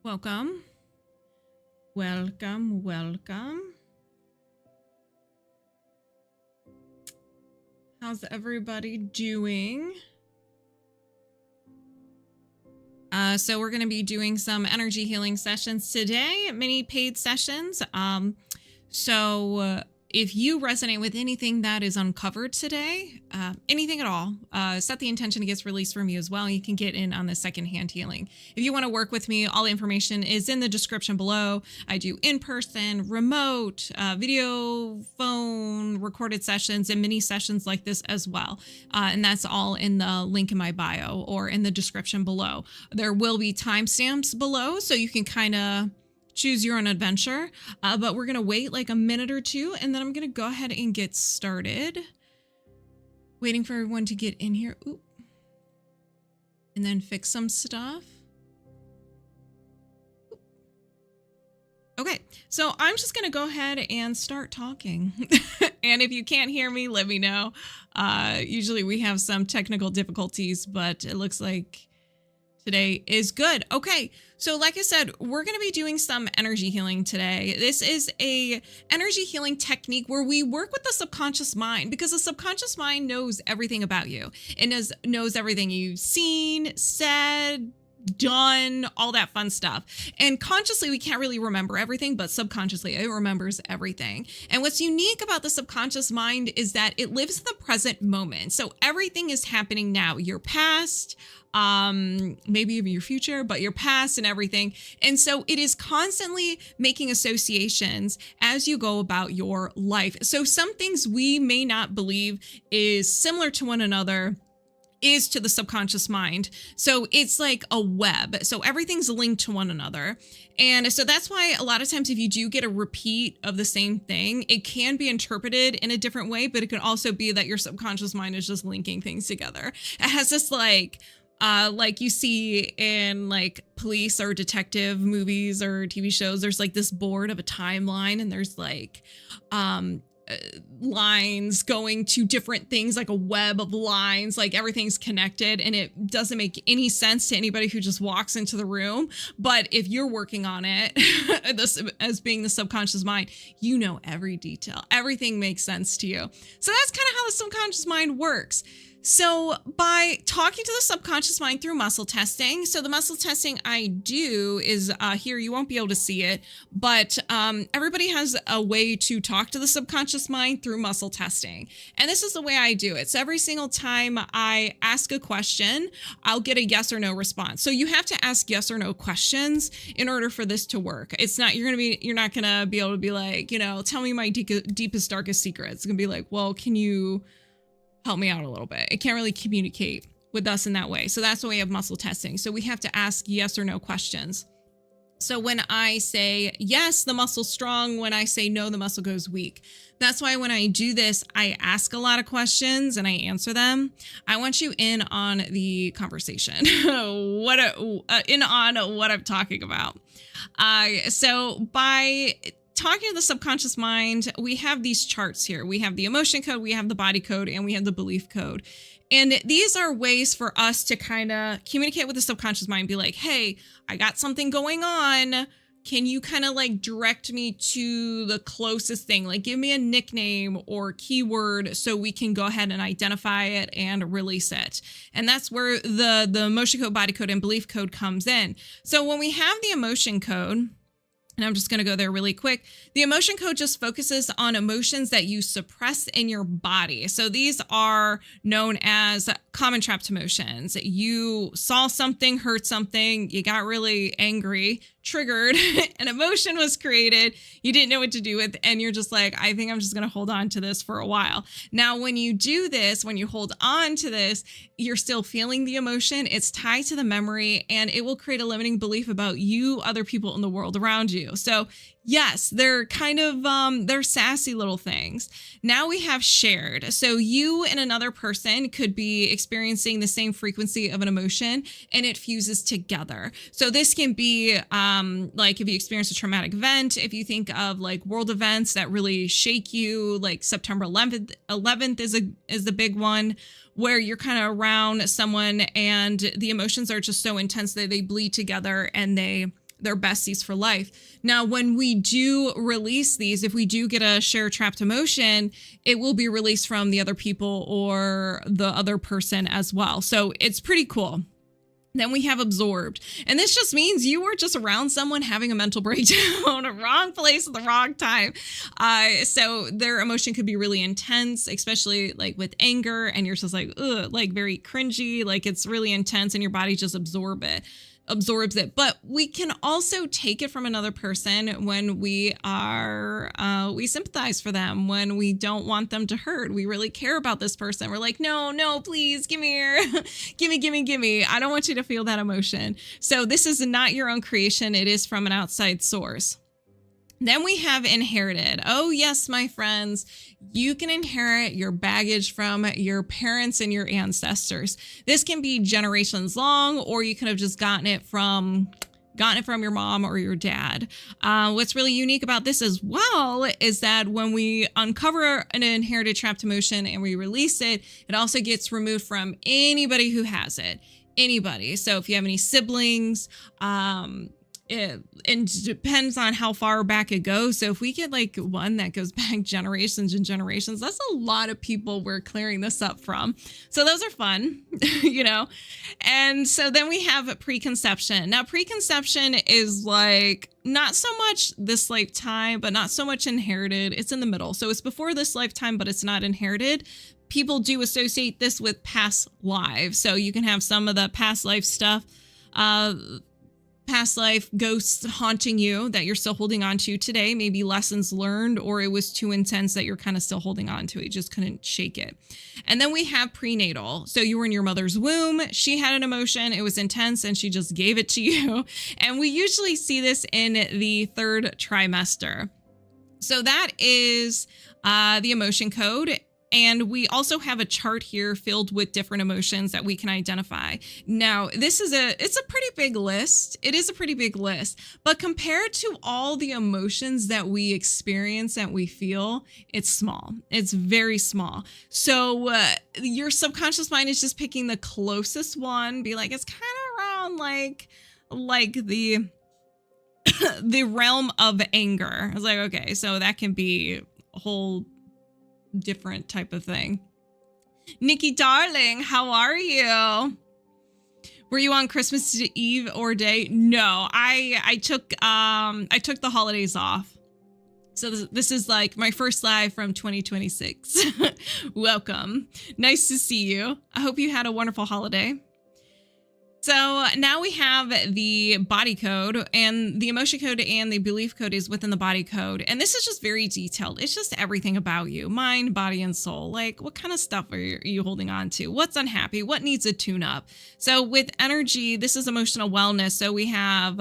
Welcome. Welcome, welcome. How's everybody doing? So we're going to be doing some energy healing sessions today, mini paid sessions. If you resonate with anything that is uncovered today, anything at all, set the intention to get released from you as well. You can get in on the secondhand healing. If you want to work with me, all the information is in the description below. I do in-person, remote, video, phone, recorded sessions, and mini sessions like this as well. And that's all in the link in my bio or in the description below. There will be timestamps below, so you can kind of choose your own adventure, but we're going to wait like a minute or two, and then I'm going to go ahead and get started. Waiting for everyone to get in here. Ooh. And then fix some stuff. Ooh. Okay, so I'm just going to go ahead and start talking. And if you can't hear me, let me know. Usually we have some technical difficulties, but it looks like today is good. Okay, so like I said, we're going to be doing some energy healing today. This is a energy healing technique where we work with the subconscious mind, because the subconscious mind knows everything about you. It knows everything you've seen, said, done, all that fun stuff. And consciously, we can't really remember everything, but subconsciously, it remembers everything. And what's unique about the subconscious mind is that it lives in the present moment. So everything is happening now. Your past, maybe even your future, but your past and everything. And so it is constantly making associations as you go about your life. So some things we may not believe is similar to one another is to the subconscious mind. So it's like a web. So everything's linked to one another. And so that's why a lot of times if you do get a repeat of the same thing, it can be interpreted in a different way, but it can also be that your subconscious mind is just linking things together. It has this like you see in like police or detective movies or TV shows, there's like this board of a timeline, and there's like lines going to different things, like a web of lines, like everything's connected, and it doesn't make any sense to anybody who just walks into the room. But if you're working on it as being the subconscious mind, you know every detail, everything makes sense to you. So that's kind of how the subconscious mind works. So by talking to the subconscious mind through muscle testing, so the muscle testing I do is here, you won't be able to see it, but everybody has a way to talk to the subconscious mind through muscle testing. And this is the way I do it. So every single time I ask a question, I'll get a yes or no response. So you have to ask yes or no questions in order for this to work. It's not, you're not going to be able to be like, tell me my deepest, darkest secret. It's going to be like, well, can you help me out a little bit? It can't really communicate with us in that way. So that's the way of muscle testing. So we have to ask yes or no questions. So when I say yes, the muscle's strong. When I say no, the muscle goes weak. That's why when I do this, I ask a lot of questions and I answer them. I want you in on the conversation, on what I'm talking about. So by talking to the subconscious mind, we have these charts here. We have the emotion code, we have the body code, and we have the belief code. And these are ways for us to kind of communicate with the subconscious mind, be like, hey, I got something going on. Can you kind of like direct me to the closest thing? Like give me a nickname or keyword so we can go ahead and identify it and release it. And that's where the emotion code, body code, and belief code comes in. So when we have the emotion code, and I'm just going to go there really quick. The emotion code just focuses on emotions that you suppress in your body. So these are known as common trapped emotions. You saw something, heard something, you got really angry, triggered, an emotion was created, you didn't know what to do with, and you're just like, I think I'm just going to hold on to this for a while. Now, when you do this, when you hold on to this, you're still feeling the emotion, it's tied to the memory, and it will create a limiting belief about you, other people in the world around you. So yes, they're kind of, they're sassy little things. Now we have shared. So you and another person could be experiencing the same frequency of an emotion and it fuses together. So this can be like if you experience a traumatic event, if you think of like world events that really shake you, like September 11th is the big one, where you're kind of around someone and the emotions are just so intense that they bleed together and they they're besties for life. Now, when we do release these, if we do get a share trapped emotion, it will be released from the other people or the other person as well. So it's pretty cool. Then we have absorbed. And this just means you were just around someone having a mental breakdown, a wrong place at the wrong time. So their emotion could be really intense, especially like with anger. And you're just like, ugh, like very cringy, like it's really intense and your body just absorbs it. But we can also take it from another person when we sympathize for them, when we don't want them to hurt. We really care about this person. We're like, no, please, give me here. gimme. I don't want you to feel that emotion. So this is not your own creation. It is from an outside source. Then we have inherited. Oh, yes, my friends, you can inherit your baggage from your parents and your ancestors. This can be generations long, or you could have just gotten it from your mom or your dad. What's really unique about this as well is that when we uncover an inherited trapped emotion and we release it, it also gets removed from anybody who has it. Anybody. So if you have any siblings, it depends on how far back it goes. So if we get like one that goes back generations and generations, that's a lot of people we're clearing this up from. So those are fun, And so then we have preconception. Now, preconception is like not so much this lifetime, but not so much inherited. It's in the middle. So it's before this lifetime, but it's not inherited. People do associate this with past lives. So you can have some of the past life stuff, past life ghosts haunting you that you're still holding on to today, maybe lessons learned, or it was too intense that you're kind of still holding on to it. You just couldn't shake it. And then we have prenatal. So you were in your mother's womb. She had an emotion. It was intense and she just gave it to you. And we usually see this in the third trimester. So that is the emotion code. And we also have a chart here filled with different emotions that we can identify. Now, it's a pretty big list. It is a pretty big list, but compared to all the emotions that we experience and we feel, it's small. It's very small. So your subconscious mind is just picking the closest one, be like, it's kind of around like the the realm of anger. I was like, okay, so that can be a whole different type of thing. Nikki, darling, how are you? Were you on Christmas Eve or day? No, I took the holidays off. So this is like my first live from 2026. Welcome. Nice to see you. I hope you had a wonderful holiday. So now we have the body code, and the emotion code and the belief code is within the body code. And this is just very detailed. It's just everything about you, mind, body, and soul. Like, what kind of stuff are you holding on to? What's unhappy? What needs a tune up? So with energy, this is emotional wellness. So we have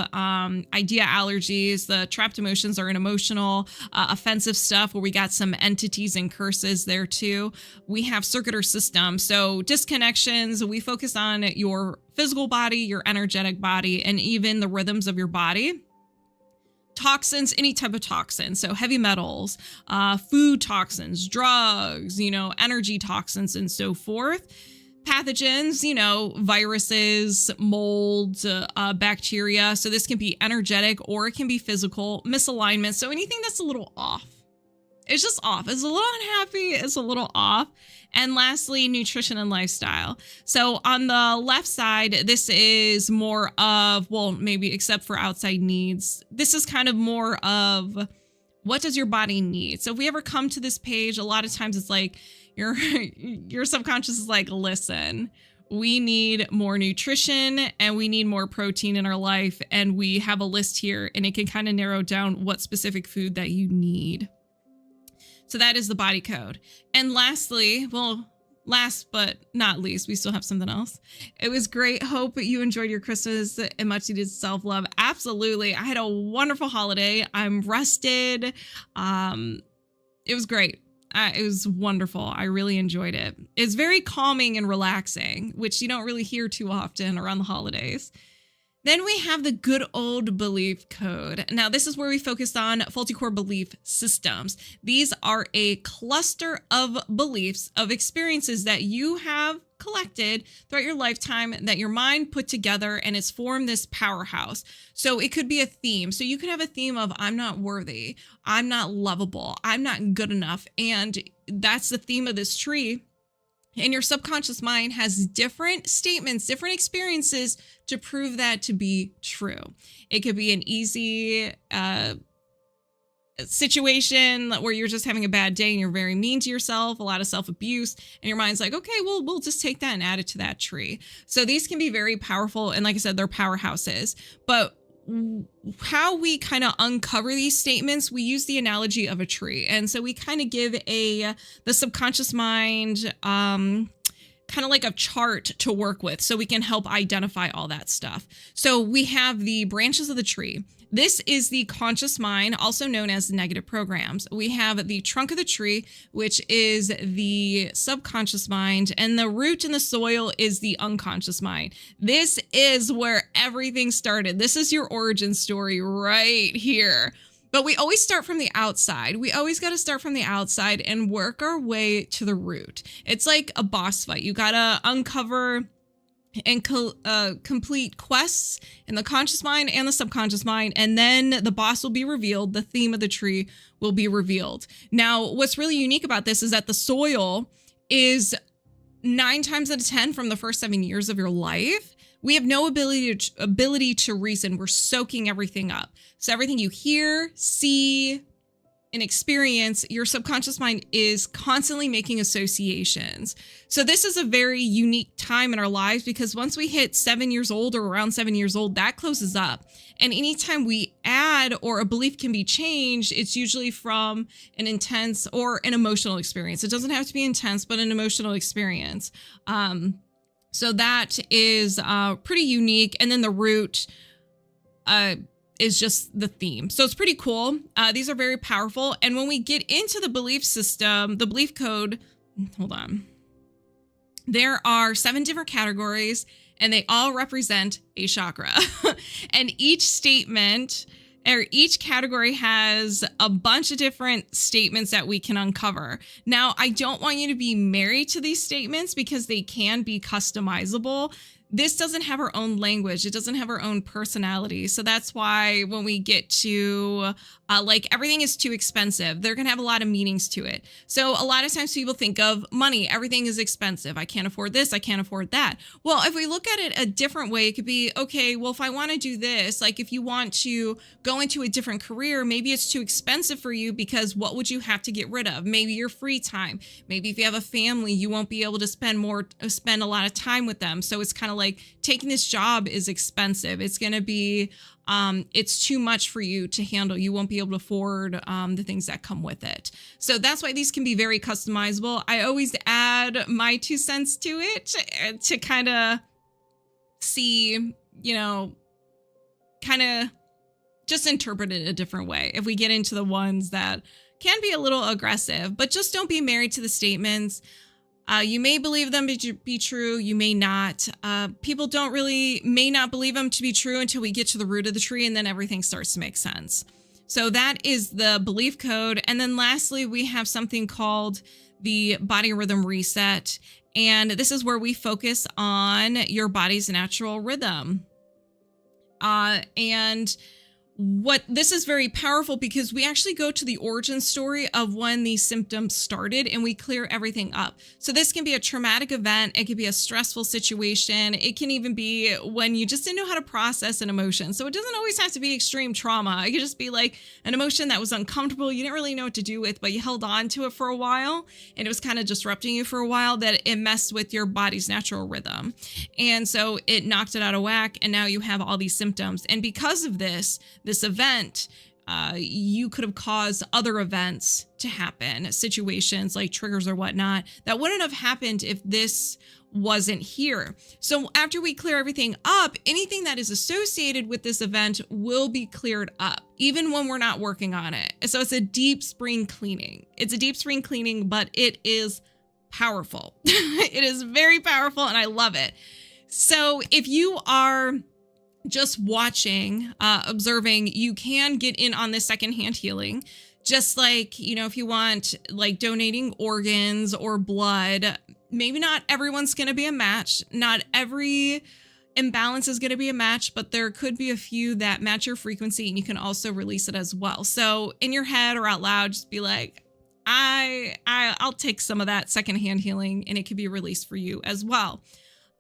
idea allergies. The trapped emotions are in emotional, offensive stuff where we got some entities and curses there too. We have circular system. So disconnections. We focus on your physical body, your energetic body, and even the rhythms of your body. Toxins, any type of toxin. So heavy metals, food toxins, drugs, energy toxins, and so forth. Pathogens, viruses, molds, bacteria. So this can be energetic or it can be physical. Misalignment. So anything that's a little off. It's just off. It's a little unhappy. It's a little off. And lastly, nutrition and lifestyle. So on the left side, this is more of, well, maybe except for outside needs, this is kind of more of what does your body need? So if we ever come to this page, a lot of times it's like your subconscious is like, listen, we need more nutrition and we need more protein in our life. And we have a list here and it can kind of narrow down what specific food that you need. So that is the body code. And lastly, well, last but not least, we still have something else. It was great. Hope you enjoyed your Christmas and much needed self-love. Absolutely. I had a wonderful holiday. I'm rested. It was great. It was wonderful. I really enjoyed it. It's very calming and relaxing, which you don't really hear too often around the holidays. Then we have the good old belief code. Now, this is where we focus on faulty core belief systems. These are a cluster of beliefs, of experiences that you have collected throughout your lifetime that your mind put together, and it's formed this powerhouse. So it could be a theme. So you could have a theme of I'm not worthy, I'm not lovable, I'm not good enough. And that's the theme of this tree. And your subconscious mind has different statements, different experiences to prove that to be true. It could be an easy situation where you're just having a bad day and you're very mean to yourself, a lot of self-abuse, and your mind's like, okay, well, we'll just take that and add it to that tree. So these can be very powerful. And like I said, they're powerhouses. But how we kind of uncover these statements, we use the analogy of a tree. And so we kind of give the subconscious mind kind of like a chart to work with so we can help identify all that stuff. So we have the branches of the tree. This is the conscious mind, also known as negative programs. We have the trunk of the tree, which is the subconscious mind, and the root in the soil is the unconscious mind. This is where everything started. This is your origin story right here. But we always start from the outside. We always got to start from the outside and work our way to the root. It's like a boss fight. You got to uncover and complete quests in the conscious mind and the subconscious mind, and then the boss will be revealed. The theme of the tree will be revealed. Now, what's really unique about this is that the soil is 9 times out of 10 from the first 7 years of your life. We have no ability to reason. We're soaking everything up. So everything you hear, see, and experience, your subconscious mind is constantly making associations. So this is a very unique time in our lives, because once we hit 7 years old or around 7 years old, that closes up. And anytime we add or a belief can be changed, it's usually from an intense or an emotional experience. It doesn't have to be intense, but an emotional experience. So that is pretty unique. And then the root is just the theme. So it's pretty cool. These are very powerful. And when we get into the belief system, the belief code, hold on. There are 7 different categories, and they all represent a chakra. And each statement or each category has a bunch of different statements that we can uncover. Now, I don't want you to be married to these statements because they can be customizable. This doesn't have our own language. It doesn't have our own personality. So that's why when we get to like everything is too expensive, they're going to have a lot of meanings to it. So a lot of times people think of money. Everything is expensive. I can't afford this. I can't afford that. Well, if we look at it a different way, it could be, okay, well, if I want to do this, like if you want to go into a different career, maybe it's too expensive for you because what would you have to get rid of? Maybe your free time. Maybe if you have a family, you won't be able to spend a lot of time with them. So it's kind of like taking this job is expensive. It's going to be, it's too much for you to handle. You won't be able to afford the things that come with it. So that's why these can be very customizable. I always add my 2 cents to it to kind of see, kind of just interpret it a different way. If we get into the ones that can be a little aggressive, but just don't be married to the statements. You may believe them to be true. You may not. People may not believe them to be true until we get to the root of the tree, and then everything starts to make sense. So that is the belief code. And then lastly, we have something called the body rhythm reset. And this is where we focus on your body's natural rhythm. And this is very powerful because we actually go to the origin story of when these symptoms started and we clear everything up. So this can be a traumatic event. It could be a stressful situation. It can even be when you just didn't know how to process an emotion. So it doesn't always have to be extreme trauma. It could just be like an emotion that was uncomfortable. You didn't really know what to do with, but you held on to it for a while and it was kind of disrupting you for a while, that it messed with your body's natural rhythm. And so it knocked it out of whack. And now you have all these symptoms. And because of this event, you could have caused other events to happen, situations like triggers or whatnot that wouldn't have happened if this wasn't here. So after we clear everything up, anything that is associated with this event will be cleared up, even when we're not working on it. So it's a deep spring cleaning. It's a deep spring cleaning, but it is powerful. It is very powerful, and I love it. So if you are just watching, observing, you can get in on this secondhand healing. Just like, if you want like donating organs or blood, maybe not everyone's going to be a match. Not every imbalance is going to be a match, but there could be a few that match your frequency, and you can also release it as well. So in your head or out loud, just be like, I'll take some of that secondhand healing, and it could be released for you as well.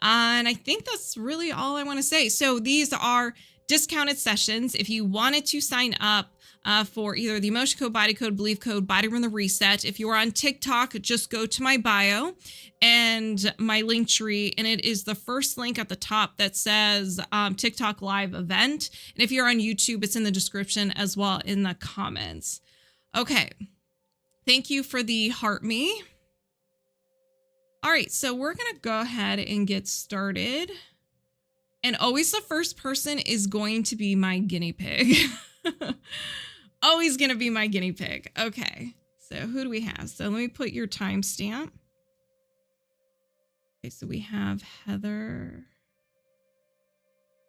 And I think that's really all I want to say. So these are discounted sessions. If you wanted to sign up for either the emotion code, body code, belief code, body run the reset. If you are on TikTok, just go to my bio and my link tree, and it is the first link at the top that says TikTok live event. And if you're on YouTube, it's in the description as well in the comments. Okay. Thank you for the heart me. All right, so we're going to go ahead and get started. And always the first person is going to be my guinea pig. Always going to be my guinea pig. Okay, so who do we have? So let me put your timestamp. Okay, so we have Heather.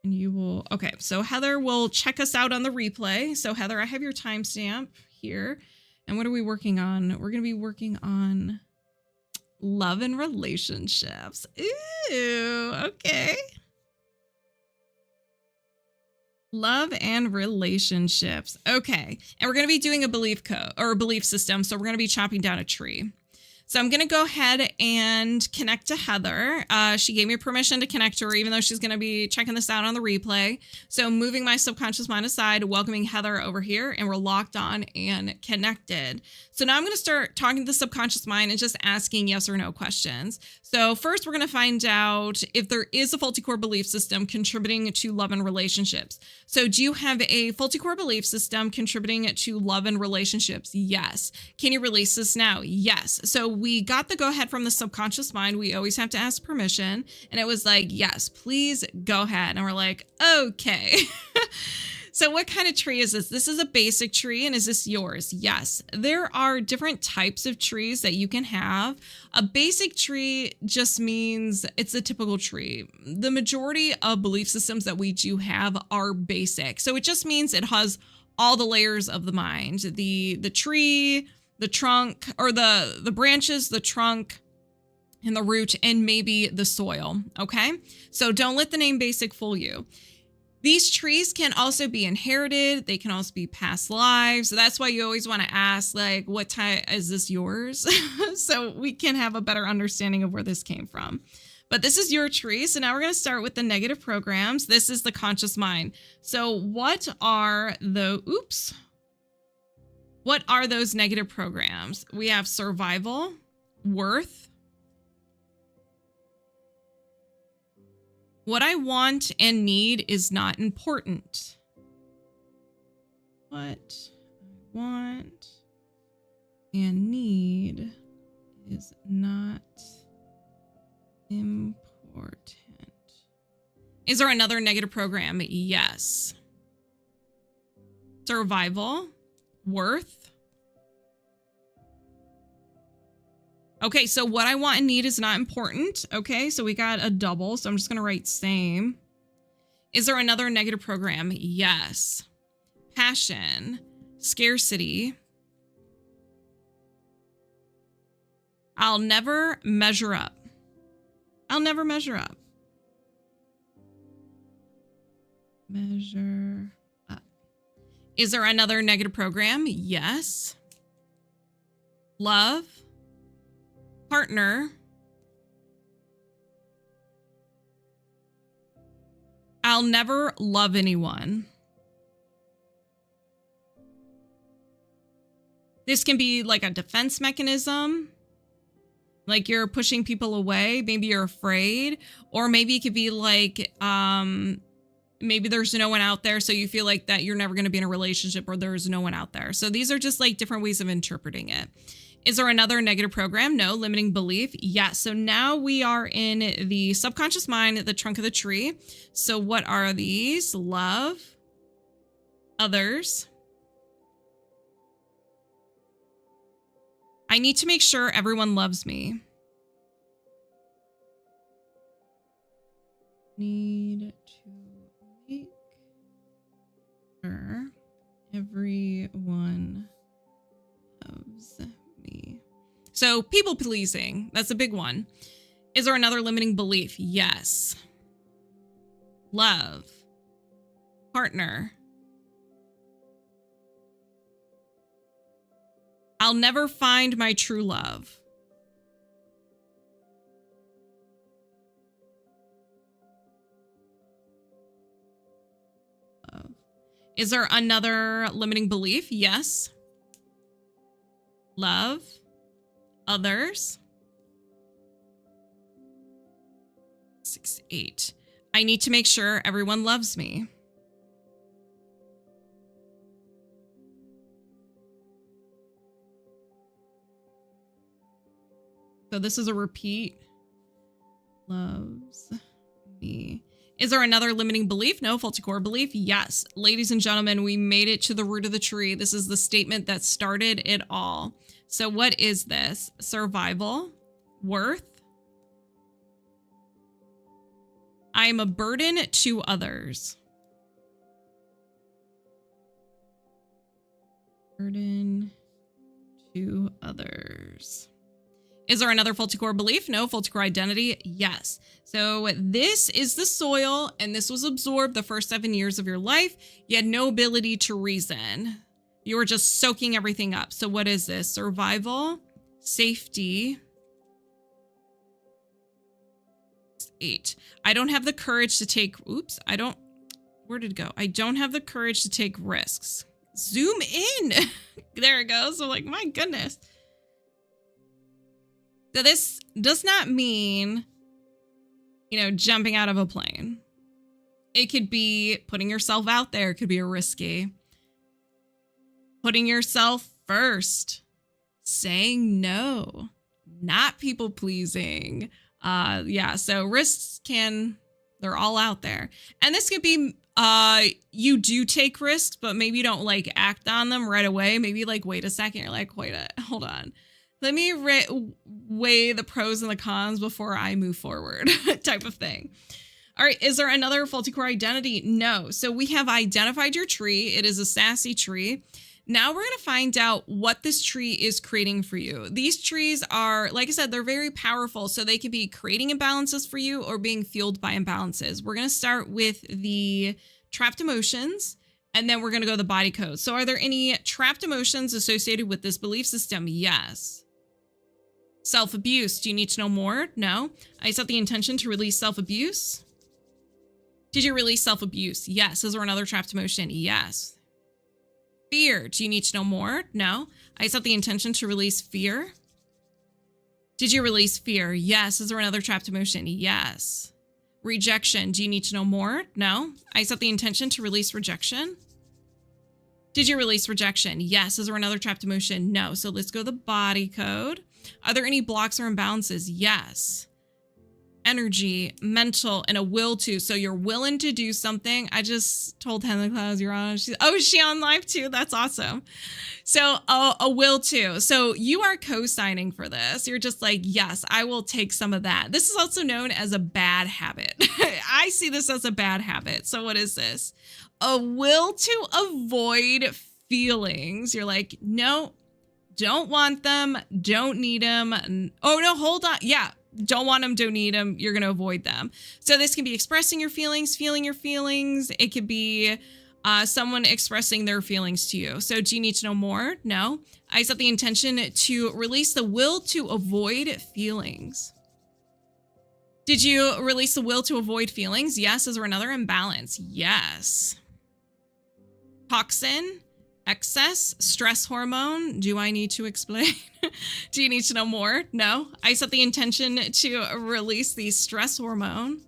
And you will, okay, so Heather will check us out on the replay. So Heather, I have your timestamp here. And what are we working on? We're going to be working on love and relationships. Ooh, okay. Love and relationships. Okay. And we're going to be doing a belief code or a belief system. So we're going to be chopping down a tree. So I'm going to go ahead and connect to Heather. She gave me permission to connect to her, even though she's going to be checking this out on the replay. So moving my subconscious mind aside, welcoming Heather over here, and we're locked on and connected. So now I'm going to start talking to the subconscious mind and just asking yes or no questions. So first, we're going to find out if there is a faulty core belief system contributing to love and relationships. So do you have a faulty core belief system contributing to love and relationships? Yes. Can you release this now? Yes. So we got the go ahead from the subconscious mind. We always have to ask permission. And it was like, yes, please go ahead. And we're like, okay. So what kind of tree is this? This is a basic tree. And is this yours? Yes. There are different types of trees that you can have. A basic tree just means it's a typical tree. The majority of belief systems that we do have are basic. So it just means it has all the layers of the mind. The tree, the trunk, or the branches, the trunk, and the root, and maybe the soil. Okay. So don't let the name basic fool you. These trees can also be inherited. They can also be past lives. So that's why you always want to ask, like, what type is this yours? So we can have a better understanding of where this came from. But this is your tree. So now we're going to start with the negative programs. This is the conscious mind. So what are what are those negative programs? We have survival, worth. What I want and need is not important. What I want and need is not important. Is there another negative program? Yes. Survival, worth. Okay, so what I want and need is not important. Okay, so we got a double, so I'm just going to write same. Is there another negative program? Yes. Passion, scarcity. I'll never measure up. I'll never measure up. Measure up. Is there another negative program? Yes. Love. Partner. I'll never love anyone. This can be like a defense mechanism. Like you're pushing people away. Maybe you're afraid. Or maybe it could be like, maybe there's no one out there. So you feel like that you're never going to be in a relationship, or there's no one out there. So these are just like different ways of interpreting it. Is there another negative program? No. Limiting belief? Yes. So now we are in the subconscious mind, the trunk of the tree. So what are these? Love. Others. I need to make sure everyone loves me. Need to make sure everyone loves me. So people pleasing, that's a big one. Is there another limiting belief? Yes. Love. Partner. I'll never find my true love. Is there another limiting belief? Yes. Love. Others. 6, 8. I need to make sure everyone loves me. So this is a repeat. Loves me. Is there another limiting belief? No. Faulty core belief? Yes. Ladies and gentlemen, we made it to the root of the tree. This is the statement that started it all. So what is this? Survival? Worth? I am a burden to others. Burden to others. Is there another faulty core belief? No. Faulty core identity? Yes. So this is the soil, and this was absorbed the first 7 years of your life. You had no ability to reason. You were just soaking everything up. So what is this? Survival, safety. 8. I don't have the courage to take, where did it go? I don't have the courage to take risks. Zoom in. There it goes. I'm like, my goodness. So this does not mean, jumping out of a plane. It could be putting yourself out there. It could be risky. Putting yourself first. Saying no. Not people pleasing. So risks they're all out there. And this could be, you do take risks, but maybe you don't act on them right away. Maybe wait a second. You're like, hold on. Let me weigh the pros and the cons before I move forward type of thing. All right. Is there another faulty core identity? No. So we have identified your tree. It is a sassy tree. Now we're going to find out what this tree is creating for you. These trees are, like I said, they're very powerful. So they can be creating imbalances for you or being fueled by imbalances. We're going to start with the trapped emotions, and then we're going to go to the body code. So are there any trapped emotions associated with this belief system? Yes. Self-abuse. Do you need to know more? No. I set the intention to release self-abuse. Did you release self-abuse? Yes. Is there another trapped emotion? Yes. Fear. Do you need to know more? No. I set the intention to release fear. Did you release fear? Yes. Is there another trapped emotion? Yes. Rejection. Do you need to know more? No. I set the intention to release rejection. Did you release rejection? Yes. Is there another trapped emotion? No. So let's go to the body code. Are there any blocks or imbalances? Yes. Energy, mental, and a will to. So you're willing to do something. I just told Henry Clouds you're on. Is she on live too? That's awesome. So a will to. So you are co-signing for this. You're just like, yes, I will take some of that. This is also known as a bad habit. I see this as a bad habit. So what is this? A will to avoid feelings. You're like, no. Don't want them, don't need them. Oh, no, hold on. Yeah, don't want them, don't need them. You're going to avoid them. So this can be expressing your feelings, feeling your feelings. It could be someone expressing their feelings to you. So do you need to know more? No. I set the intention to release the will to avoid feelings. Did you release the will to avoid feelings? Yes. Is there another imbalance? Yes. Toxin. Excess, stress hormone. Do I need to explain? Do you need to know more? No. I set the intention to release the stress hormone.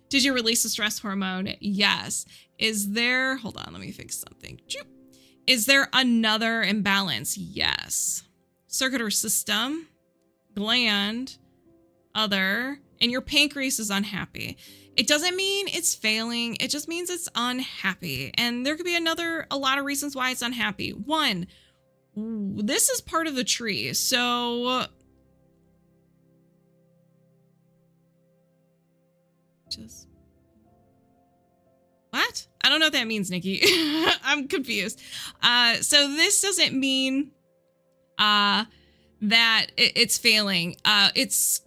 Did you release the stress hormone? Yes. Is there, hold on, let me fix something. Is there another imbalance? Yes. Circuit or system, gland, other, and your pancreas is unhappy. It doesn't mean it's failing. It just means it's unhappy. And there could be a lot of reasons why it's unhappy. One, this is part of the tree. So what? I don't know what that means, Nikki. I'm confused. So this doesn't mean that it's failing.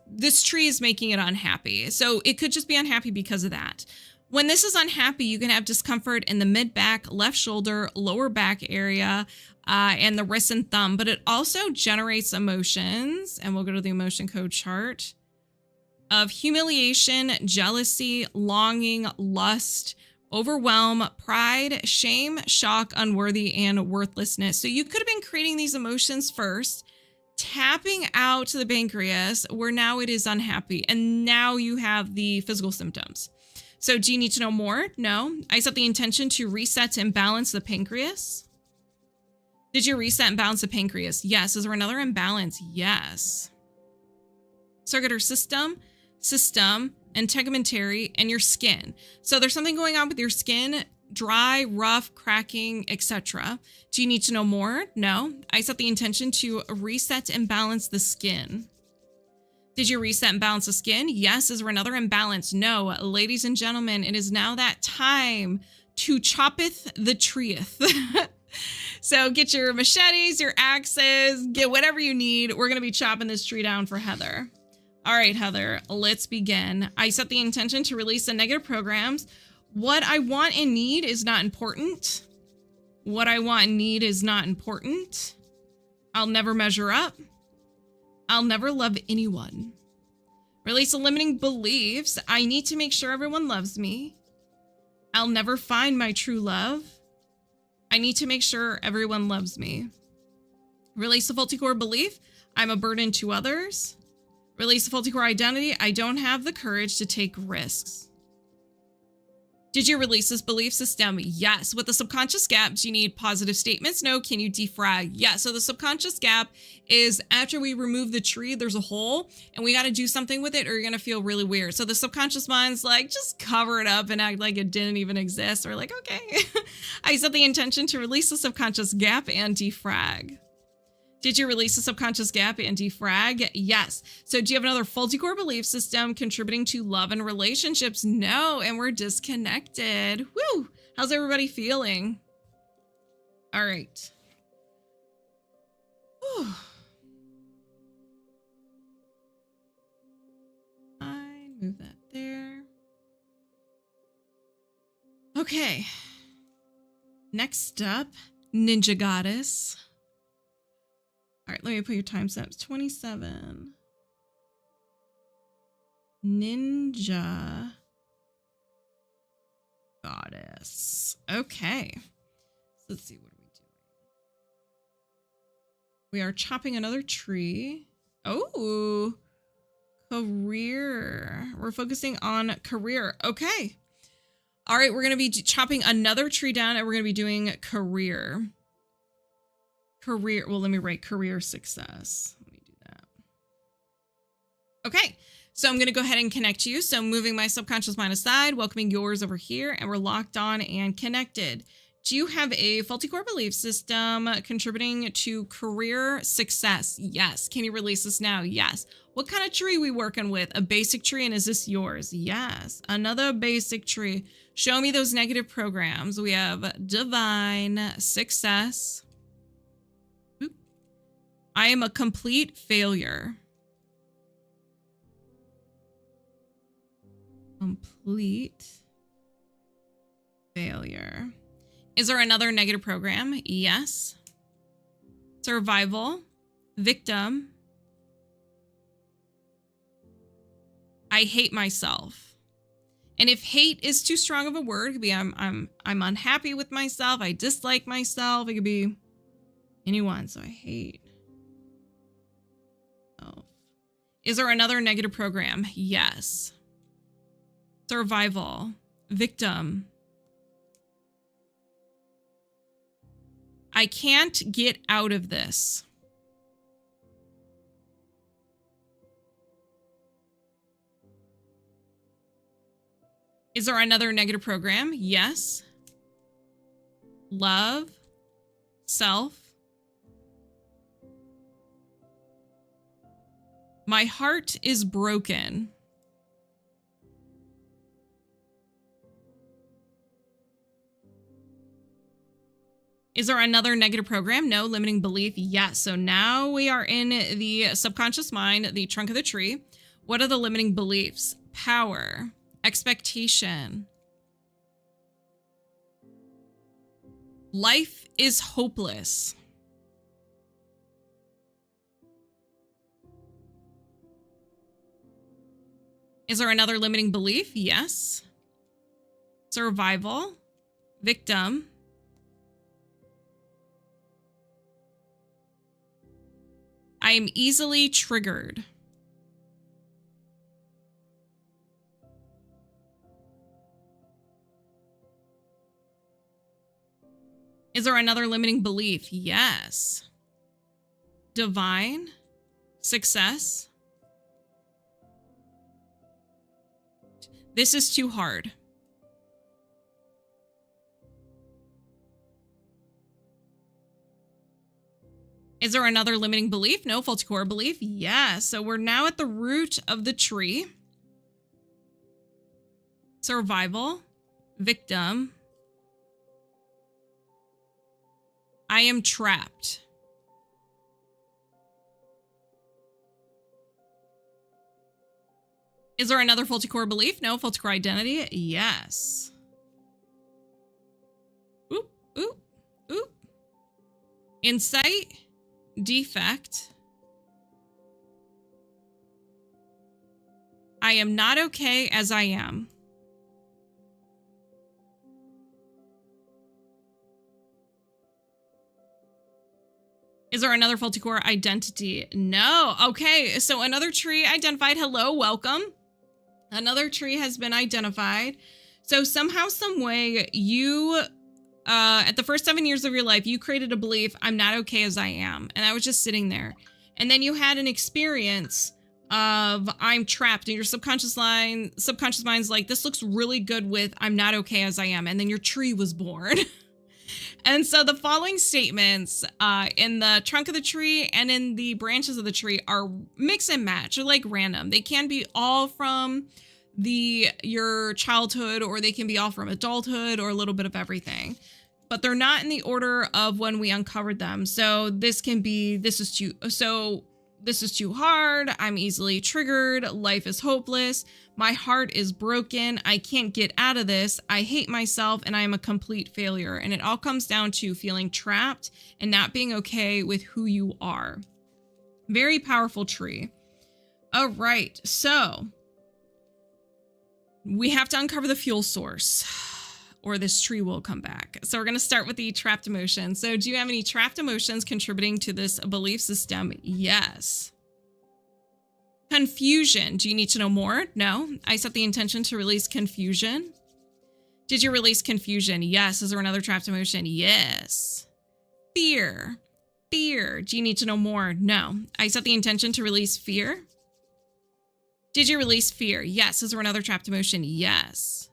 This tree is making it unhappy. So it could just be unhappy because of that. When this is unhappy, you can have discomfort in the mid back, left shoulder, lower back area, and the wrist and thumb, but it also generates emotions. And we'll go to the emotion code chart of humiliation, jealousy, longing, lust, overwhelm, pride, shame, shock, unworthy, and worthlessness. So you could have been creating these emotions first, tapping out to the pancreas, where now it is unhappy. And now you have the physical symptoms. So do you need to know more? No. I set the intention to reset and balance the pancreas. Did you reset and balance the pancreas? Yes. Is there another imbalance? Yes. Circular system, integumentary, and your skin. So there's something going on with your skin, dry, rough, cracking, etc. Do you need to know more? No. I set the intention to reset and balance the skin. Did you reset and balance the skin? Yes. Is there another imbalance? No. Ladies and gentlemen, it is now that time to choppeth the treeth. So get your machetes, your axes, get whatever you need. We're going to be chopping this tree down for Heather. All right, Heather, let's begin. I set the intention to release the negative programs. What I want and need is not important. What I want and need is not important. I'll never measure up. I'll never love anyone. Release the limiting beliefs. I need to make sure everyone loves me. I'll never find my true love. I need to make sure everyone loves me. Release the faulty core belief. I'm a burden to others. Release the faulty core identity. I don't have the courage to take risks. Did you release this belief system? Yes. With the subconscious gap, do you need positive statements? No. Can you defrag? Yes. So the subconscious gap is after we remove the tree, there's a hole and we got to do something with it or you're going to feel really weird. So the subconscious mind's like, just cover it up and act like it didn't even exist. Or like, okay, I set the intention to release the subconscious gap and defrag. Did you release the subconscious gap and defrag? Yes. So do you have another faulty core belief system contributing to love and relationships? No. And we're disconnected. Woo. How's everybody feeling? All right. Whew. I move that there. Okay. Next up, NinjaGoddess. All right, let me put your timestamps. 27. NinjaGoddess. Okay. So let's see, what are we doing? We are chopping another tree. Oh, career. We're focusing on career. Okay. All right, we're going to be chopping another tree down and we're going to be doing career. Well, let me write career success. Let me do that. Okay, so I'm going to go ahead and connect you. So moving my subconscious mind aside, welcoming yours over here, and we're locked on and connected. Do you have a faulty core belief system contributing to career success? Yes. Can you release this now? Yes. What kind of tree are we working with? A basic tree, and is this yours? Yes. Another basic tree. Show me those negative programs. We have divine success. I am a complete failure. Complete failure. Is there another negative program? Yes. Survival. Victim. I hate myself. And if hate is too strong of a word, it could be I'm unhappy with myself. I dislike myself. It could be anyone. So I hate. Is there another negative program? Yes. Survival. Victim. I can't get out of this. Is there another negative program? Yes. Love. Self. My heart is broken. Is there another negative program? No. Limiting belief? Yes. So now we are in the subconscious mind, the trunk of the tree. What are the limiting beliefs? Power, expectation. Life is hopeless. Is there another limiting belief? Yes. Survival, victim. I am easily triggered. Is there another limiting belief? Yes. Divine, success. This is too hard. Is there another limiting belief? No. Faulty core belief? Yes. So we're now at the root of the tree. Survival, victim. I am trapped. Is there another faulty core belief? No. Faulty core identity? Yes. Oop, oop, oop. Insight, defect. I am not okay as I am. Is there another faulty core identity? No. Okay, so another tree identified. Hello, welcome. Another tree has been identified. So somehow, some way, you, at the first 7 years of your life, you created a belief, I'm not okay as I am. And I was just sitting there. And then you had an experience of I'm trapped, and your subconscious mind's like, this looks really good with I'm not okay as I am. And then your tree was born. And so the following statements in the trunk of the tree and in the branches of the tree are mix and match. They're like random. They can be all from your childhood, or they can be all from adulthood, or a little bit of everything. But they're not in the order of when we uncovered them. So this can be, this is too hard. I'm easily triggered. Life is hopeless. My heart is broken. I can't get out of this. I hate myself, and I am a complete failure. And it all comes down to feeling trapped and not being okay with who you are. Very powerful tree. All right. So we have to uncover the fuel source, or this tree will come back. So we're going to start with the trapped emotions. So do you have any trapped emotions contributing to this belief system? Yes. Confusion. Do you need to know more? No. I set the intention to release confusion. Did you release confusion? Yes. Is there another trapped emotion? Yes. Fear. Fear. Do you need to know more? No. I set the intention to release fear. Did you release fear? Yes. Is there another trapped emotion? Yes.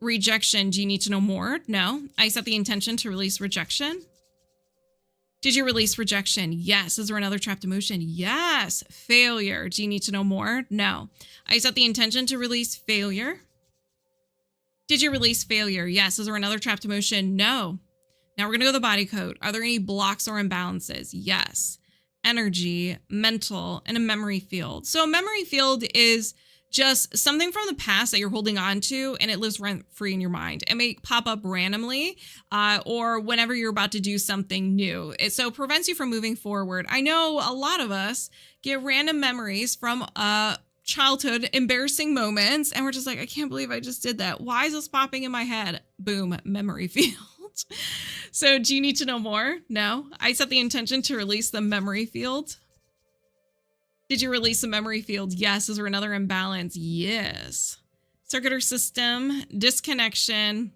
Rejection. Do you need to know more? No. I set the intention to release rejection. Did you release rejection? Yes. Is there another trapped emotion? Yes. Failure. Do you need to know more? No. I set the intention to release failure. Did you release failure? Yes. Is there another trapped emotion? No. Now we're going to go to the body code. Are there any blocks or imbalances? Yes. Energy, mental, and a memory field. So a memory field is just something from the past that you're holding on to, and it lives rent-free in your mind. It may pop up randomly or whenever you're about to do something new. So it prevents you from moving forward. I know a lot of us get random memories from childhood embarrassing moments, and we're just like, I can't believe I just did that. Why is this popping in my head? Boom, memory field. So do you need to know more? No. I set the intention to release the memory field. Did you release the memory field? Yes. Is there another imbalance? Yes. Circuit or system, disconnection,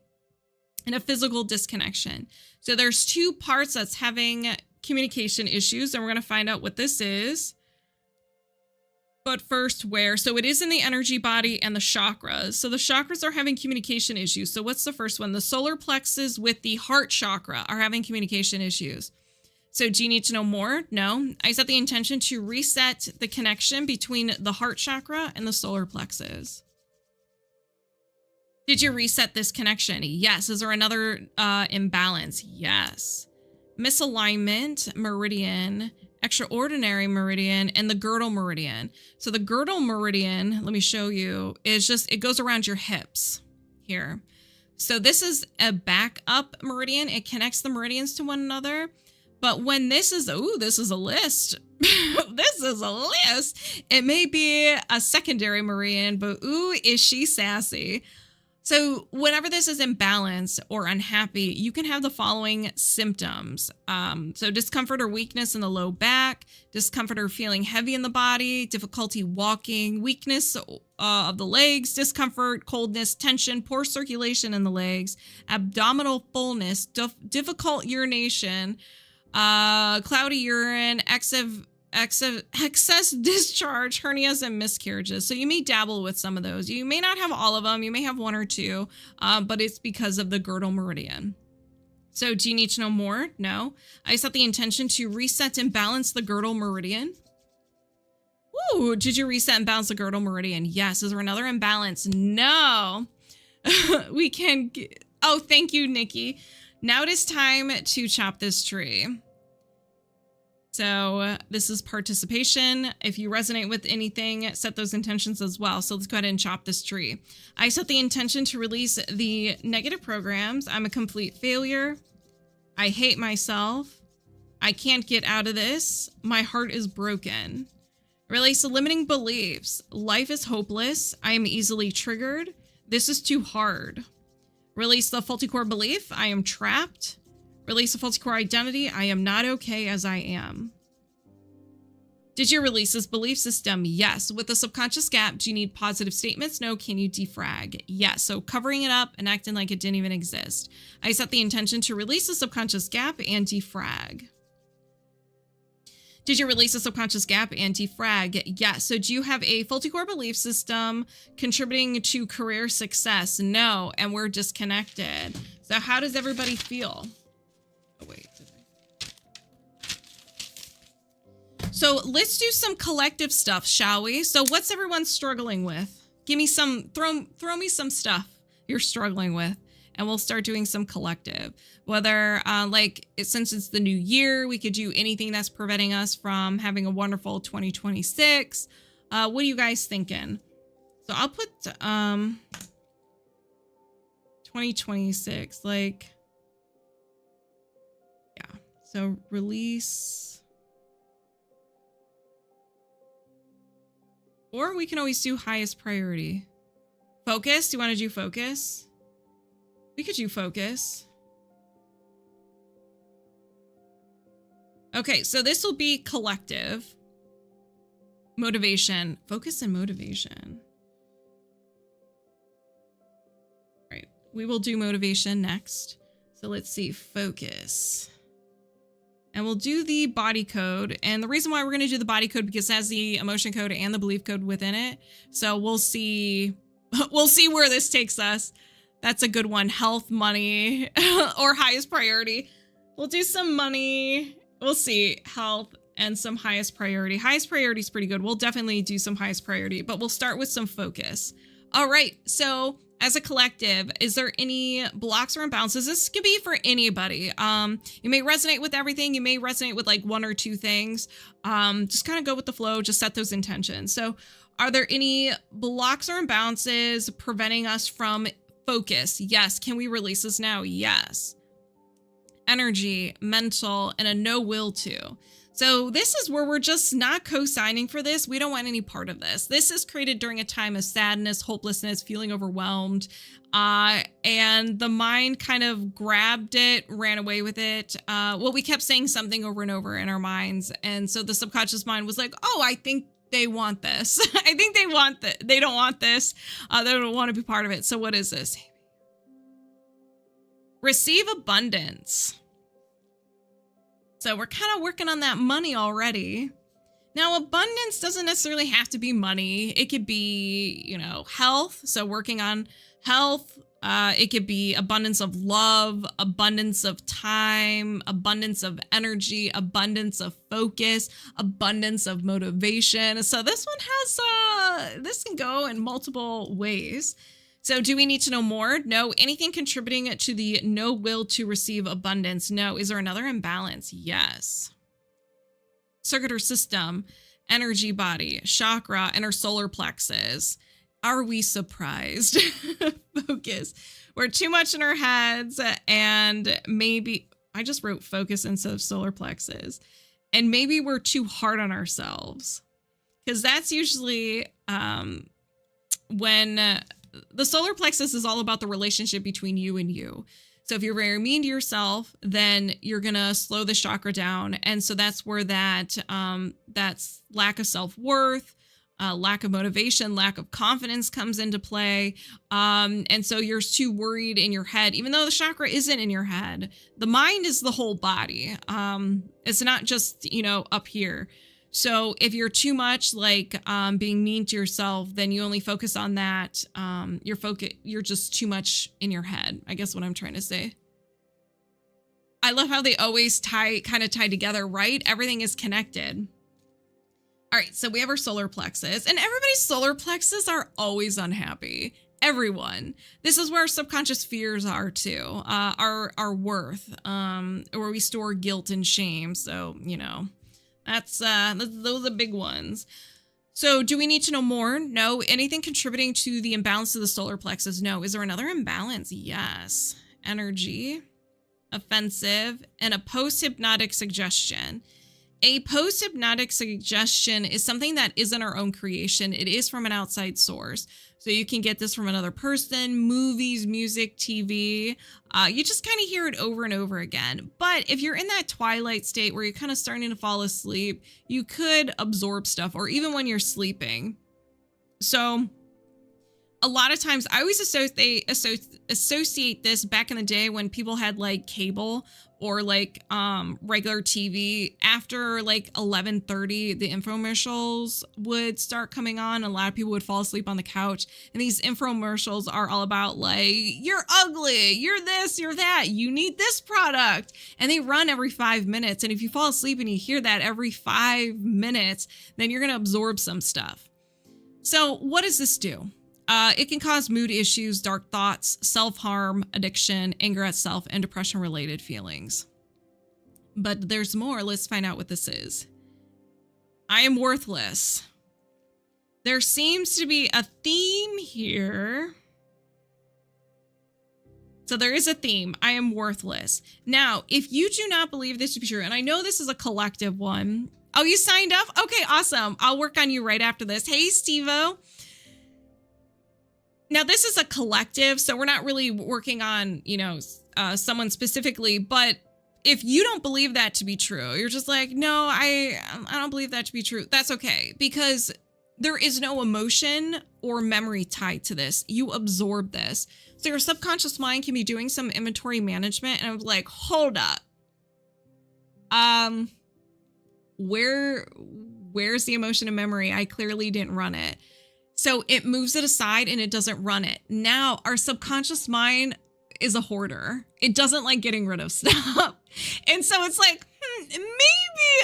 and a physical disconnection. So there's two parts that's having communication issues, and we're going to find out what this is. But first, where? So it is in the energy body and the chakras. So the chakras are having communication issues. So what's the first one? The solar plexus with the heart chakra are having communication issues. So do you need to know more? No. I set the intention to reset the connection between the heart chakra and the solar plexus. Did you reset this connection? Yes. Is there another imbalance? Yes. misalignment meridian, extraordinary meridian, and the girdle meridian. So the girdle meridian, let me show you, is just, it goes around your hips here. So this is a backup meridian. It connects the meridians to one another. But when this is, ooh, this is a list. This is a list. It may be a secondary meridian, but ooh, is she sassy. So whenever this is imbalanced or unhappy, you can have the following symptoms. So discomfort or weakness in the low back, discomfort or feeling heavy in the body, difficulty walking, weakness of the legs, discomfort, coldness, tension, poor circulation in the legs, abdominal fullness, difficult urination, cloudy urine, excess discharge, hernias, and miscarriages. So you may dabble with some of those. You may not have all of them. You may have one or two, but it's because of the girdle meridian. So do you need to know more? No. I set the intention to reset and balance the girdle meridian. Ooh, did you reset and balance the girdle meridian? Yes. Is there another imbalance? No. We can... Oh, thank you, Nikki. Now it is time to chop this tree. So this is participation. If you resonate with anything, set those intentions as well. So let's go ahead and chop this tree. I set the intention to release the negative programs. I'm a complete failure. I hate myself. I can't get out of this. My heart is broken. Release the limiting beliefs. Life is hopeless. I am easily triggered. This is too hard. Release the faulty core belief. I am trapped. Release the faulty core identity. I am not okay as I am. Did you release this belief system? Yes. With the subconscious gap, do you need positive statements? No. Can you defrag? Yes. So covering it up and acting like it didn't even exist. I set the intention to release the subconscious gap and defrag. Did you release the subconscious gap and defrag? Yes. So do you have a faulty core belief system contributing to career success? No. And we're disconnected. So how does everybody feel? Oh, wait. So let's do some collective stuff, shall we? So what's everyone struggling with? Give me some, throw me some stuff you're struggling with, and we'll start doing some collective. Whether, since it's the new year, we could do anything that's preventing us from having a wonderful 2026. What are you guys thinking? So I'll put 2026, so release, or we can always do highest priority. Focus, do you want to do focus? We could do focus. Okay, so this will be collective. Motivation, focus and motivation. All right, we will do motivation next. So let's see, focus. And we'll do the body code. And the reason why we're going to do the body code because it has the emotion code and the belief code within it. So we'll see where this takes us. That's a good one. Health, money, or highest priority. We'll do some money. We'll see. Health and some highest priority. Highest priority is pretty good. We'll definitely do some highest priority, but we'll start with some focus. All right. So as a collective, is there any blocks or imbalances? This could be for anybody. You may resonate with everything. You may resonate with like one or two things. Just kind of go with the flow. Just set those intentions. So are there any blocks or imbalances preventing us from focus? Yes. Can we release this now? Yes. Energy, mental, and a no will to. So this is where we're just not co-signing for this. We don't want any part of this. This is created during a time of sadness, hopelessness, feeling overwhelmed. And the mind kind of grabbed it, ran away with it. We kept saying something over and over in our minds. And so the subconscious mind was like, oh, I think they want this. I think they want that. They don't want this. They don't want to be part of it. So what is this? Receive abundance. So we're kind of working on that money already. Now, abundance doesn't necessarily have to be money. It could be, health. So working on health. It could be abundance of love, abundance of time, abundance of energy, abundance of focus, abundance of motivation. So this one has, this can go in multiple ways. So do we need to know more? No. Anything contributing to the no will to receive abundance? No. Is there another imbalance? Yes. Circuit or system, energy body, chakra, and our solar plexus. Are we surprised? Focus. We're too much in our heads, and maybe I just wrote focus instead of solar plexus. And maybe we're too hard on ourselves, because that's usually when the solar plexus is all about the relationship between you and you. So if you're very mean to yourself, then you're going to slow the chakra down. And so that's where that's lack of self-worth, lack of motivation, lack of confidence comes into play. And so you're too worried in your head, even though the chakra isn't in your head. The mind is the whole body. It's not just, up here. So if you're too much being mean to yourself, then you only focus on that. You're just too much in your head, I guess what I'm trying to say. I love how they always tie together, right? Everything is connected. All right, so we have our solar plexus, and everybody's solar plexus are always unhappy. Everyone. This is where our subconscious fears are too. Our worth, where we store guilt and shame. So, those are the big ones. So do we need to know more? No. Anything contributing to the imbalance of the solar plexus? No. Is there another imbalance? Yes. Energy, offensive, and a post-hypnotic suggestion. A post-hypnotic suggestion is something that isn't our own creation. It is from an outside source. So you can get this from another person, movies, music, TV. You just kind of hear it over and over again. But if you're in that twilight state where you're kind of starting to fall asleep, you could absorb stuff, or even when you're sleeping. So a lot of times I always associate this back in the day when people had cable or regular TV. After 11:30, the infomercials would start coming on. A lot of people would fall asleep on the couch, and these infomercials are all about you're ugly, you're this, you're that, you need this product, and they run every 5 minutes. And if you fall asleep and you hear that every 5 minutes, then you're going to absorb some stuff. So what does this do? It can cause mood issues, dark thoughts, self-harm, addiction, anger at self, and depression-related feelings. But there's more. Let's find out what this is. I am worthless. There seems to be a theme here. So there is a theme. I am worthless. Now, if you do not believe this to be true, and I know this is a collective one. Oh, you signed up? Okay, awesome. I'll work on you right after this. Hey, Steve-O. Now, this is a collective, so we're not really working on, someone specifically. But if you don't believe that to be true, you're just no, I don't believe that to be true. That's okay, because there is no emotion or memory tied to this. You absorb this. So your subconscious mind can be doing some inventory management, and I'm hold up. Where's the emotion and memory? I clearly didn't run it. So it moves it aside and it doesn't run it. Now, our subconscious mind is a hoarder. It doesn't like getting rid of stuff. And so it's maybe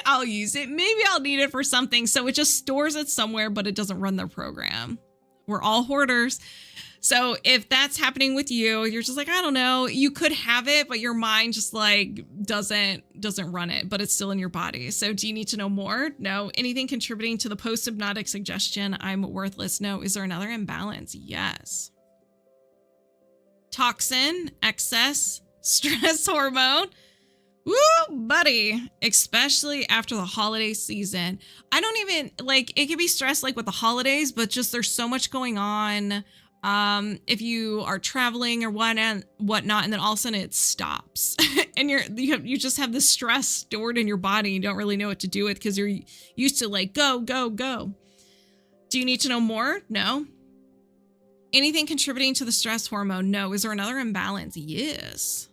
I'll use it. Maybe I'll need it for something. So it just stores it somewhere, but it doesn't run the program. We're all hoarders. So if that's happening with you, you're just I don't know, you could have it, but your mind just doesn't run it, but it's still in your body. So do you need to know more? No. Anything contributing to the post-hypnotic suggestion, I'm worthless? No. Is there another imbalance? Yes. Toxin, excess, stress hormone. Woo, buddy. Especially after the holiday season. I don't even it could be stress with the holidays, but just there's so much going on. If you are traveling or whatnot, and then all of a sudden it stops and you just have this stress stored in your body. You don't really know what to do with because you're used to go, go, go. Do you need to know more? No. Anything contributing to the stress hormone? No. Is there another imbalance? Yes.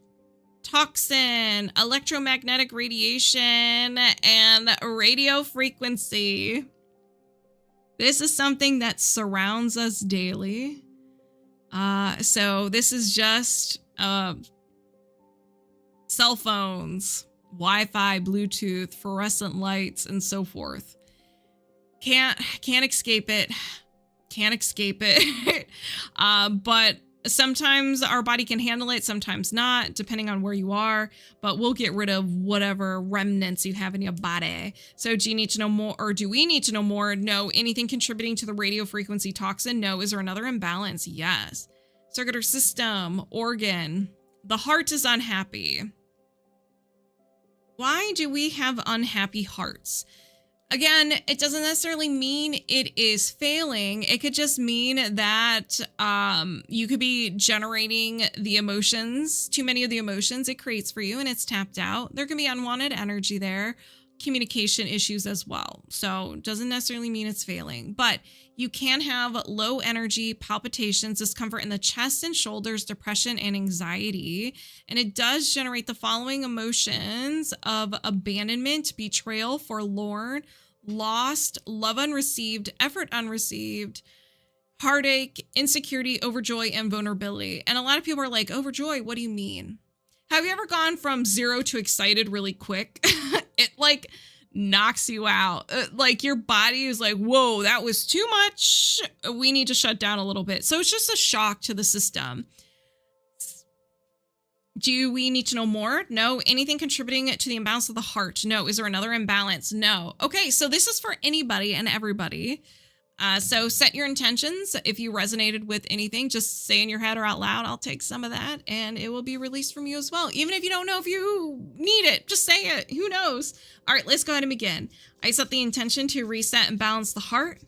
Toxin, electromagnetic radiation, and radio frequency. This is something that surrounds us daily. So this is just cell phones, Wi-Fi, Bluetooth, fluorescent lights, and so forth. Can't escape it. can't escape it. But sometimes our body can handle it, sometimes not, depending on where you are, but we'll get rid of whatever remnants you have in your body. So do you need to know more, or do we need to know more? No. Anything contributing to the radio frequency toxin? No. Is there another imbalance? Yes. Circular system, organ. The heart is unhappy. Why do we have unhappy hearts? Again, it doesn't necessarily mean it is failing. It could just mean that you could be generating the emotions, too many of the emotions it creates for you, and it's tapped out. There can be unwanted energy there, communication issues as well. So it doesn't necessarily mean it's failing, but you can have low energy, palpitations, discomfort in the chest and shoulders, depression, and anxiety. And it does generate the following emotions of abandonment, betrayal, forlorn, lost, love unreceived, effort unreceived, heartache, insecurity, overjoy, and vulnerability. And a lot of people are like, overjoy, what do you mean? Have you ever gone from 0 to excited really quick? It like knocks you out. Like your body is like, whoa, that was too much. We need to shut down a little bit. So it's just a shock to the system. Do we need to know more? No. Anything contributing to the imbalance of the heart? No. Is there another imbalance? No. Okay, so this is for anybody and everybody. So set your intentions. If you resonated with anything, just say in your head or out loud, I'll take some of that, and it will be released from you as well. Even if you don't know if you need it, just say it. Who knows? All right, let's go ahead and begin. I set the intention to reset and balance the heart,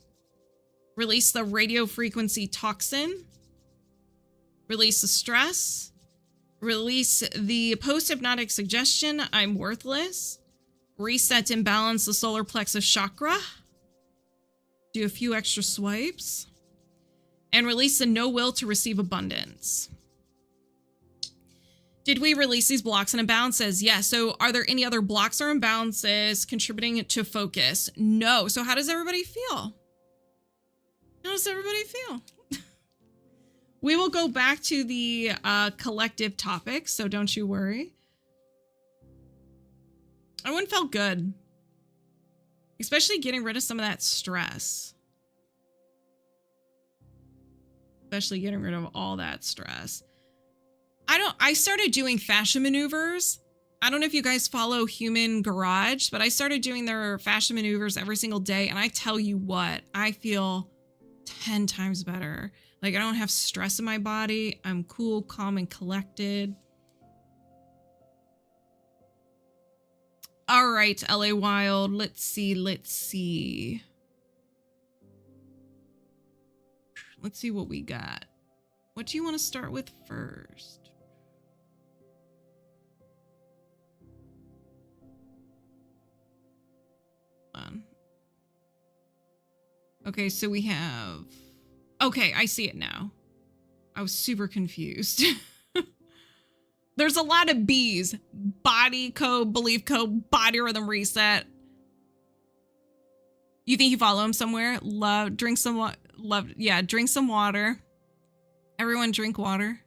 release the radio frequency toxin, release the stress, release the post-hypnotic suggestion, I'm worthless, reset and balance the solar plexus chakra, do a few extra swipes, and release the no will to receive abundance. Did we release these blocks and imbalances? Yes. So are there any other blocks or imbalances contributing to focus? No. So how does everybody feel? How does everybody feel? We will go back to the collective topics, so don't you worry. Everyone felt good. Especially getting rid of some of that stress. Especially getting rid of all that stress. I started doing fashion maneuvers. I don't know if you guys follow Human Garage, but I started doing their fashion maneuvers every single day. And I tell you what, I feel 10 times better. Like I don't have stress in my body. I'm cool, calm, and collected. All right, LA Wilde. Let's see. Let's see what we got. What do you want to start with first? Hold on. Okay, so we have... Okay, I see it now. I was super confused. There's a lot of B's. Body code, belief code, body rhythm reset. You think you follow him somewhere? Drink some water. Everyone drink water.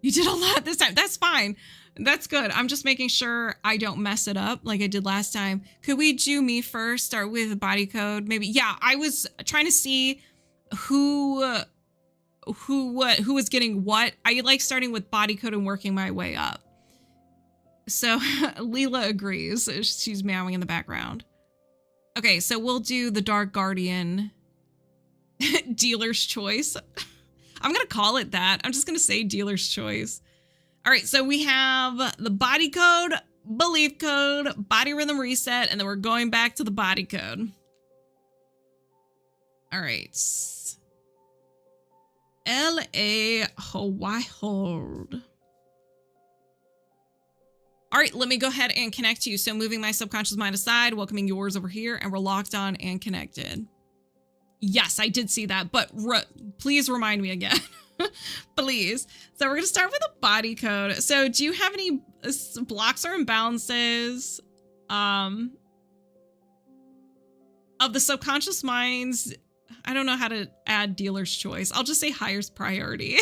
You did a lot this time. That's fine. That's good. I'm just making sure I don't mess it up like I did last time. Could we do me first? Start with body code, maybe. Yeah, I was trying to see who was getting what. I like starting with body code and working my way up. So Leela agrees. She's meowing in the background. Okay, so we'll do the DarkGuardian dealer's choice. I'm going to call it that. I'm just going to say dealer's choice. All right, so we have the body code, belief code, body rhythm reset, and then we're going back to the body code. All right. LA Hawaii hold. All right, let me go ahead and connect you. So moving my subconscious mind aside, welcoming yours over here, and we're locked on and connected. Yes, I did see that, but please remind me again. Please. So we're going to start with a body code. So do you have any blocks or imbalances of the subconscious minds? I don't know how to add dealer's choice. I'll just say highest priority.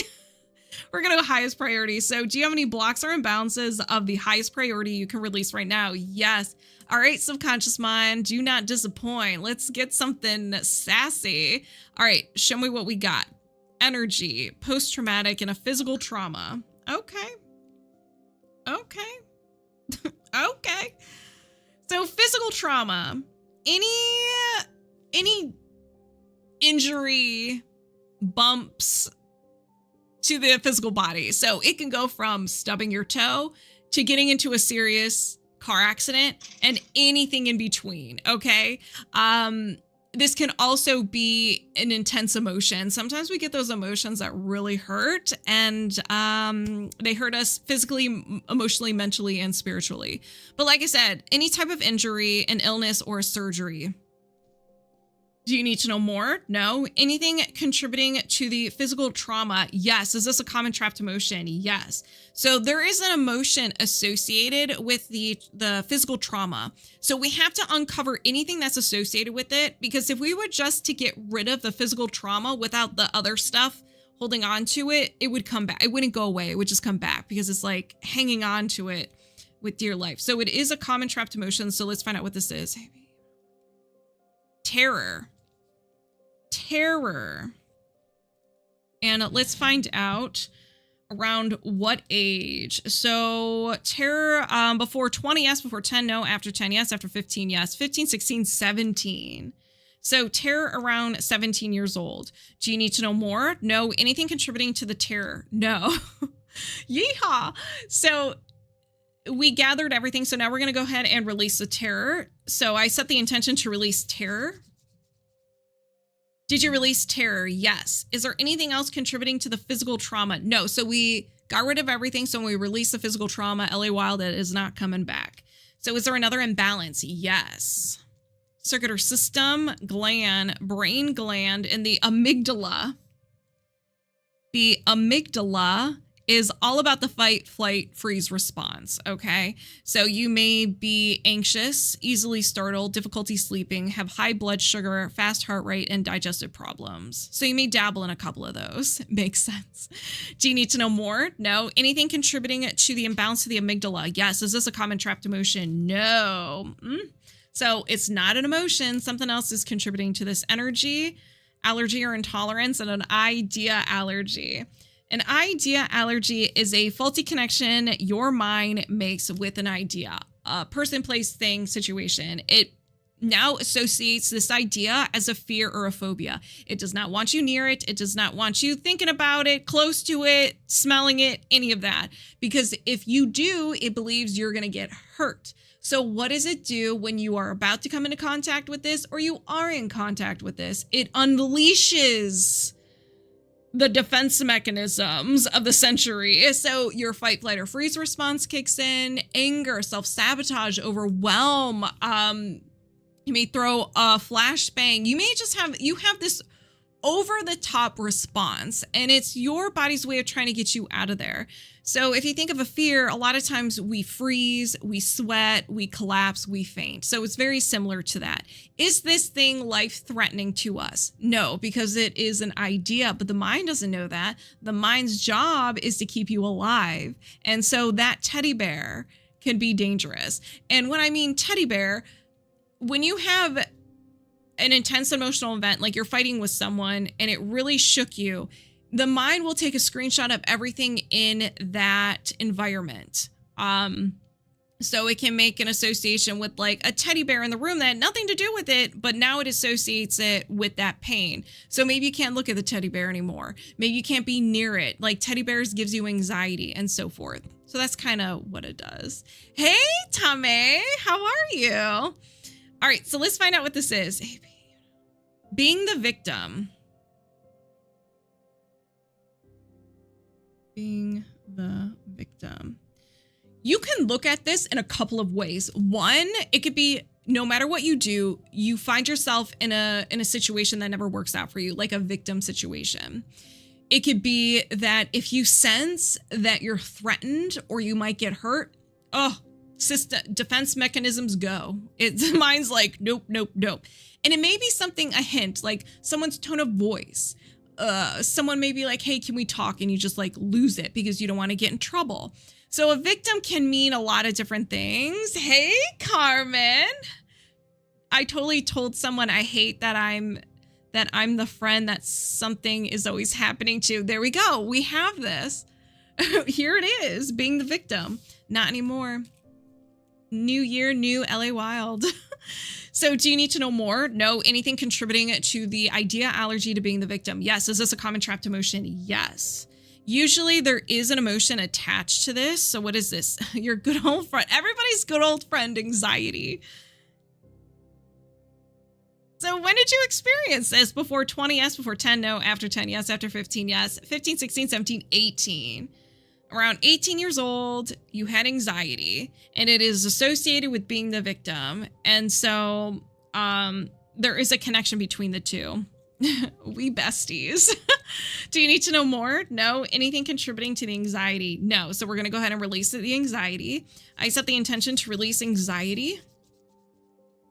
We're going to go highest priority. So do you have any blocks or imbalances of the highest priority you can release right now? Yes. All right, subconscious mind, do not disappoint. Let's get something sassy. All right, show me what we got. Energy, post-traumatic, and a physical trauma. Okay. Okay. Okay. So physical trauma, any injury, bumps to the physical body. So it can go from stubbing your toe to getting into a serious car accident and anything in between. Okay. This can also be an intense emotion. Sometimes we get those emotions that really hurt, and they hurt us physically, emotionally, mentally, and spiritually. But like I said, any type of injury, an illness, or a surgery. Do you need to know more? No. Anything contributing to the physical trauma? Yes. Is this a common trapped emotion? Yes. So there is an emotion associated with the physical trauma. So we have to uncover anything that's associated with it, because if we were just to get rid of the physical trauma without the other stuff holding on to it, it would come back. It wouldn't go away. It would just come back because it's like hanging on to it with dear life. So it is a common trapped emotion. So let's find out what this is. Terror. And let's find out around what age. So terror, before 20, yes. Before 10, no. After 10, yes. After 15, yes. 15, 16, 17. So terror around 17 years old. Do you need to know more? No. Anything contributing to the terror? No. Yeehaw. So we gathered everything. So now we're going to go ahead and release the terror. So I set the intention to release terror. Did you release terror? Yes. Is there anything else contributing to the physical trauma? No. So we got rid of everything. So when we release the physical trauma, LA Wilde, it is not coming back. So is there another imbalance? Yes. Circular system, gland, brain gland, and the amygdala. The amygdala is all about the fight, flight, freeze response, okay? So you may be anxious, easily startled, difficulty sleeping, have high blood sugar, fast heart rate, and digestive problems. So you may dabble in a couple of those. Makes sense. Do you need to know more? No. Anything contributing to the imbalance of the amygdala? Yes. Is this a common trapped emotion? No. So it's not an emotion. Something else is contributing to this: energy, allergy or intolerance, and an idea allergy. An idea allergy is a faulty connection your mind makes with an idea, a person, place, thing, situation. It now associates this idea as a fear or a phobia. It does not want you near it. It does not want you thinking about it, close to it, smelling it, any of that. Because if you do, it believes you're going to get hurt. So what does it do when you are about to come into contact with this, or you are in contact with this? It unleashes the defense mechanisms of the century. So your fight, flight, or freeze response kicks in. Anger, self-sabotage, overwhelm. You may throw a flashbang. You may just have this over-the-top response, and it's your body's way of trying to get you out of there. So if you think of a fear, a lot of times we freeze, we sweat, we collapse, we faint. So it's very similar to that. Is this thing life-threatening to us? No, because it is an idea, but the mind doesn't know that. The mind's job is to keep you alive. And so that teddy bear can be dangerous. And when I mean teddy bear, when you have an intense emotional event, like you're fighting with someone and it really shook you, the mind will take a screenshot of everything in that environment. So it can make an association with like a teddy bear in the room that had nothing to do with it, but now it associates it with that pain. So maybe you can't look at the teddy bear anymore. Maybe you can't be near it. Like teddy bears gives you anxiety and so forth. So that's kind of what it does. Hey, Tame, how are you? All right, so let's find out what this is. Being the victim. Being the victim. You can look at this in a couple of ways. One, it could be no matter what you do, you find yourself in a situation that never works out for you, like a victim situation. It could be that if you sense that you're threatened or you might get hurt, defense mechanisms go. Mine's like, nope, nope, nope. And it may be something, a hint, like someone's tone of voice, someone may be like, hey, can we talk? And you just like lose it because you don't want to get in trouble. So a victim can mean a lot of different things. Hey, Carmen. I totally told someone I hate that I'm the friend that something is always happening to. There we go. We have this. Here it is, being the victim. Not anymore. New year, new LA Wilde. So do you need to know more? No. Anything contributing to the idea, allergy to being the victim? Yes. Is this a common trapped emotion? Yes. Usually there is an emotion attached to this. So what is this? Your good old friend. Everybody's good old friend, anxiety. So when did you experience this? Before 20, yes. Before 10, no. After 10, yes. After 15, yes. 15, 16, 17, 18. Around 18 years old, you had anxiety, and it is associated with being the victim. And so there is a connection between the two. We besties. Do you need to know more? No. Anything contributing to the anxiety? No. So we're going to go ahead and release the anxiety. I set the intention to release anxiety.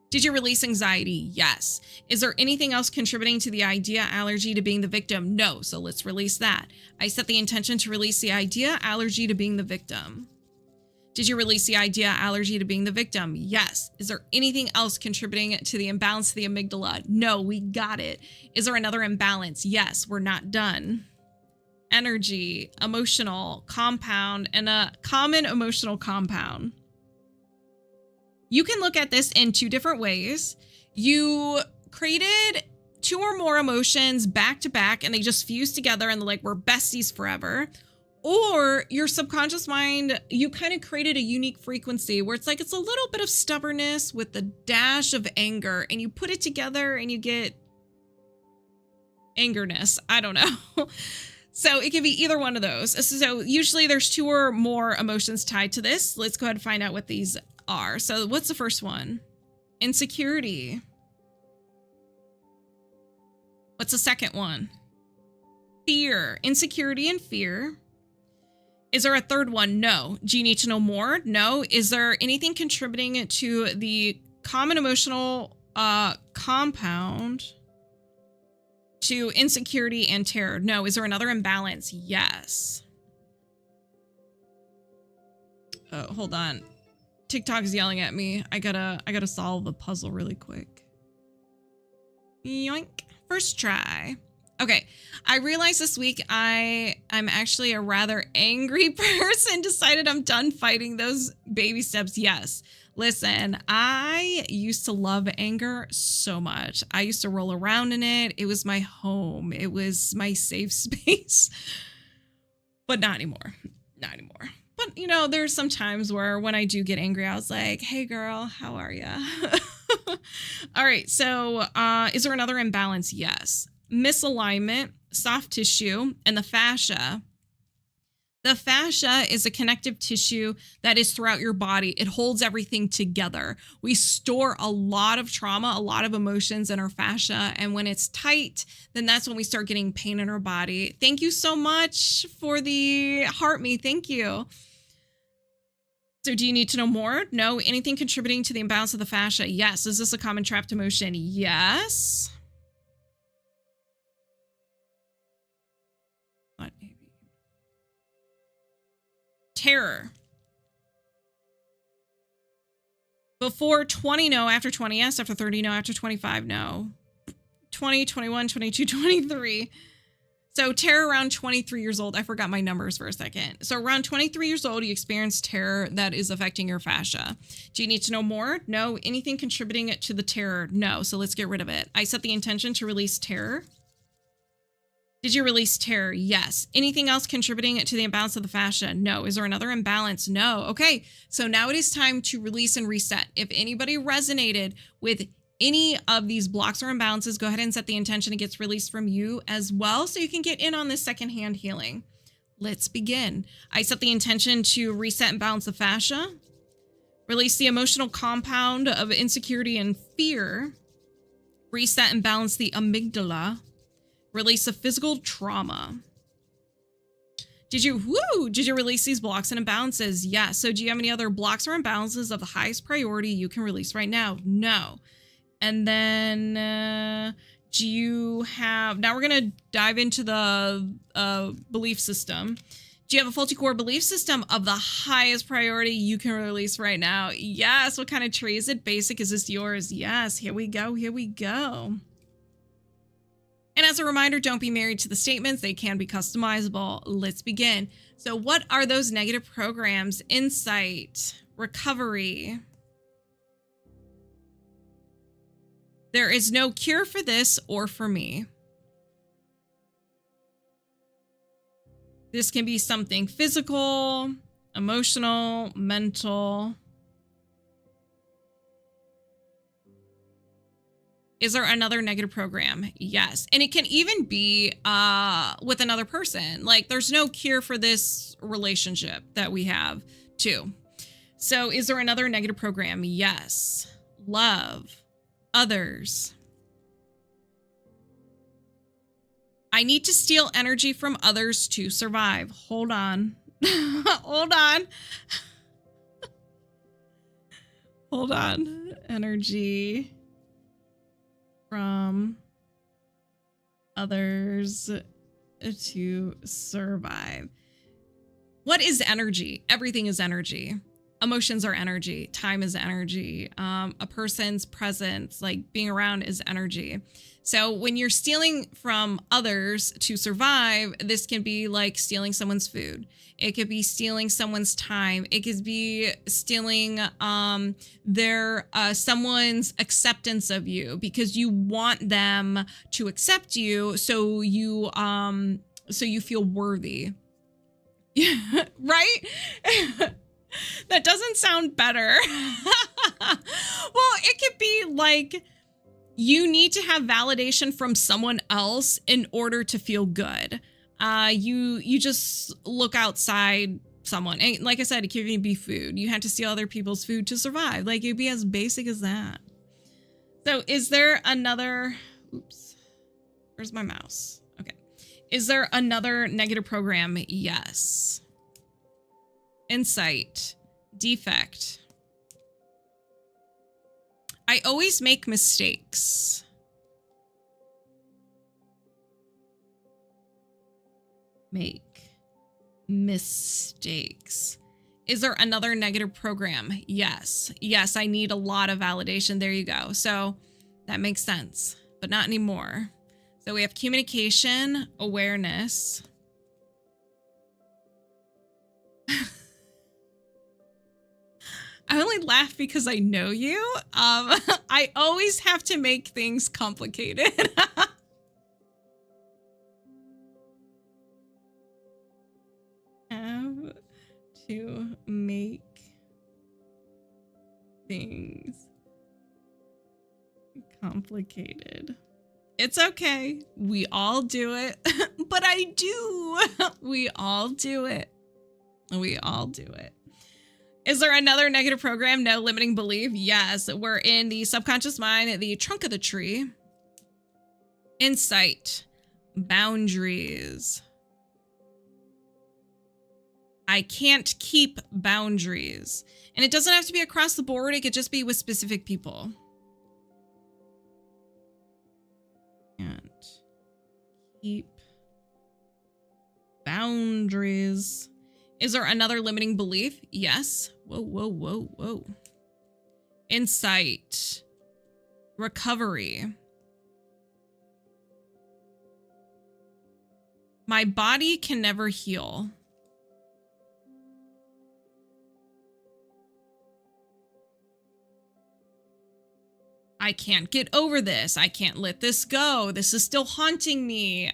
Did you release anxiety? Yes. Is there anything else contributing to the idea, allergy to being the victim? No. So let's release that. I set the intention to release the idea, allergy to being the victim. Did you release the idea, allergy to being the victim? Yes. Is there anything else contributing to the imbalance of the amygdala? No, we got it. Is there another imbalance? Yes, we're not done. Energy, emotional, compound, and a common emotional compound. You can look at this in two different ways. You created two or more emotions back to back and they just fused together and they're like, we're besties forever. Or your subconscious mind, you kind of created a unique frequency where it's like, it's a little bit of stubbornness with a dash of anger, and you put it together and you get angerness. I don't know. So it can be either one of those. So usually there's two or more emotions tied to this. Let's go ahead and find out what these are. So what's the first one? Insecurity. What's the second one? Fear. Insecurity and fear. Is there a third one? No. Do you need to know more? No. Is there anything contributing to the common emotional compound to insecurity and terror? No. Is there another imbalance? Yes. Oh, hold on. TikTok is yelling at me. I gotta solve the puzzle really quick. Yoink. First try. Okay. I realized this week I'm actually a rather angry person. Decided I'm done fighting those baby steps. Yes. Listen, I used to love anger so much. I used to roll around in it. It was my home. It was my safe space. But not anymore. Not anymore. But, you know, there's some times where when I do get angry, I was like, hey, girl, how are ya? All right. So is there another imbalance? Yes. Misalignment, soft tissue, and the fascia. The fascia is a connective tissue that is throughout your body. It holds everything together. We store a lot of trauma, a lot of emotions in our fascia. And when it's tight, then that's when we start getting pain in our body. Thank you so much for the heart me. Thank you. So do you need to know more? No. Anything contributing to the imbalance of the fascia? Yes. Is this a common trapped emotion? Yes. What maybe? Terror. Before 20, no. After 20, yes. After 30, no. After 25, no. 20, 21, 22, 23. So terror around 23 years old. I forgot my numbers for a second. So around 23 years old, you experience terror that is affecting your fascia. Do you need to know more? No. Anything contributing to the terror? No. So let's get rid of it. I set the intention to release terror. Did you release terror? Yes. Anything else contributing to the imbalance of the fascia? No. Is there another imbalance? No. Okay. So now it is time to release and reset. If anybody resonated with any of these blocks or imbalances, go ahead and set the intention. It gets released from you as well, so you can get in on this secondhand healing. Let's begin. I set the intention to reset and balance the fascia, release the emotional compound of insecurity and fear, reset and balance the amygdala, release the physical trauma. Did you release these blocks and imbalances? Yes. So do you have any other blocks or imbalances of the highest priority you can release right now? No. And then, Do you have, now we're going to dive into the belief system. Do you have a faulty core belief system of the highest priority you can release right now? Yes. What kind of tree is it? Basic. Is this yours? Yes. Here we go. Here we go. And as a reminder, don't be married to the statements. They can be customizable. Let's begin. So what are those negative programs? Insight, recovery. There is no cure for this or for me. This can be something physical, emotional, mental. Is there another negative program? Yes. And it can even be with another person. Like there's no cure for this relationship that we have too. So is there another negative program? Yes. Love. Others. I need to steal energy from others to survive. Hold on. Hold on. Hold on. Energy from others to survive. What is energy? Everything is energy. Emotions are energy. Time is energy. A person's presence, like being around, is energy. So when you're stealing from others to survive, this can be like stealing someone's food. It could be stealing someone's time. It could be stealing someone's acceptance of you because you want them to accept you, so you feel worthy. Right? That doesn't sound better. Well, it could be like you need to have validation from someone else in order to feel good. You just look outside someone. And like I said, it could even be food. You had to steal other people's food to survive. Like it'd be as basic as that. So is there another, oops, where's my mouse? Okay. Is there another negative program? Yes. Insight, defect. I always make mistakes. Make mistakes. Is there another negative program? Yes. Yes, I need a lot of validation. There you go. So that makes sense, but not anymore. So we have communication, awareness. I only laugh because I know you. I always have to make things complicated. Have to make things complicated. It's okay. We all do it. But I do. We all do it. We all do it. Is there another negative program? No. Limiting belief? Yes. We're in the subconscious mind, the trunk of the tree. Insight. Boundaries. I can't keep boundaries. And it doesn't have to be across the board. It could just be with specific people. Can't keep boundaries. Is there another limiting belief? Yes. Whoa, whoa, whoa, whoa. Insight. Recovery. My body can never heal. I can't get over this. I can't let this go. This is still haunting me.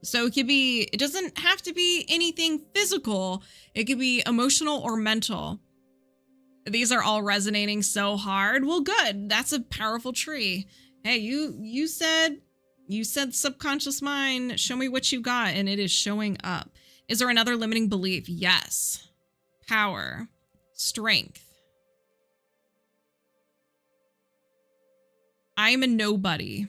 So it could be, it doesn't have to be anything physical. It could be emotional or mental. These are all resonating so hard. Well, good. That's a powerful tree. Hey, you said subconscious mind, show me what you got, and it is showing up. Is there another limiting belief? Yes. Power, strength. I'm a nobody.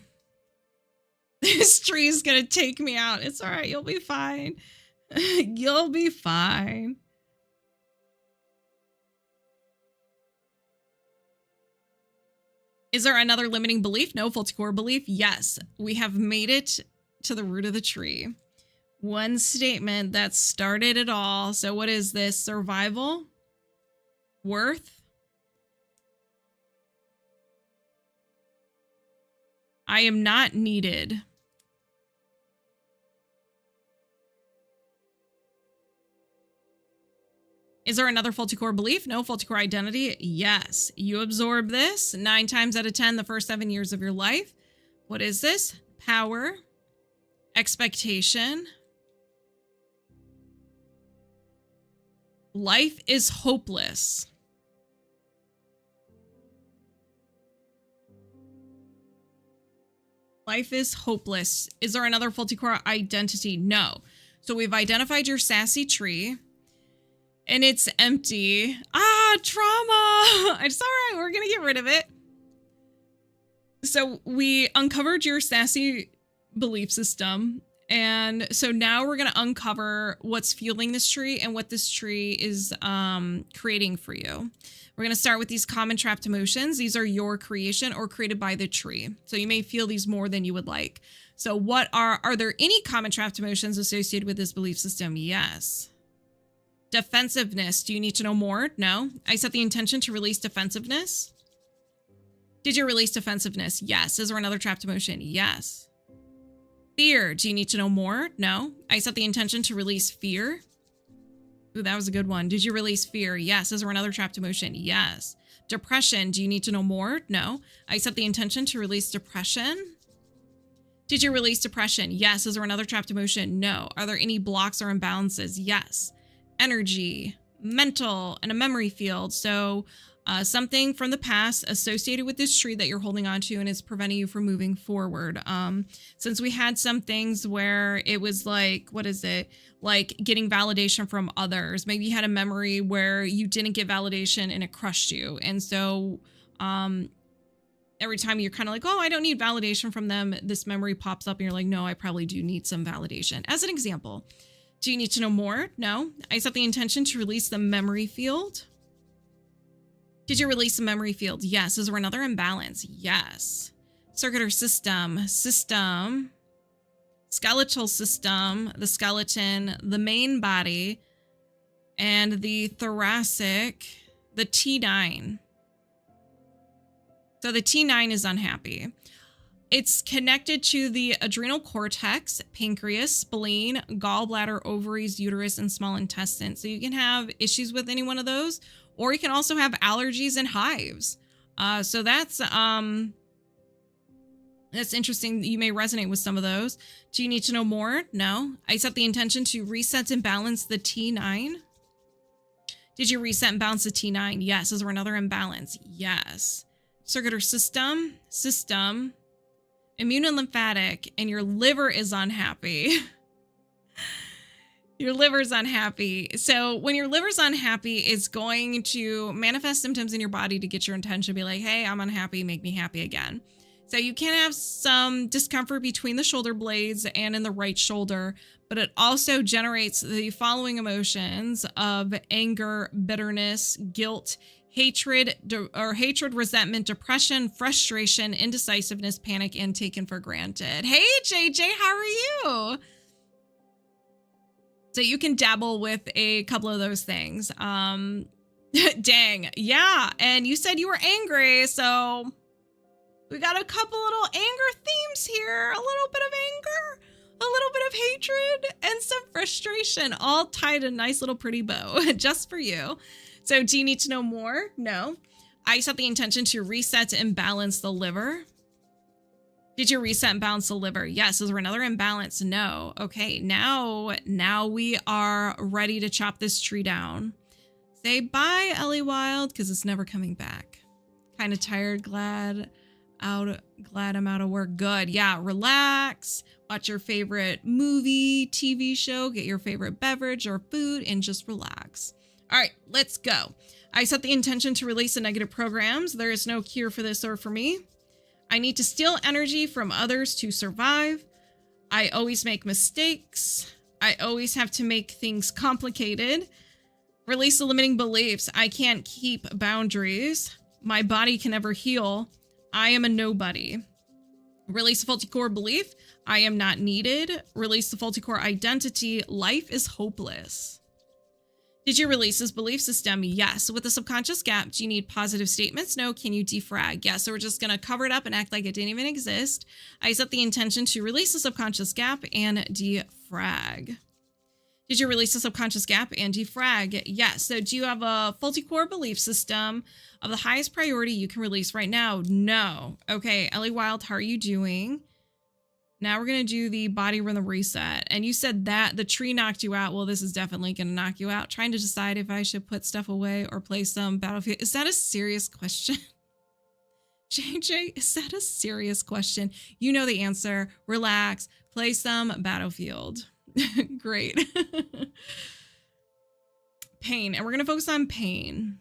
This tree is gonna take me out. It's all right. You'll be fine. You'll be fine. Is there another limiting belief? No. Faulty core belief? Yes. We have made it to the root of the tree. One statement that started it all. So what is this? Survival? Worth? I am not needed. Is there another faulty core belief? No. Faulty core identity? Yes. You absorb this 9 times out of 10 the first 7 years of your life. What is this? Power. Expectation. Life is hopeless. Life is hopeless. Is there another faulty core identity? No. So we've identified your sassy tree. And it's empty. Trauma. It's all right. We're going to get rid of it. So we uncovered your sassy belief system. And so now we're going to uncover what's fueling this tree and what this tree is creating for you. We're going to start with these common trapped emotions. These are your creation or created by the tree. So you may feel these more than you would like. So what are there any common trapped emotions associated with this belief system? Yes. Defensiveness. Do you need to know more? No. I set the intention to release defensiveness. Did you release defensiveness? Yes. Is there another trapped emotion? Yes. Fear. Do you need to know more? No. I set the intention to release fear. Ooh, that was a good one. Did you release fear? Yes. Is there another trapped emotion? Yes. Depression. Do you need to know more? No. I set the intention to release depression. Did you release depression? Yes. Is there another trapped emotion? No. Are there any blocks or imbalances? Yes. Energy, mental, and a memory field. So something from the past associated with this tree that you're holding on to and is preventing you from moving forward. Since we had some things where it was like, what is it? Like getting validation from others. Maybe you had a memory where you didn't get validation and it crushed you. And so every time you're kind of like, oh, I don't need validation from them, this memory pops up and you're like, no, I probably do need some validation. As an example. Do you need to know more? No. I set the intention to release the memory field. Did you release the memory field? Yes. Is there another imbalance? Yes. Circuit or system. System. Skeletal system. The skeleton. The main body. And the thoracic. The T9. So the T9 is unhappy. It's connected to the adrenal cortex, pancreas, spleen, gallbladder, ovaries, uterus, and small intestine. So you can have issues with any one of those, or you can also have allergies and hives. So that's interesting. You may resonate with some of those. Do you need to know more? No. I set the intention to reset and balance the T9. Did you reset and balance the T9? Yes. Is there another imbalance? Yes. Circuit or system. System. Immune and lymphatic, and your liver is unhappy. Your liver's unhappy. So when your liver's unhappy, it's going to manifest symptoms in your body to get your attention, be like, hey, I'm unhappy, make me happy again. So you can have some discomfort between the shoulder blades and in the right shoulder, but it also generates the following emotions of anger, bitterness, guilt, hatred, resentment, depression, frustration, indecisiveness, panic, and taken for granted. Hey, JJ, how are you? So you can dabble with a couple of those things. Dang. Yeah. And you said you were angry. So we got a couple little anger themes here. A little bit of anger, a little bit of hatred, and some frustration, all tied in a nice little pretty bow just for you. So do you need to know more? No. I set the intention to reset and balance the liver. Did you reset and balance the liver? Yes. Is there another imbalance? No. Okay. Now we are ready to chop this tree down. Say bye, Ellie Wilde, because it's never coming back. Kind of tired, glad I'm out of work. Good. Yeah. Relax. Watch your favorite movie, TV show, get your favorite beverage or food, and just relax. All right, let's go. I set the intention to release the negative programs. There is no cure for this or for me. I need to steal energy from others to survive. I always make mistakes. I always have to make things complicated. Release the limiting beliefs. I can't keep boundaries. My body can never heal. I am a nobody. Release the faulty core belief. I am not needed. Release the faulty core identity. Life is hopeless. Did you release this belief system? Yes. With the subconscious gap, do you need positive statements? No. Can you defrag? Yes. So we're just going to cover it up and act like it didn't even exist. I set the intention to release the subconscious gap and defrag. Did you release the subconscious gap and defrag? Yes. So do you have a faulty core belief system of the highest priority you can release right now? No. Okay. Ellie Wilde, how are you doing? Now we're going to do the body rhythm reset. And you said that the tree knocked you out. Well, this is definitely going to knock you out. Trying to decide if I should put stuff away or play some Battlefield. Is that a serious question? JJ, is that a serious question? You know the answer. Relax. Play some Battlefield. Great. Pain. And we're going to focus on pain.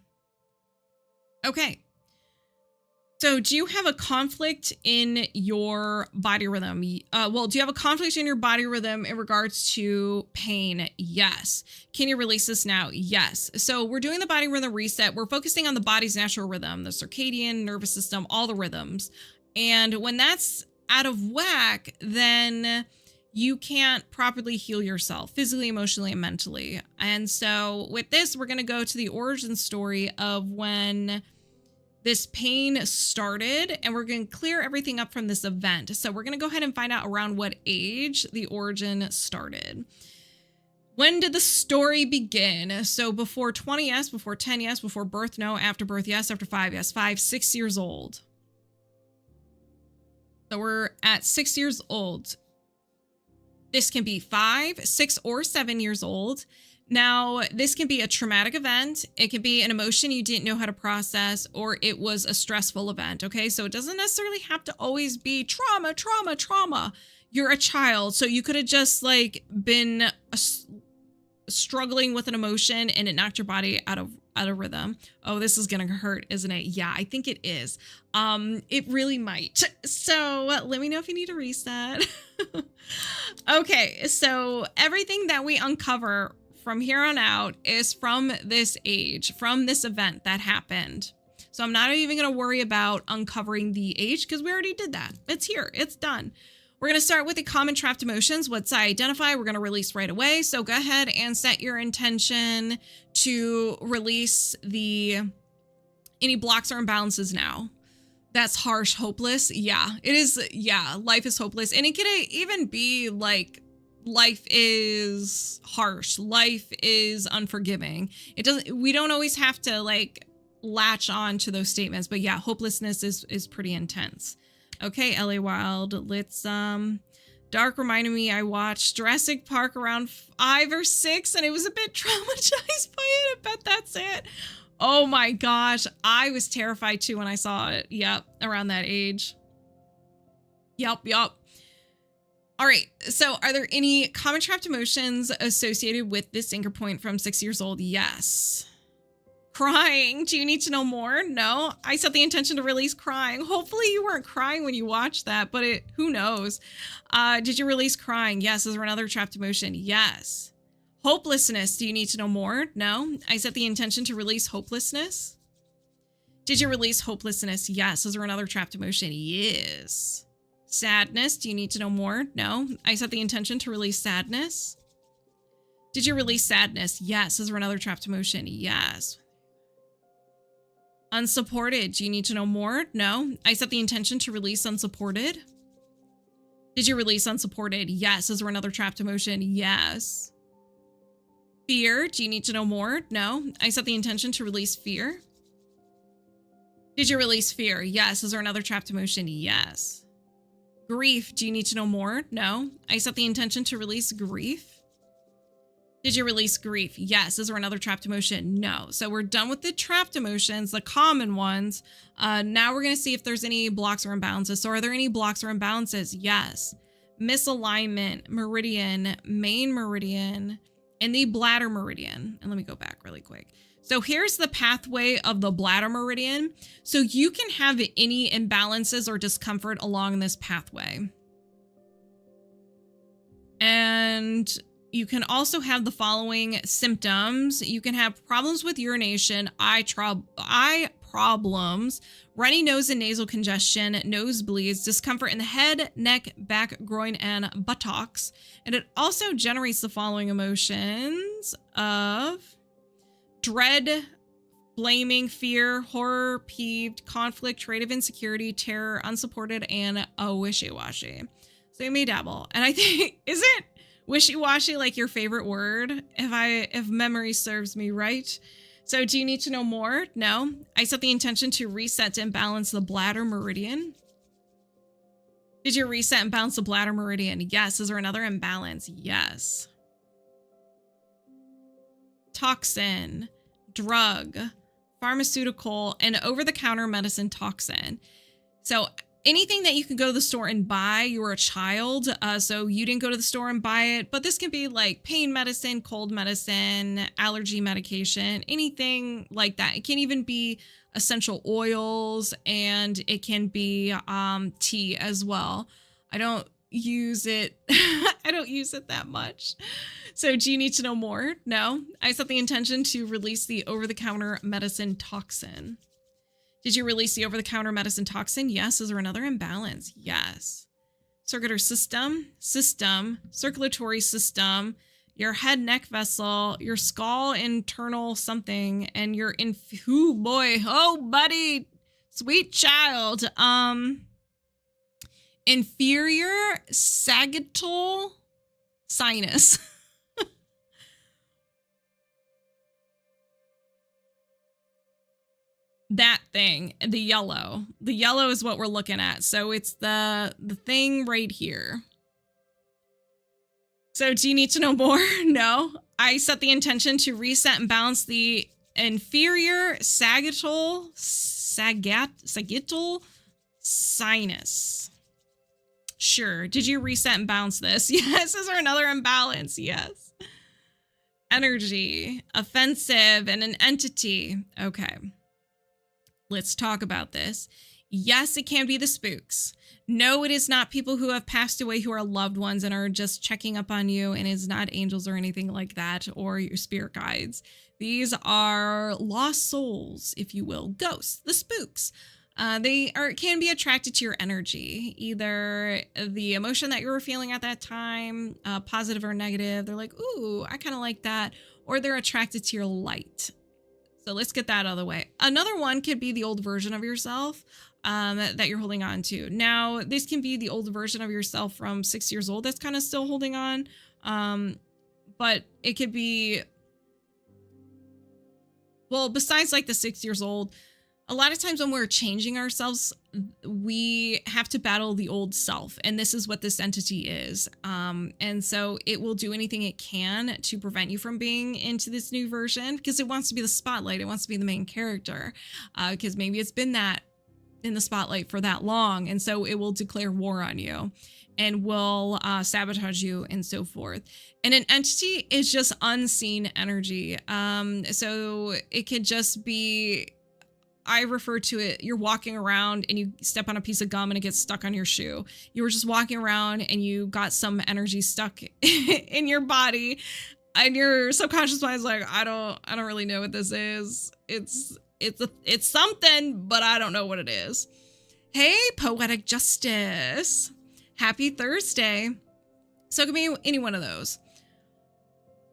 Okay. So do you have a conflict in your body rhythm? Well, do you have a conflict in your body rhythm in regards to pain? Yes. Can you release this now? Yes. So we're doing the body rhythm reset. We're focusing on the body's natural rhythm, the circadian nervous system, all the rhythms. And when that's out of whack, then you can't properly heal yourself physically, emotionally, and mentally. And so with this, we're going to go to the origin story of when this pain started, and we're going to clear everything up from this event. So we're going to go ahead and find out around what age the origin started. When did the story begin? So before 20, yes. Before 10, yes. Before birth, no. After birth, yes. After 5, yes. 5, 6 years old. So we're at 6 years old. This can be 5, 6, or 7 years old. Now, this can be a traumatic event. It can be an emotion you didn't know how to process, or it was a stressful event, okay? So it doesn't necessarily have to always be trauma, trauma, trauma. You're a child, so you could have just like been struggling with an emotion and it knocked your body out of rhythm. Oh, this is gonna hurt, isn't it? Yeah, I think it is. It really might. So let me know if you need a reset. Okay, so everything that we uncover from here on out is from this age, from this event that happened. So I'm not even going to worry about uncovering the age because we already did that. It's here. It's done. We're going to start with the common trapped emotions. Once I identify, we're going to release right away. So go ahead and set your intention to release any blocks or imbalances now. That's harsh, hopeless. Yeah, it is. Yeah, life is hopeless. And it could even be like, life is harsh. Life is unforgiving. We don't always have to like latch on to those statements, but yeah, hopelessness is pretty intense. Okay, LA Wilde, let's, Dark reminded me I watched Jurassic Park around 5 or 6 and it was a bit traumatized by it. I bet that's it. Oh my gosh. I was terrified too when I saw it. Yep. Around that age. Yep. All right, so are there any common trapped emotions associated with this anchor point from 6 years old? Yes. Crying. Do you need to know more? No. I set the intention to release crying. Hopefully you weren't crying when you watched that, but who knows? Did you release crying? Yes. Is there another trapped emotion? Yes. Hopelessness. Do you need to know more? No. I set the intention to release hopelessness. Did you release hopelessness? Yes. Is there another trapped emotion? Yes. Sadness. Do you need to know more? No. I set the intention to release sadness. Did you release sadness? Yes. Is there another trapped emotion? Yes. Unsupported. Do you need to know more? No. I set the intention to release unsupported. Did you release unsupported? Yes. Is there another trapped emotion? Yes. Fear. Do you need to know more? No. I set the intention to release fear. Did you release fear? Yes. Is there another trapped emotion? Yes. Grief. Do you need to know more? No. I set the intention to release grief. Did you release grief? Yes. Is there another trapped emotion? No. So we're done with the trapped emotions, the common ones. Now we're going to see if there's any blocks or imbalances. So are there any blocks or imbalances? Yes. Misalignment, meridian, main meridian, and the bladder meridian. And let me go back really quick. So here's the pathway of the bladder meridian. So you can have any imbalances or discomfort along this pathway. And you can also have the following symptoms. You can have problems with urination, eye problems, runny nose and nasal congestion, nosebleeds, discomfort in the head, neck, back, groin, and buttocks. And it also generates the following emotions of dread, blaming, fear, horror, peeved, conflict, trait of insecurity, terror, unsupported, and wishy-washy. So you may dabble. And I think, isn't wishy-washy like your favorite word, if memory serves me right? So do you need to know more? No. I set the intention to reset and balance the bladder meridian. Did you reset and balance the bladder meridian? Yes. Is there another imbalance? Yes. Toxin, drug, pharmaceutical, and over-the-counter medicine toxin. So anything that you can go to the store and buy, you were a child, so you didn't go to the store and buy it, but this can be like pain medicine, cold medicine, allergy medication, anything like that. It can even be essential oils, and it can be tea as well. I don't use it. I don't use it that much. So do you need to know more? No. I set the intention to release the over-the-counter medicine toxin. Did you release the over-the-counter medicine toxin? Yes. Is there another imbalance? Yes. Circular system, circulatory system, your head neck vessel, your skull internal something, and your buddy, sweet child. Inferior sagittal sinus. That thing, the yellow is what we're looking at. So it's the thing right here. So do you need to know more? No. I set the intention to reset and balance the inferior sagittal sinus. Sure. Did you reset and balance this? Yes. Is there another imbalance? Yes. Energy, offensive, and an entity. Okay. Let's talk about this. Yes, it can be the spooks. No, it is not people who have passed away who are loved ones and are just checking up on you, and it's not angels or anything like that, or your spirit guides. These are lost souls, if you will, ghosts, the spooks. They can be attracted to your energy, either the emotion that you were feeling at that time, positive or negative. They're like, ooh, I kind of like that. Or they're attracted to your light. So let's get that out of the way. Another one could be the old version of yourself that you're holding on to. Now, this can be the old version of yourself from 6 years old that's kind of still holding on. But it could be, well, besides like the 6 years old, a lot of times when we're changing ourselves, we have to battle the old self. And this is what this entity is. And so it will do anything it can to prevent you from being into this new version because it wants to be the spotlight. It wants to be the main character because maybe it's been that in the spotlight for that long. And so it will declare war on you and will sabotage you and so forth. And an entity is just unseen energy. So it could just be, I refer to it, you're walking around and you step on a piece of gum and it gets stuck on your shoe. You were just walking around and you got some energy stuck in your body and your subconscious mind is like, I don't really know what this is. It's something, but I don't know what it is. Hey, Poetic Justice. Happy Thursday. So it can be any one of those.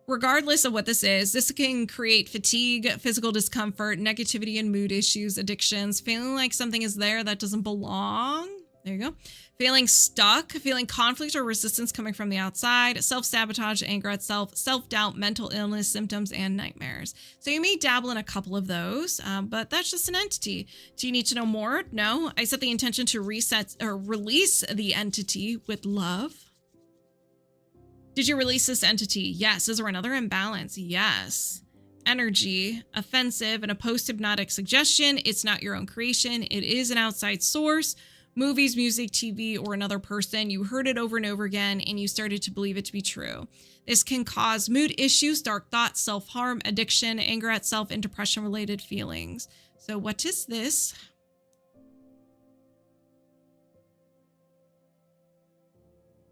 Regardless of what this is, this can create fatigue, physical discomfort, negativity and mood issues, addictions, feeling like something is there that doesn't belong. There you go. Feeling stuck, feeling conflict or resistance coming from the outside, self-sabotage, anger at self, self-doubt, mental illness, symptoms, and nightmares. So you may dabble in a couple of those, but that's just an entity. Do you need to know more? No. I set the intention to reset or release the entity with love. Did you release this entity? Yes. Is there another imbalance? Yes. Energy, offensive, and a post-hypnotic suggestion. It's not your own creation. It is an outside source. Movies, music, TV, or another person. You heard it over and over again, and you started to believe it to be true. This can cause mood issues, dark thoughts, self-harm, addiction, anger at self, and depression-related feelings. So what is this?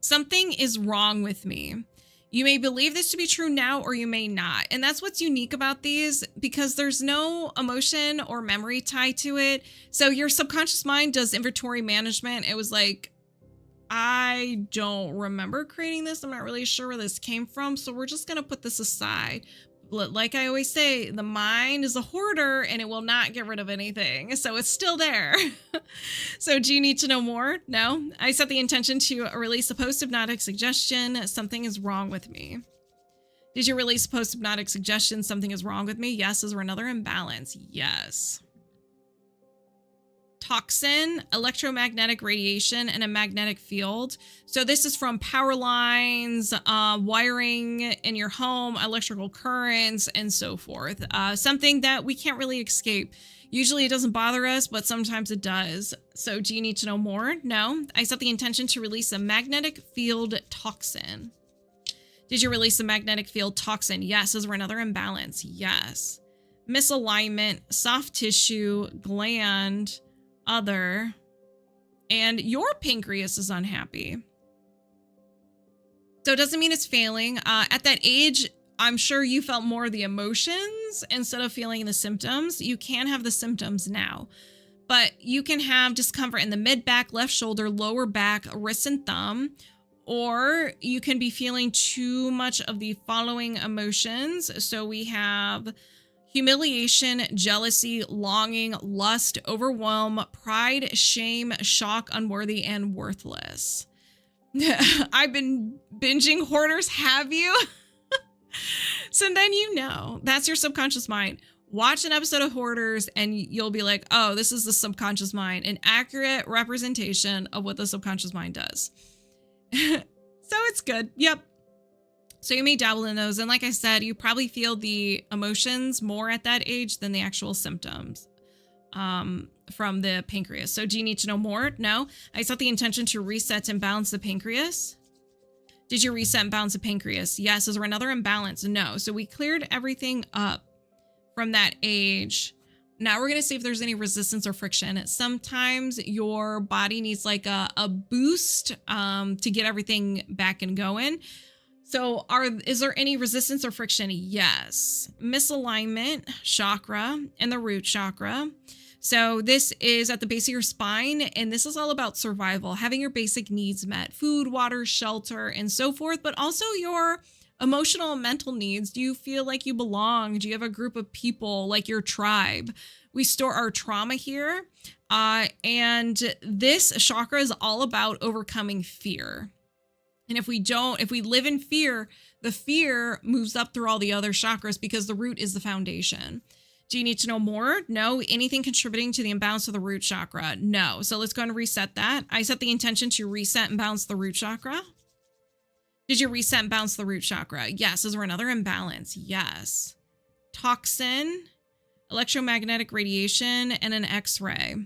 Something is wrong with me. You may believe this to be true now, or you may not. And that's what's unique about these, because there's no emotion or memory tied to it. So your subconscious mind does inventory management. It was like, I don't remember creating this. I'm not really sure where this came from. So we're just going to put this aside. Like I always say, the mind is a hoarder and it will not get rid of anything. So it's still there. So do you need to know more? No. I set the intention to release a post-hypnotic suggestion. Something is wrong with me. Did you release a post-hypnotic suggestion? Something is wrong with me. Yes. Is there another imbalance? Yes. Toxin, electromagnetic radiation, and a magnetic field. So this is from power lines, wiring in your home, electrical currents, and so forth. Something that we can't really escape. Usually it doesn't bother us, but sometimes it does. So do you need to know more? No. I set the intention to release a magnetic field toxin. Did you release a magnetic field toxin? Yes. Is there another imbalance? Yes. Misalignment, soft tissue, gland, other, and your pancreas is unhappy. So it doesn't mean it's failing. At that age, I'm sure you felt more of the emotions instead of feeling the symptoms. You can have the symptoms now, but you can have discomfort in the mid back, left shoulder, lower back, wrist, and thumb, or you can be feeling too much of the following emotions. So we have humiliation, jealousy, longing, lust, overwhelm, pride, shame, shock, unworthy, and worthless. I've been binging Hoarders, have you? So then you know, that's your subconscious mind. Watch an episode of Hoarders and you'll be like, oh, this is the subconscious mind, an accurate representation of what the subconscious mind does. So it's good. Yep. So you may dabble in those. And like I said, you probably feel the emotions more at that age than the actual symptoms from the pancreas. So do you need to know more? No. I set the intention to reset and balance the pancreas. Did you reset and balance the pancreas? Yes. Is there another imbalance? No. So we cleared everything up from that age. Now we're going to see if there's any resistance or friction. Sometimes your body needs like a boost to get everything back and going. So is there any resistance or friction? Yes. Misalignment, chakra, and the root chakra. So this is at the base of your spine, and this is all about survival, having your basic needs met, food, water, shelter, and so forth, but also your emotional and mental needs. Do you feel like you belong? Do you have a group of people like your tribe? We store our trauma here. And this chakra is all about overcoming fear. And if we live in fear, the fear moves up through all the other chakras because the root is the foundation. Do you need to know more? No. Anything contributing to the imbalance of the root chakra? No. So let's go and reset that. I set the intention to reset and balance the root chakra. Did you reset and balance the root chakra? Yes. Is there another imbalance? Yes. Toxin, electromagnetic radiation, and an X-ray.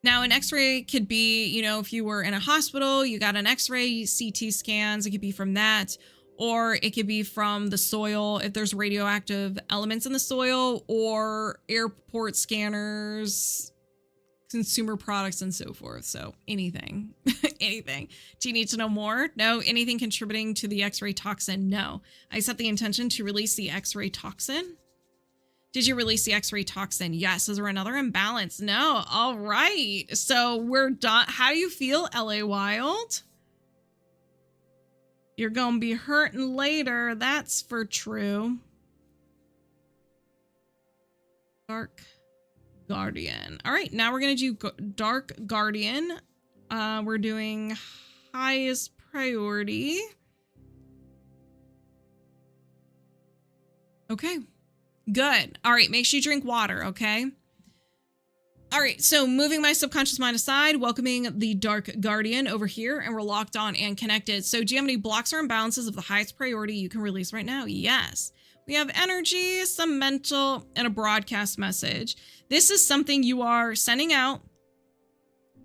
Now, an X-ray could be, if you were in a hospital, you got an X-ray, CT scans, it could be from that, or it could be from the soil if there's radioactive elements in the soil, or airport scanners, consumer products, and so forth. So anything, anything. Do you need to know more? No. Anything contributing to the X-ray toxin? No. I set the intention to release the X-ray toxin. Did you release the X-ray toxin? Yes. Is there another imbalance? No. All right. So we're done. How do you feel, LA Wilde? You're going to be hurting later. That's for true. DarkGuardian. All right. Now we're going to do DarkGuardian. We're doing highest priority. Okay. Good. All right. Make sure you drink water. Okay. All right. So moving my subconscious mind aside, welcoming the DarkGuardian over here, and we're locked on and connected. So do you have any blocks or imbalances of the highest priority you can release right now? Yes. We have energy, some mental, and a broadcast message. This is something you are sending out,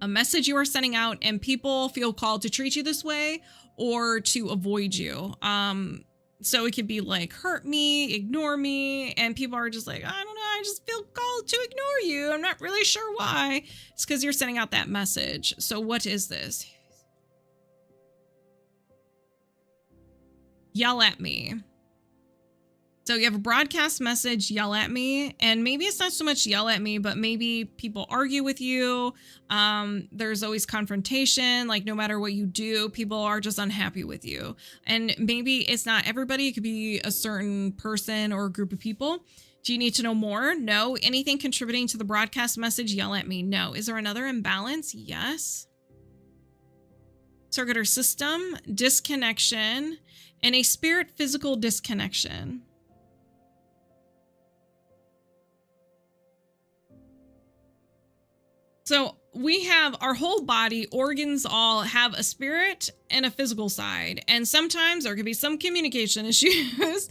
a message you are sending out, and people feel called to treat you this way or to avoid you. So it could be like, hurt me, ignore me. And people are just like, I don't know, I just feel called to ignore you. I'm not really sure why. It's because you're sending out that message. So what is this? Yell at me. So you have a broadcast message, yell at me, and maybe it's not so much yell at me, but maybe people argue with you. There's always confrontation. Like no matter what you do, people are just unhappy with you. And maybe it's not everybody. It could be a certain person or a group of people. Do you need to know more? No. Anything contributing to the broadcast message, yell at me. No. Is there another imbalance? Yes. Circuit or system, disconnection, and a spirit physical disconnection. So we have our whole body, organs all have a spirit and a physical side. And sometimes there could be some communication issues,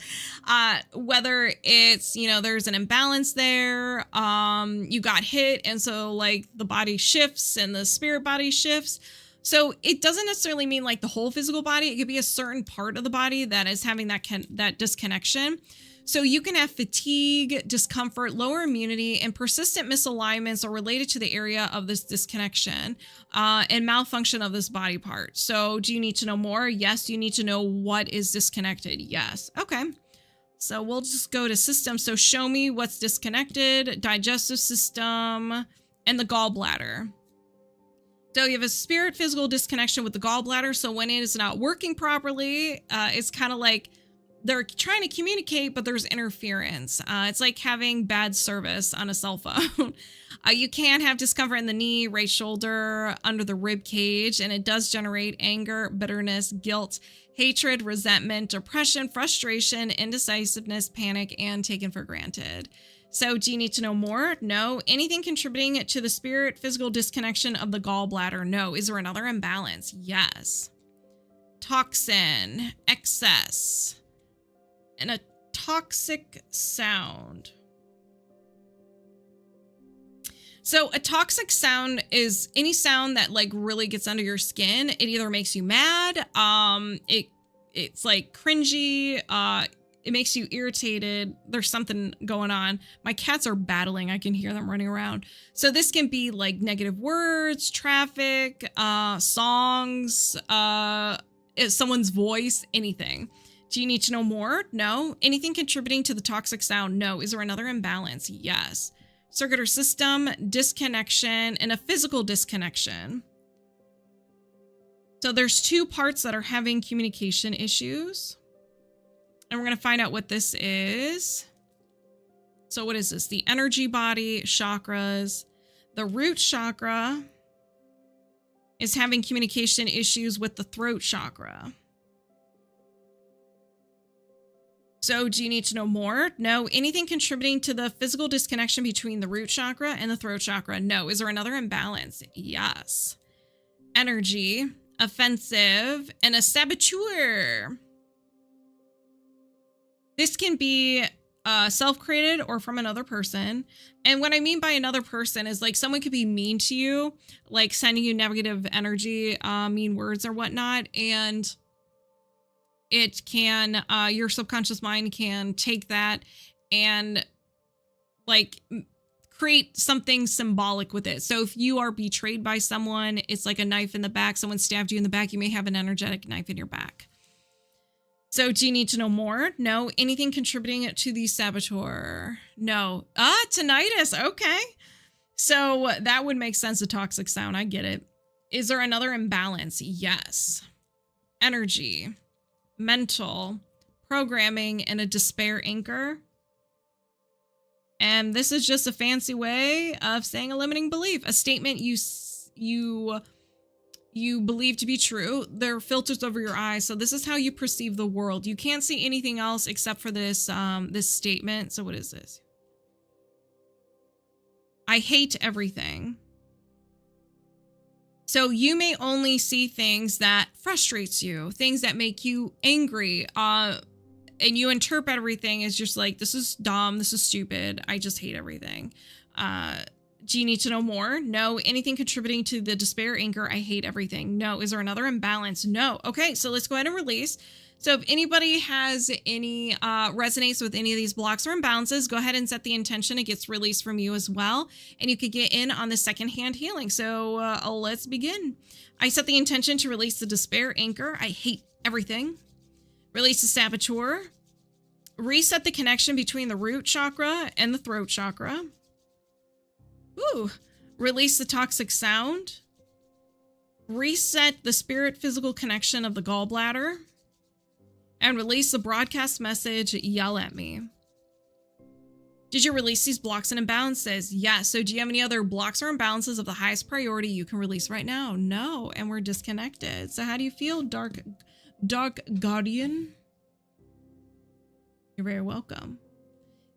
whether it's, there's an imbalance there. You got hit. And so like the body shifts and the spirit body shifts. So it doesn't necessarily mean like the whole physical body. It could be a certain part of the body that is having that disconnection. So you can have fatigue, discomfort, lower immunity, and persistent misalignments are related to the area of this disconnection and malfunction of this body part. So do you need to know more? Yes. Do you need to know what is disconnected? Yes. Okay. So we'll just go to system. So show me what's disconnected, digestive system, and the gallbladder. So you have a spirit physical disconnection with the gallbladder. So when it is not working properly, it's kind of like they're trying to communicate, but there's interference. It's like having bad service on a cell phone. You can have discomfort in the knee, right shoulder, under the rib cage, and it does generate anger, bitterness, guilt, hatred, resentment, depression, frustration, indecisiveness, panic, and taken for granted. So do you need to know more? No. Anything contributing to the spirit physical disconnection of the gallbladder? No. Is there another imbalance? Yes. Toxin, excess, and a toxic sound. So a toxic sound is any sound that like really gets under your skin. It either makes you mad, it's like cringy, it makes you irritated. There's something going on. My cats are battling. I can hear them running around. So this can be like negative words, traffic, songs, someone's voice, anything. Do you need to know more? No. Anything contributing to the toxic sound? No. Is there another imbalance? Yes. Circuit or system, disconnection, and a physical disconnection. So there's two parts that are having communication issues. And we're going to find out what this is. So what is this? The energy body, chakras. The root chakra is having communication issues with the throat chakra. So do you need to know more? No. Anything contributing to the physical disconnection between the root chakra and the throat chakra? No. Is there another imbalance? Yes. Energy, offensive, and a saboteur. This can be self-created or from another person. And what I mean by another person is like someone could be mean to you, like sending you negative energy, mean words or whatnot. And it can, your subconscious mind can take that and like create something symbolic with it. So if you are betrayed by someone, it's like a knife in the back. Someone stabbed you in the back. You may have an energetic knife in your back. So do you need to know more? No. Anything contributing to the saboteur? No. Tinnitus. Okay. So that would make sense. A toxic sound. I get it. Is there another imbalance? Yes. Energy, mental, programming, and a despair anchor. And this is just a fancy way of saying a limiting belief, a statement you believe to be true. There are filters over your eyes. So this is how you perceive the world. You can't see anything else except for this, this statement. So what is this? I hate everything. So you may only see things that frustrates you, things that make you angry, and you interpret everything as just like, this is dumb, this is stupid, I just hate everything. Do you need to know more? No. Anything contributing to the despair anchor? I hate everything. No. Is there another imbalance? No. Okay, so let's go ahead and release. So if anybody has any resonates with any of these blocks or imbalances, go ahead and set the intention. It gets released from you as well. And you could get in on the secondhand healing. So let's begin. I set the intention to release the despair anchor. I hate everything. Release the saboteur. Reset the connection between the root chakra and the throat chakra. Ooh. Release the toxic sound. Reset the spirit physical connection of the gallbladder. And release the broadcast message, yell at me. Did you release these blocks and imbalances? Yes. So do you have any other blocks or imbalances of the highest priority you can release right now? No. And we're disconnected. So how do you feel, DarkGuardian? You're very welcome.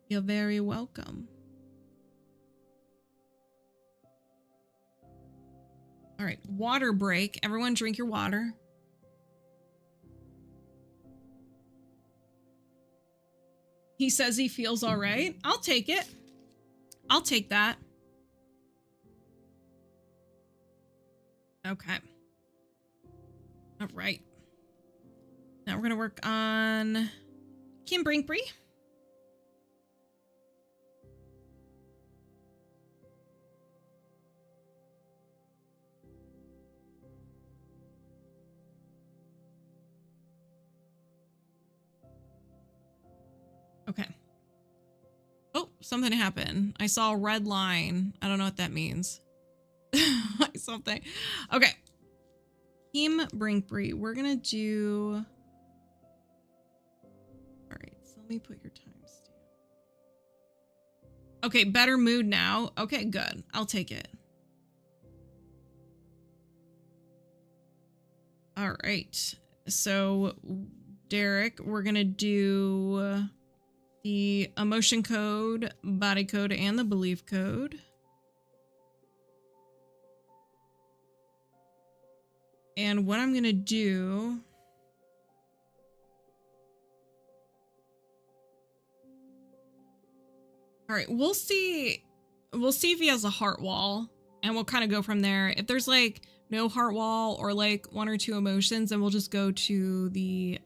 You're very welcome. All right. Water break. Everyone drink your water. He says he feels all right. I'll take it. I'll take that. Okay. All right. Now we're going to work on Kim Brinkbury. Okay. Oh, something happened. I saw a red line. I don't know what that means. Something. Okay. Kim Brinkbury. We're going to do... All right. So let me put your timestamp. Okay. Better mood now. Okay, good. I'll take it. All right. So, Derrick, we're going to do... the emotion code, body code, and the belief code. And what I'm going to do... All right, we'll see if he has a heart wall, and we'll kind of go from there. If there's like no heart wall or like one or two emotions, then we'll just go to the...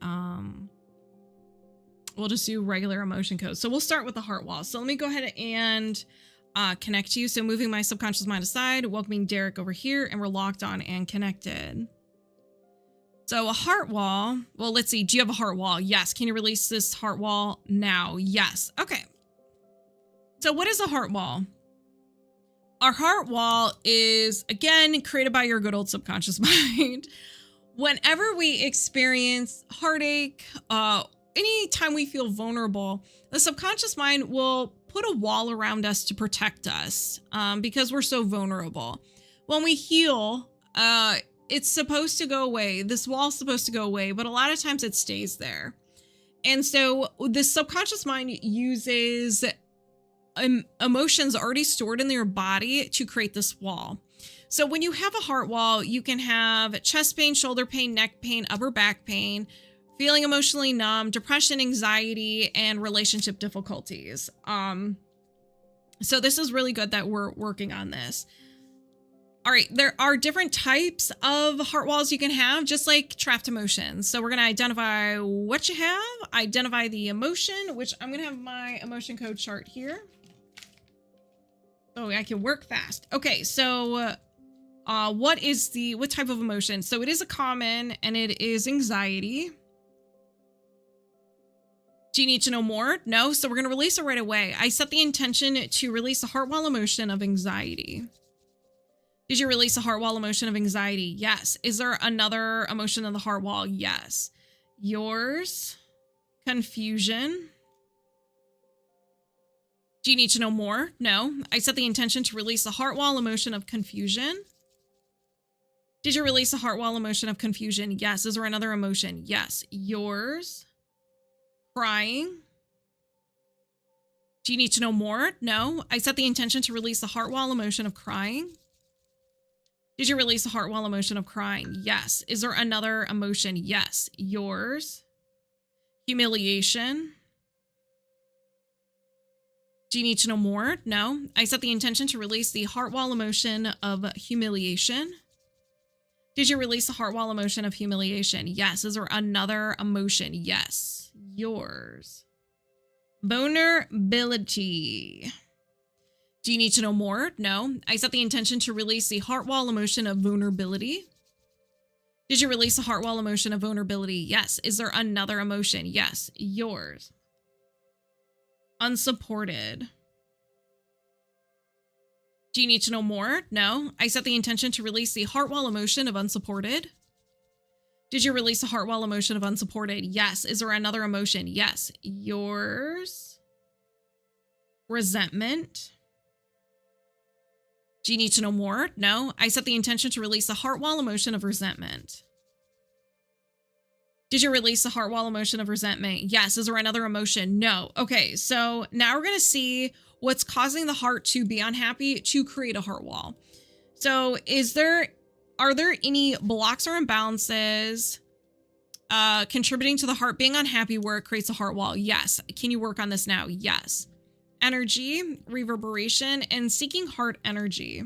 We'll just do regular emotion codes. So we'll start with the heart wall. So let me go ahead and connect you. So moving my subconscious mind aside, welcoming Derrick over here, and we're locked on and connected. So a heart wall. Well, let's see. Do you have a heart wall? Yes. Can you release this heart wall now? Yes. Okay. So what is a heart wall? Our heart wall is, again, created by your good old subconscious mind. Whenever we experience heartache, anytime we feel vulnerable, the subconscious mind will put a wall around us to protect us because we're so vulnerable. When we heal, it's supposed to go away. This wall's supposed to go away, but a lot of times it stays there. And so the subconscious mind uses emotions already stored in your body to create this wall. So when you have a heart wall, you can have chest pain, shoulder pain, neck pain, upper back pain, feeling emotionally numb, depression, anxiety, and relationship difficulties. So this is really good that we're working on this. All right, there are different types of heart walls you can have, just like trapped emotions. So we're going to identify what you have, identify the emotion, which I'm going to have my emotion code chart here. So I can work fast. Okay, so what type of emotion? So it is a common, and it is anxiety. Do you need to know more? No. So we're going to release it right away. I set the intention to release the heart wall emotion of anxiety. Did you release a heart wall emotion of anxiety? Yes. Is there another emotion on the heart wall? Yes. Yours. Confusion. Do you need to know more? No. I set the intention to release the heart wall emotion of confusion. Did you release a heart wall emotion of confusion? Yes. Is there another emotion? Yes. Yours. Crying. Do you need to know more? No. I set the intention to release the heart wall emotion of crying. Did you release the heart wall emotion of crying? Yes. Is there another emotion? Yes. Yours. Humiliation. Do you need to know more? No. I set the intention to release the heart wall emotion of humiliation. Did you release the heart wall emotion of humiliation? Yes. Is there another emotion? Yes. Yours. Vulnerability. Do you need to know more? No. I set the intention to release the heart wall emotion of vulnerability. Did you release a heart wall emotion of vulnerability? Yes. Is there another emotion? Yes. Yours. Unsupported. Do you need to know more? No. I set the intention to release the heart wall emotion of unsupported. Did you release a heart wall emotion of unsupported? Yes. Is there another emotion? Yes. Yours. Resentment. Do you need to know more? No. I set the intention to release the heart wall emotion of resentment. Did you release the heart wall emotion of resentment? Yes. Is there another emotion? No. Okay, so now we're going to see what's causing the heart to be unhappy to create a heart wall. So are there any blocks or imbalances contributing to the heart being unhappy where it creates a heart wall? Yes. Can you work on this now? Yes. Energy, reverberation, and seeking heart energy.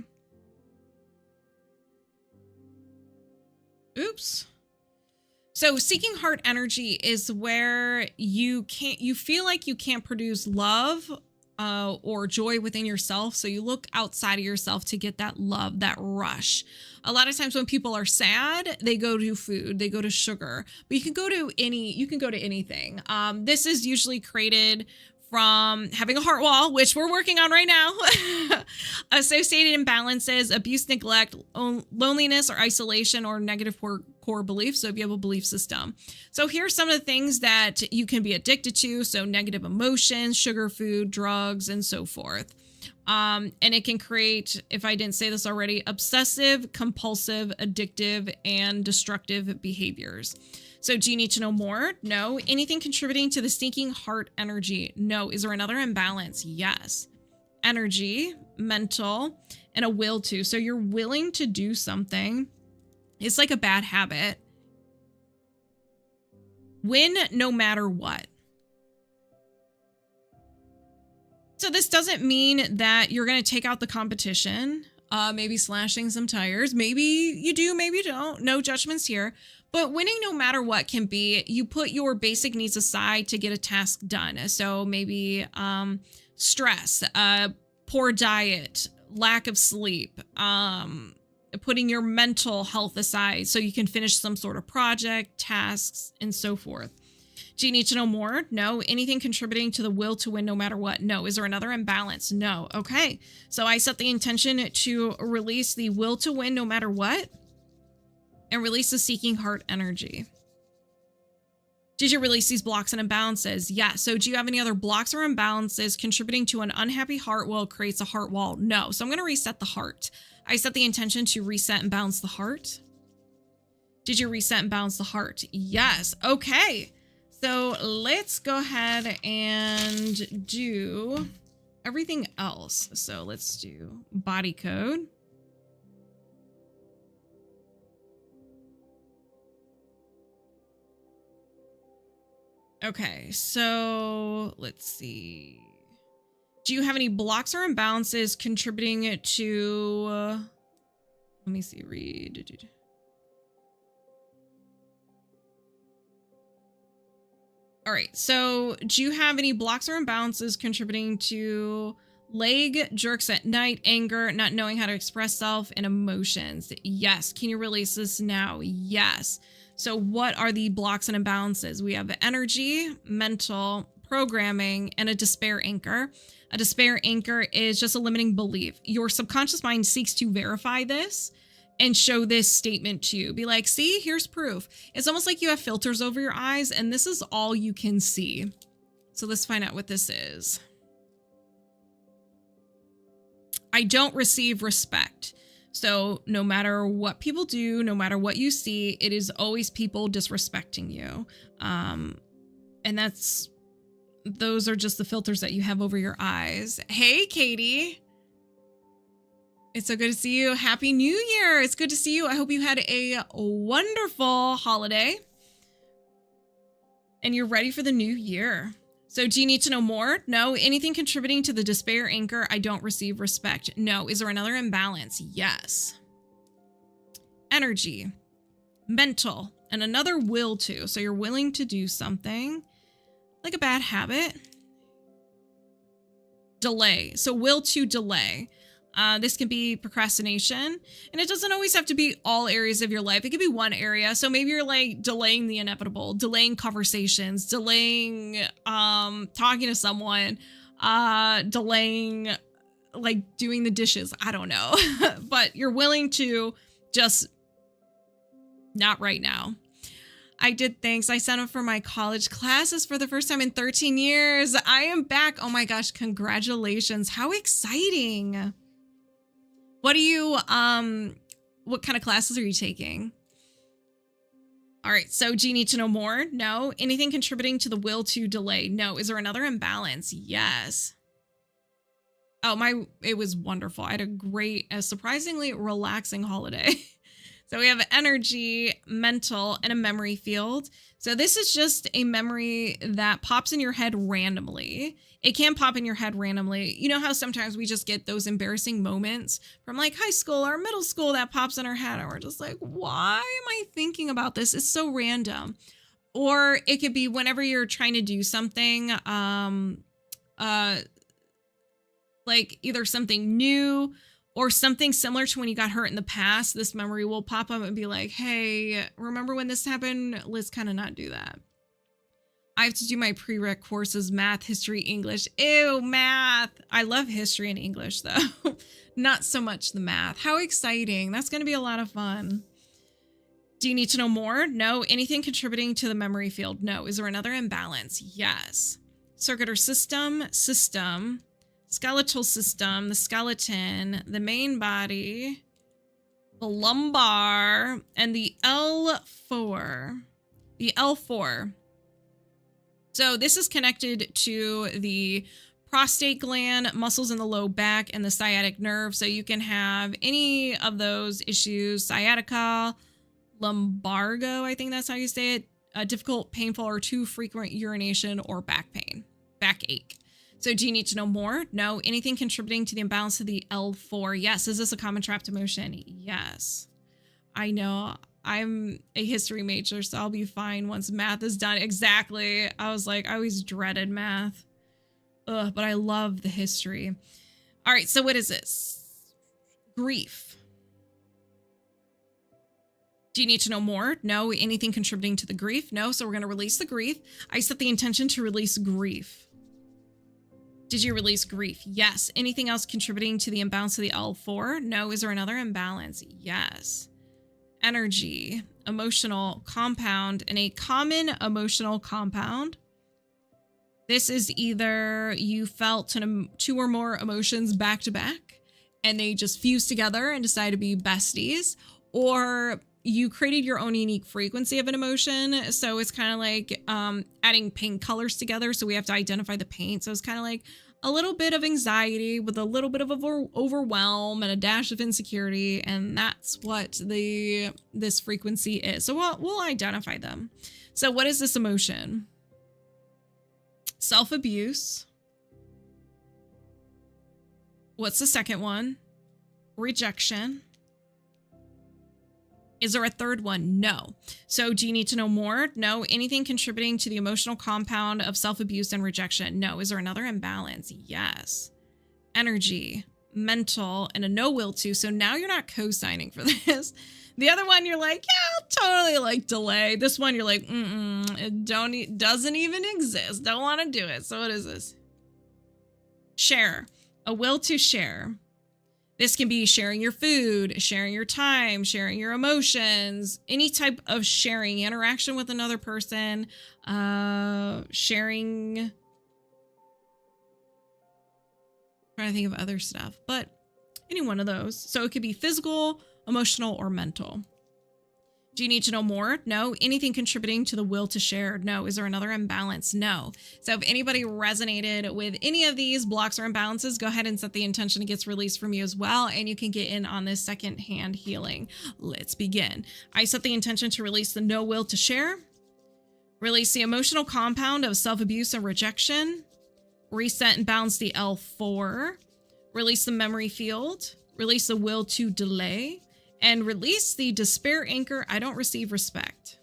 Oops. So seeking heart energy is where you feel like you can't produce love or joy within yourself. So you look outside of yourself to get that love, that rush. A lot of times when people are sad, they go to food, they go to sugar, but you can go to anything. This is usually created from having a heart wall, which we're working on right now, associated imbalances, abuse, neglect, loneliness or isolation, or negative core beliefs. So if you have a belief system. So here's some of the things that you can be addicted to. So negative emotions, sugar, food, drugs, and so forth. And it can create, if I didn't say this already, obsessive, compulsive, addictive, and destructive behaviors. So do you need to know more? No. Anything contributing to the stinking heart energy? No. Is there another imbalance? Yes. Energy, mental, and a will to. So you're willing to do something. It's like a bad habit. Win no matter what. So this doesn't mean that you're going to take out the competition, maybe slashing some tires. Maybe you do, maybe you don't. No judgments here. But winning no matter what can be, you put your basic needs aside to get a task done. So maybe stress, poor diet, lack of sleep, putting your mental health aside so you can finish some sort of project, tasks, and so forth. Do you need to know more? No. Anything contributing to the will to win no matter what? No. Is there another imbalance? No. Okay. So I set the intention to release the will to win no matter what and release the seeking heart energy. Did you release these blocks and imbalances? Yeah. So do you have any other blocks or imbalances contributing to an unhappy heart wall creates a heart wall? No. So I'm going to reset the heart. I set the intention to reset and balance the heart. Did you reset and balance the heart? Yes. Okay. So let's go ahead and do everything else. So let's do body code. Okay, so let's see. Do you have any blocks or imbalances contributing to, let me see, read. All right, so do you have any blocks or imbalances contributing to leg jerks at night, anger, not knowing how to express self, and emotions? Yes. Can you release this now? Yes. So what are the blocks and imbalances? We have energy, mental, programming, and a despair anchor. A despair anchor is just a limiting belief. Your subconscious mind seeks to verify this and show this statement to you. Be like, see, here's proof. It's almost like you have filters over your eyes and this is all you can see. So let's find out what this is. I don't receive respect. So no matter what people do, no matter what you see, it is always people disrespecting you. And those are just the filters that you have over your eyes. Hey, Katie. It's so good to see you. Happy New Year. It's good to see you. I hope you had a wonderful holiday and you're ready for the new year. So do you need to know more? No. Anything contributing to the despair anchor? I don't receive respect. No. Is there another imbalance? Yes. Energy, mental, and another will to. So you're willing to do something like a bad habit. Delay. So will to delay. This can be procrastination, and it doesn't always have to be all areas of your life. It could be one area. So maybe you're like delaying the inevitable, delaying conversations, delaying talking to someone, delaying like doing the dishes. I don't know, but you're willing to just not right now. I did thanks. I signed up for my college classes for the first time in 13 years. I am back. Oh my gosh, congratulations. How exciting. What do you, what kind of classes are you taking? All right, so do you need to know more? No. Anything contributing to the will to delay? No. Is there another imbalance? Yes. Oh, it was wonderful. I had a great, surprisingly relaxing holiday. So we have energy, mental, and a memory field. So this is just a memory that pops in your head randomly. It can pop in your head randomly. You know how sometimes we just get those embarrassing moments from like high school or middle school that pops in our head and we're just like, why am I thinking about this? It's so random. Or it could be whenever you're trying to do something, like either something new or something similar to when you got hurt in the past. This memory will pop up and be like, hey, remember when this happened? Let's kind of not do that. I have to do my prereq courses, math, history, English. Ew, math. I love history and English though. Not so much the math. How exciting. That's going to be a lot of fun. Do you need to know more? No. Anything contributing to the memory field? No. Is there another imbalance? Yes. Circuit or system, skeletal system, the skeleton, the main body, the lumbar, and the L4. The L4. So this is connected to the prostate gland, muscles in the low back, and the sciatic nerve. So you can have any of those issues, sciatica, lumbago, I think that's how you say it, difficult, painful, or too frequent urination, or back pain, backache. So do you need to know more? No. Anything contributing to the imbalance of the L4? Yes. Is this a common trapped emotion? Yes. I know. I'm a history major, so I'll be fine once math is done. Exactly. I was like, I always dreaded math. Ugh, but I love the history. All right, so what is this? Grief. Do you need to know more? No. Anything contributing to the grief? No. So we're going to release the grief. I set the intention to release grief. Did you release grief? Yes. Anything else contributing to the imbalance of the L4? No. Is there another imbalance? Yes. Energy, emotional compound, and a common emotional compound. This is either you felt two or more emotions back to back and they just fused together and decided to be besties, or you created your own unique frequency of an emotion. So it's kind of like adding paint colors together. So we have to identify the paint. So it's kind of like a little bit of anxiety with a little bit of overwhelm and a dash of insecurity. And that's what this frequency is. So we'll identify them. So what is this emotion? Self-abuse. What's the second one? Rejection. Is there a third one? No. So do you need to know more? No. Anything contributing to the emotional compound of self-abuse and rejection? No. Is there another imbalance? Yes. Energy, mental, and a no will to. So now you're not co-signing for this. The other one, you're like, yeah, I'll totally like delay. This one, you're like, it doesn't even exist. Don't want to do it. So what is this? Share, a will to share. This can be sharing your food, sharing your time, sharing your emotions, any type of sharing, interaction with another person, sharing. I'm trying to think of other stuff, but any one of those. So it could be physical, emotional, or mental. Do you need to know more? No. Anything contributing to the will to share? No. Is there another imbalance? No. So if anybody resonated with any of these blocks or imbalances, go ahead and set the intention it gets released from you as well. And you can get in on this second-hand healing. Let's begin. I set the intention to release the no will to share, release the emotional compound of self-abuse and rejection, reset and balance the L4, release the memory field, release the will to delay, and release the despair anchor. I don't receive respect.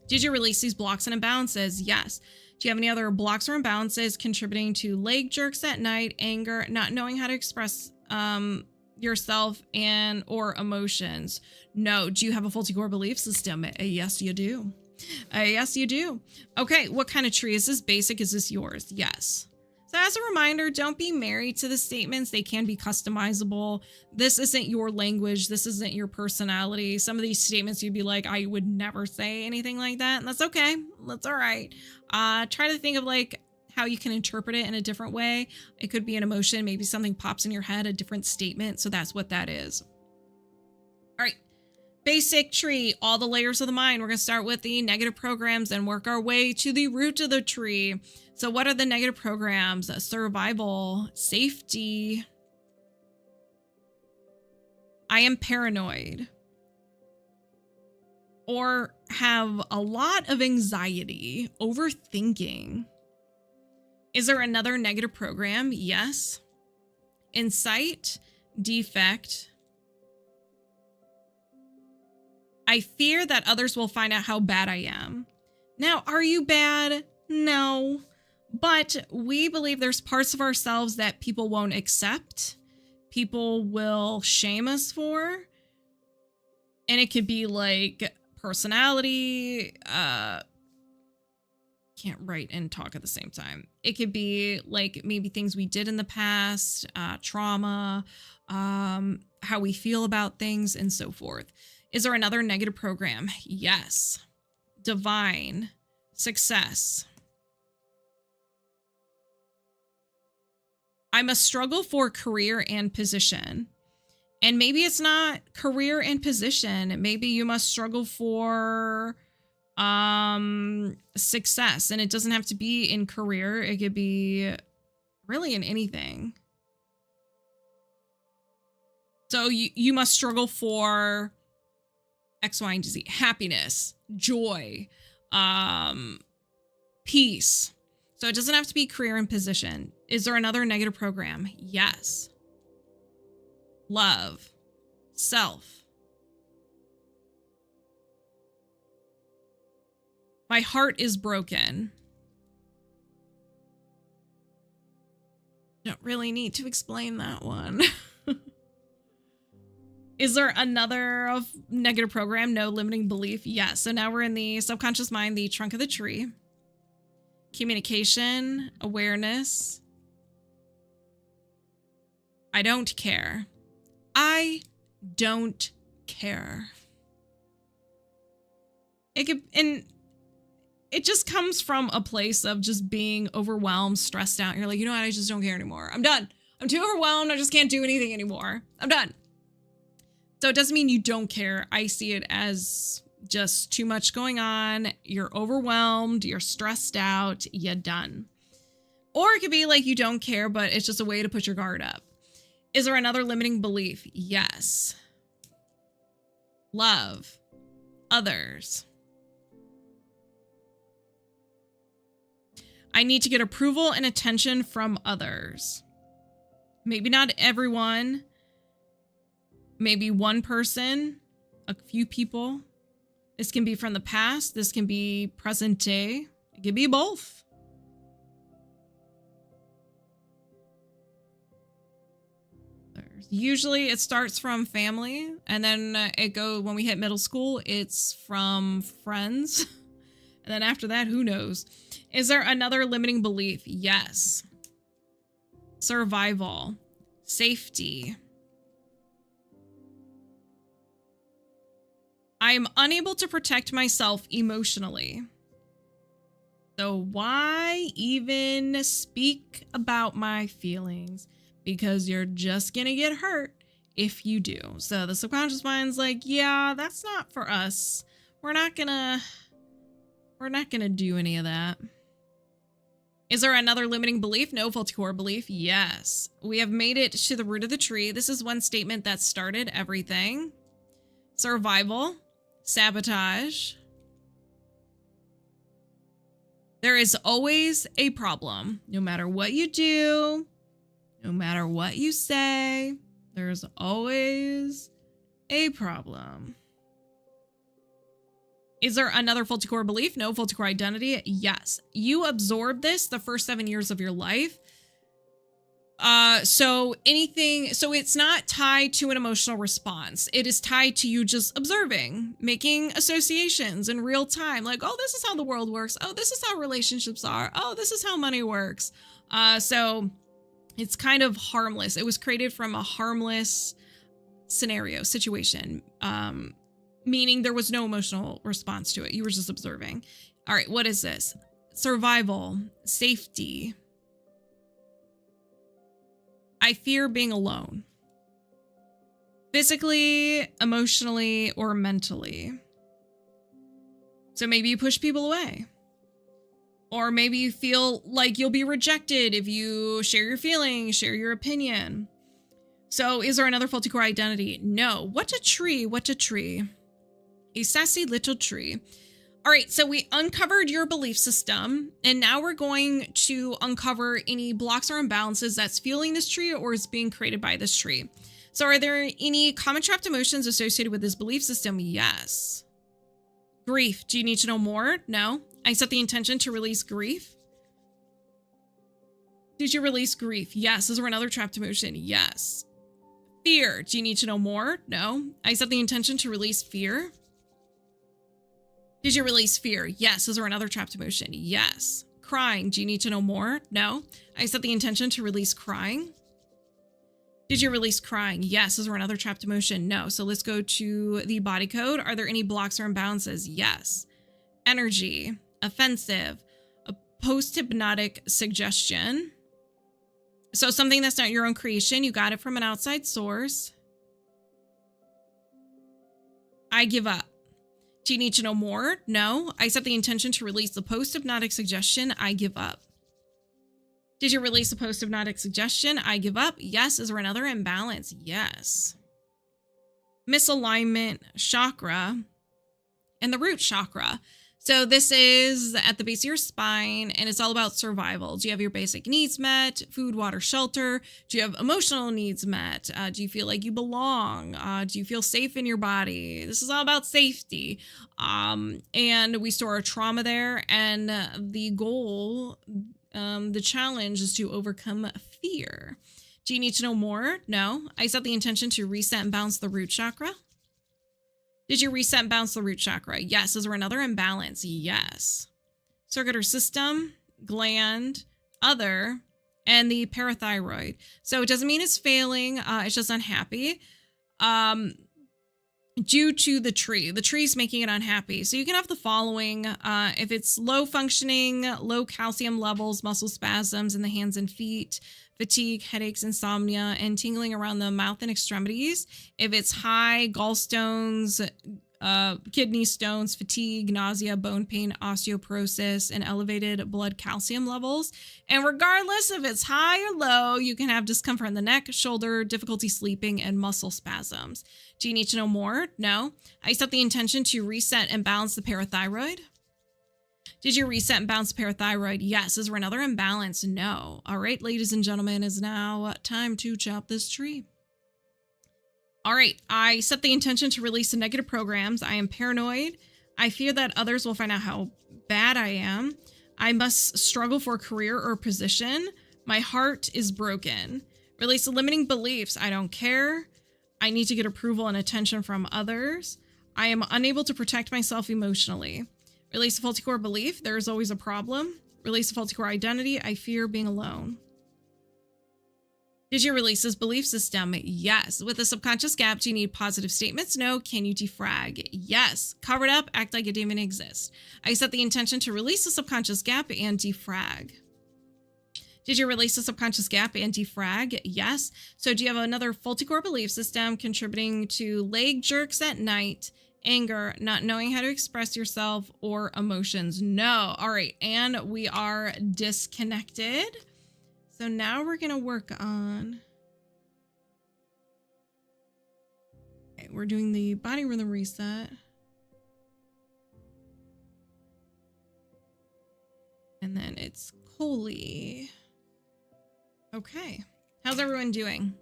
Did you release these blocks and imbalances? Yes. Do you have any other blocks or imbalances contributing to leg jerks at night, anger, not knowing how to express yourself and or emotions? No. Do you have a faulty core belief system? Yes, you do. Yes, you do. Okay, what kind of tree is this? Basic. Is this yours? Yes. So as a reminder, don't be married to the statements. They can be customizable. This isn't your language. This isn't your personality. Some of these statements you'd be like, I would never say anything like that. And that's okay. That's all right. Try to think of like how you can interpret it in a different way. It could be an emotion. Maybe something pops in your head, a different statement. So that's what that is. All right. Basic tree, all the layers of the mind. We're going to start with the negative programs and work our way to the root of the tree. So what are the negative programs? Survival, safety. I am paranoid. Or have a lot of anxiety, overthinking. Is there another negative program? Yes. Insight, defect. I fear that others will find out how bad I am. Now, are you bad? No. But we believe there's parts of ourselves that people won't accept. People will shame us for. And it could be like personality. Can't write and talk at the same time. It could be like maybe things we did in the past, trauma, how we feel about things, and so forth. Is there another negative program? Yes. Divine. Success. I must struggle for career and position. And maybe it's not career and position. Maybe you must struggle for success. And it doesn't have to be in career. It could be really in anything. So you must struggle for X, Y, and Z. Happiness, joy, peace. So it doesn't have to be career and position. Is there another negative program? Yes. Love, self. My heart is broken. Don't really need to explain that one. Is there another negative program? No. Limiting belief? Yes. So now we're in the subconscious mind, the trunk of the tree. Communication, awareness. I don't care. I don't care. And it just comes from a place of just being overwhelmed, stressed out. You're like, you know what? I just don't care anymore. I'm done. I'm too overwhelmed. I just can't do anything anymore. I'm done. So it doesn't mean you don't care. I see it as just too much going on. You're overwhelmed. You're stressed out. You're done. Or it could be like you don't care, but it's just a way to put your guard up. Is there another limiting belief? Yes. Love. Others. I need to get approval and attention from others. Maybe not everyone. Maybe one person, a few people. This can be from the past. This can be present day. It can be both. Usually it starts from family, and then when we hit middle school, it's from friends. And then after that, who knows? Is there another limiting belief? Yes. Survival. Safety. I am unable to protect myself emotionally. So why even speak about my feelings? Because you're just gonna get hurt if you do. So the subconscious mind's like, yeah, that's not for us. We're not gonna do any of that. Is there another limiting belief? No. Faulty core belief? Yes. We have made it to the root of the tree. This is one statement that started everything. Survival. Sabotage. There is always a problem. No matter what you do, no matter what you say, there's always a problem. Is there another faulty core belief? No. Faulty core identity? Yes. You absorb this the first 7 years of your life. So it's not tied to an emotional response. It is tied to you just observing, making associations in real time. Like, oh, this is how the world works. Oh, this is how relationships are. Oh, this is how money works. So it's kind of harmless. It was created from a harmless situation, meaning there was no emotional response to it. You were just observing. All right, what is this? Survival, safety. I fear being alone. Physically, emotionally, or mentally. So maybe you push people away. Or maybe you feel like you'll be rejected if you share your feelings, share your opinion. So is there another faulty core identity? No. What a tree, what a tree. A sassy little tree. All right, so we uncovered your belief system, and now we're going to uncover any blocks or imbalances that's fueling this tree or is being created by this tree. So are there any common trapped emotions associated with this belief system? Yes. Grief. Do you need to know more? No. I set the intention to release grief. Did you release grief? Yes. Is there another trapped emotion? Yes. Fear. Do you need to know more? No. I set the intention to release fear. Did you release fear? Yes. Is there another trapped emotion? Yes. Crying. Do you need to know more? No. I set the intention to release crying. Did you release crying? Yes. Is there another trapped emotion? No. So let's go to the body code. Are there any blocks or imbalances? Yes. Energy. Offensive. A post-hypnotic suggestion. So something that's not your own creation. You got it from an outside source. I give up. Do you need to know more? No. I set the intention to release the post-hypnotic suggestion. I give up. Did you release the post-hypnotic suggestion? I give up. Yes. Is there another imbalance? Yes. Misalignment chakra and the root chakra. So this is at the base of your spine, and it's all about survival. Do you have your basic needs met? Food, water, shelter? Do you have emotional needs met? Do you feel like you belong? Do you feel safe in your body? This is all about safety. And we store our trauma there, and the goal, the challenge is to overcome fear. Do you need to know more? No. I set the intention to reset and balance the root chakra. Did you reset and balance the root chakra? Yes. Is there another imbalance? Yes. Circular system, gland, other, and the parathyroid. So it doesn't mean it's failing. It's just unhappy. Due to the tree. The tree's making it unhappy. So you can have the following. If it's low functioning, low calcium levels, muscle spasms in the hands and feet, fatigue, headaches, insomnia, and tingling around the mouth and extremities. If it's high, gallstones, kidney stones, fatigue, nausea, bone pain, osteoporosis, and elevated blood calcium levels. And regardless if it's high or low, you can have discomfort in the neck, shoulder, difficulty sleeping, and muscle spasms. Do you need to know more? No. I set the intention to reset and balance the parathyroid. Did you reset and balance the parathyroid? Yes. Is there another imbalance? No. All right, ladies and gentlemen, it's now time to chop this tree. All right, I set the intention to release the negative programs. I am paranoid. I fear that others will find out how bad I am. I must struggle for a career or position. My heart is broken. Release the limiting beliefs. I don't care. I need to get approval and attention from others. I am unable to protect myself emotionally. Release the faulty core belief. There is always a problem. Release the faulty core identity. I fear being alone. Did you release this belief system? Yes. With the subconscious gap, do you need positive statements? No. Can you defrag? Yes. Cover it up. Act like it didn't even exist. I set the intention to release the subconscious gap and defrag. Did you release the subconscious gap and defrag? Yes. So do you have another faulty core belief system contributing to leg jerks at night, anger, not knowing how to express yourself, or emotions? No. All right. And we are disconnected. So now we're going to work on... Okay, we're doing the body rhythm reset. And then it's Coley. Okay. How's everyone doing?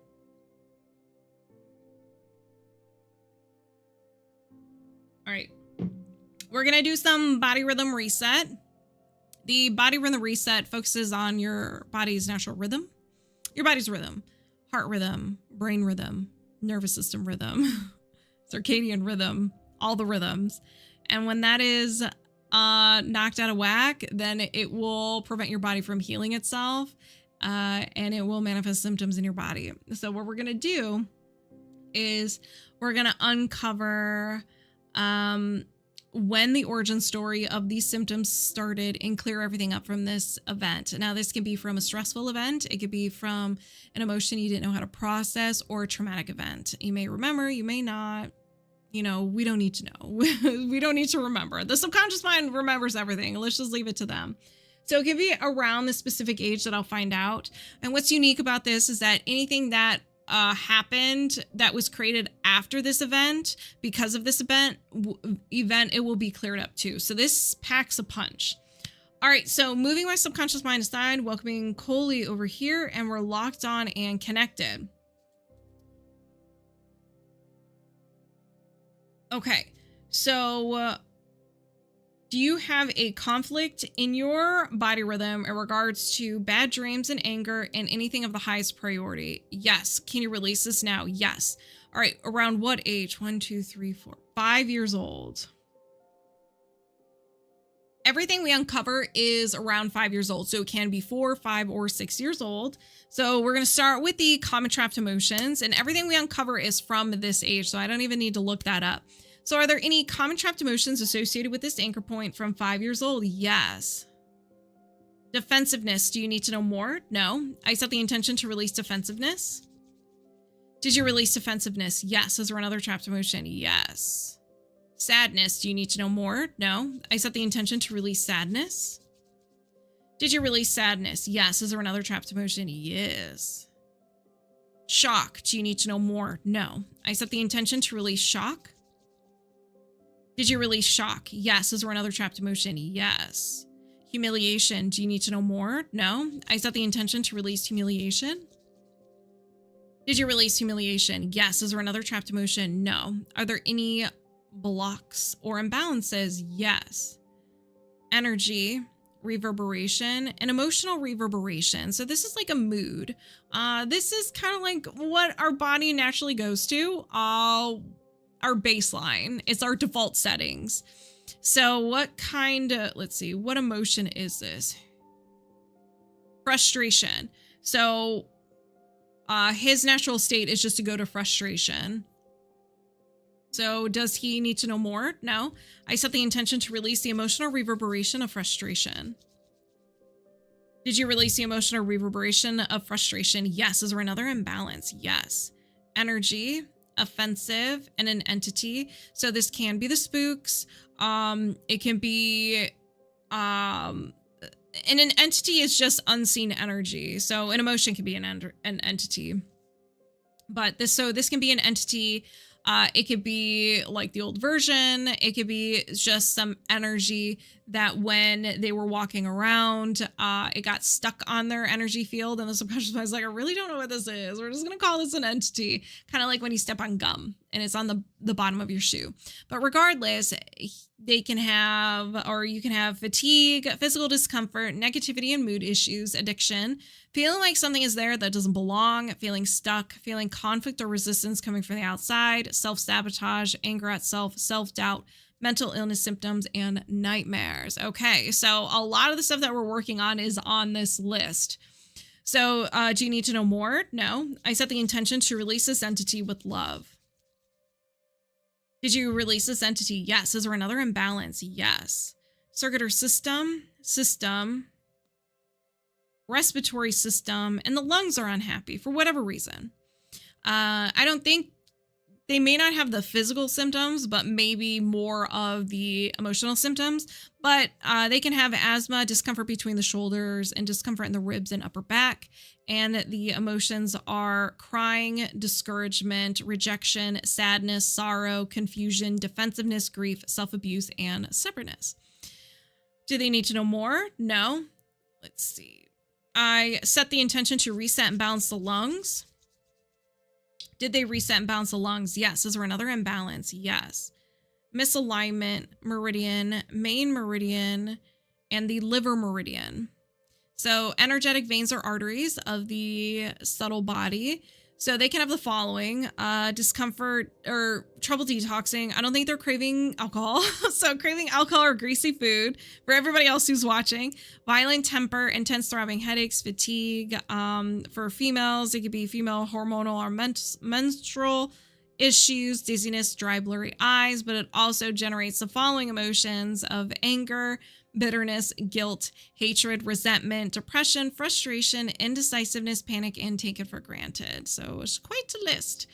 All right. We're going to do some body rhythm reset. The body rhythm reset focuses on your body's natural rhythm. your body's rhythm, heart rhythm, brain rhythm, nervous system rhythm, circadian rhythm, all the rhythms. And when that is knocked out of whack, then it will prevent your body from healing itself, and it will manifest symptoms in your body. So what we're going to do is we're going to uncover when the origin story of these symptoms started and clear everything up from this event. Now, this can be from a stressful event. It could be from an emotion you didn't know how to process, or a traumatic event. You may remember, you may not. You know, we don't need to know. We don't need to remember. The subconscious mind remembers everything. Let's just leave it to them. So it can be around the specific age that I'll find out. And what's unique about this is that anything that happened that was created after this event, because of this event, it will be cleared up too. So this packs a punch. All right, so moving my subconscious mind aside, welcoming Coley over here, and we're locked on and connected. Okay, so do you have a conflict in your body rhythm in regards to bad dreams and anger and anything of the highest priority? Yes. Can you release this now? Yes. All right, around what age? 1, 2, 3, 4, 5 years old. Everything we uncover is around 5 years old. So it can be 4, 5, or 6 years old. So we're going to start with the common trapped emotions, and everything we uncover is from this age. So I don't even need to look that up. So are there any common trapped emotions associated with this anchor point from 5 years old? Yes. Defensiveness. Do you need to know more? No. I set the intention to release defensiveness. Did you release defensiveness? Yes. Is there another trapped emotion? Yes. Sadness. Do you need to know more? No. I set the intention to release sadness. Did you release sadness? Yes. Is there another trapped emotion? Yes. Shock. Do you need to know more? No. I set the intention to release shock. Did you release shock? Yes. Is there another trapped emotion? Yes. Humiliation. Do you need to know more? No. I set the intention to release humiliation. Did you release humiliation? Yes. Is there another trapped emotion? No. Are there any blocks or imbalances? Yes. Energy, reverberation, and emotional reverberation. So this is like a mood. This is kind of like what our body naturally goes to. Our baseline. It's our default settings. So what kind of, let's see, what emotion is this? Frustration. So his natural state is just to go to frustration. So does he need to know more? No. I set the intention to release the emotional reverberation of frustration. Did you release the emotional reverberation of frustration? Yes. Is there another imbalance? Yes. Energy, offensive, and an entity. So this can be the spooks. It can be, and an entity is just unseen energy. So an emotion can be an entity, but this can be an entity. It could be like the old version. It could be just some energy that when they were walking around, it got stuck on their energy field, and the subconscious mind is like, I really don't know what this is. We're just going to call this an entity. Kind of like when you step on gum and it's on the bottom of your shoe. But regardless, they can have, or you can have fatigue, physical discomfort, negativity and mood issues, addiction, feeling like something is there that doesn't belong, feeling stuck, feeling conflict or resistance coming from the outside, self-sabotage, anger at self, self-doubt, mental illness symptoms, and nightmares. Okay, so a lot of the stuff that we're working on is on this list. So do you need to know more? No. I set the intention to release this entity with love. Did you release this entity? Yes. Is there another imbalance? Yes. Circular system, respiratory system, and the lungs are unhappy for whatever reason. I don't think they may not have the physical symptoms, but maybe more of the emotional symptoms. But they can have asthma, discomfort between the shoulders, and discomfort in the ribs and upper back. And the emotions are crying, discouragement, rejection, sadness, sorrow, confusion, defensiveness, grief, self-abuse, and separateness. Do they need to know more? No. Let's see. I set the intention to reset and balance the lungs. Did they reset and balance the lungs? Yes. Is there another imbalance? Yes. Misalignment, meridian, main meridian, and the liver meridian. So energetic veins or arteries of the subtle body. So they can have the following: discomfort or trouble detoxing. I don't think they're craving alcohol. So craving alcohol or greasy food for everybody else who's watching. Violent temper, intense throbbing headaches, fatigue. For females, it could be female hormonal or menstrual issues, dizziness, dry, blurry eyes. But it also generates the following emotions of anger, bitterness, guilt, hatred, resentment, depression, frustration, indecisiveness, panic, and take it for granted. So it's quite a list.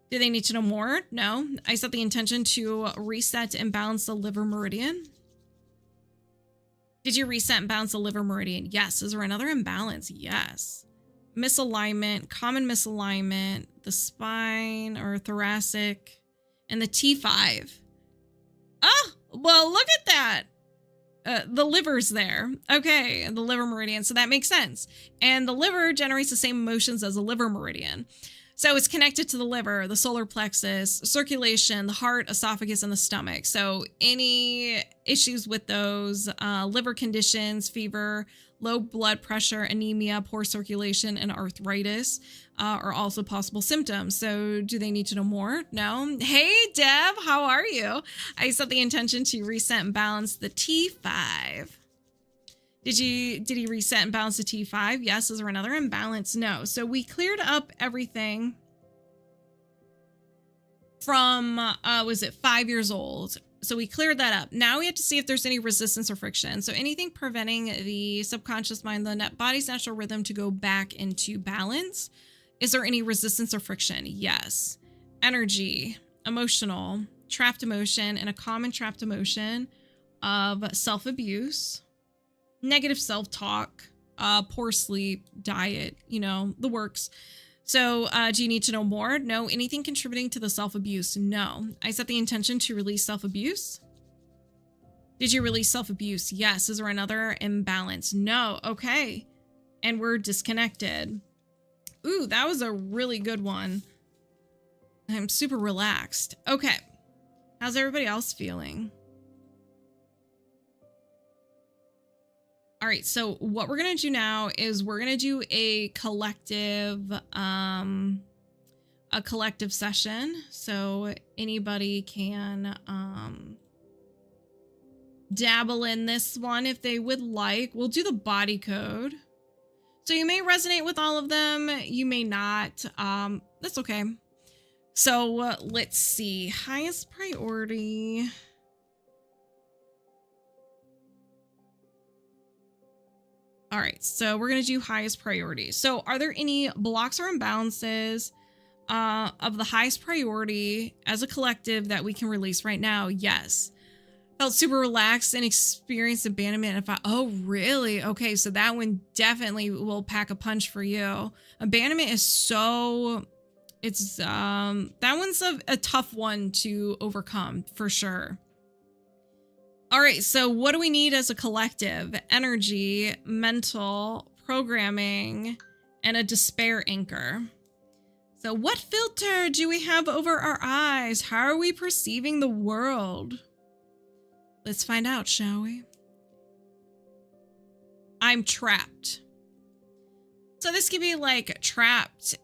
Do they need to know more? No. I set the intention to reset and balance the liver meridian. Did you reset and balance the liver meridian? Yes. Is there another imbalance? Yes. Misalignment, common misalignment, the spine or thoracic, and the T5. Oh, well, look at that. The liver's there. Okay, the liver meridian. So that makes sense. And the liver generates the same emotions as the liver meridian. So it's connected to the liver, the solar plexus, circulation, the heart, esophagus, and the stomach. So any issues with those, liver conditions, fever, low blood pressure, anemia, poor circulation, and arthritis are also possible symptoms. So do they need to know more? No. Hey, Deb, how are you? I set the intention to reset and balance the T5. Did he reset and balance the T5? Yes. Is there another imbalance? No. So we cleared up everything from, was it 5 years old? So we cleared that up. Now we have to see if there's any resistance or friction. So anything preventing the subconscious mind, the body's natural rhythm to go back into balance. Is there any resistance or friction? Yes. Energy, emotional, trapped emotion, and a common trapped emotion of self-abuse, negative self-talk, poor sleep, diet, the works. So do you need to know more? No. Anything contributing to the self-abuse? No. I set the intention to release self-abuse. Did you release self-abuse? Yes. Is there another imbalance? No. Okay. And we're disconnected. Ooh, that was a really good one. I'm super relaxed. Okay. How's everybody else feeling? All right, so what we're going to do now is we're going to do a collective session. So anybody can dabble in this one if they would like. We'll do the body code. So you may resonate with all of them, you may not. That's okay. So let's see. Highest priority. All right, so we're going to do highest priority. So are there any blocks or imbalances of the highest priority as a collective that we can release right now? Yes. Felt super relaxed and experienced abandonment. Oh, really? Okay, so that one definitely will pack a punch for you. Abandonment is so... that one's a tough one to overcome, for sure. All right, so what do we need as a collective? Energy, mental, programming, and a despair anchor. So what filter do we have over our eyes? How are we perceiving the world? Let's find out, shall we? I'm trapped. So this could be like trapped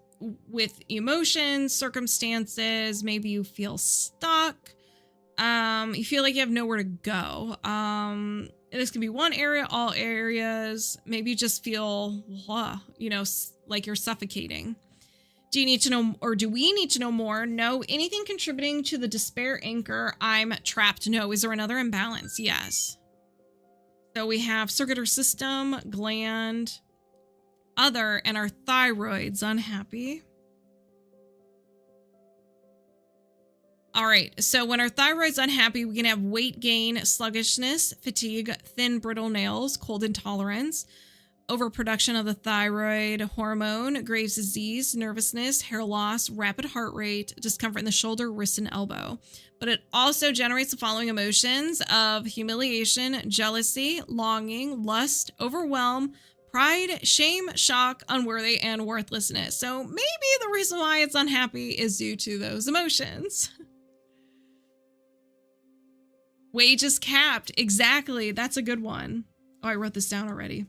with emotions, circumstances. Maybe you feel stuck. You feel like you have nowhere to go. This could be one area, all areas. Maybe you just feel, like you're suffocating. Do you need to know, or do we need to know more? No. Anything contributing to the despair anchor? I'm trapped. No. Is there another imbalance? Yes. So we have circulatory system, gland, other, and our thyroid's unhappy. All right, so when our thyroid's unhappy, we can have weight gain, sluggishness, fatigue, thin, brittle nails, cold intolerance, overproduction of the thyroid hormone, Graves' disease, nervousness, hair loss, rapid heart rate, discomfort in the shoulder, wrist, and elbow. But it also generates the following emotions of humiliation, jealousy, longing, lust, overwhelm, pride, shame, shock, unworthy, and worthlessness. So maybe the reason why it's unhappy is due to those emotions. Wage is capped. Exactly. That's a good one. Oh, I wrote this down already.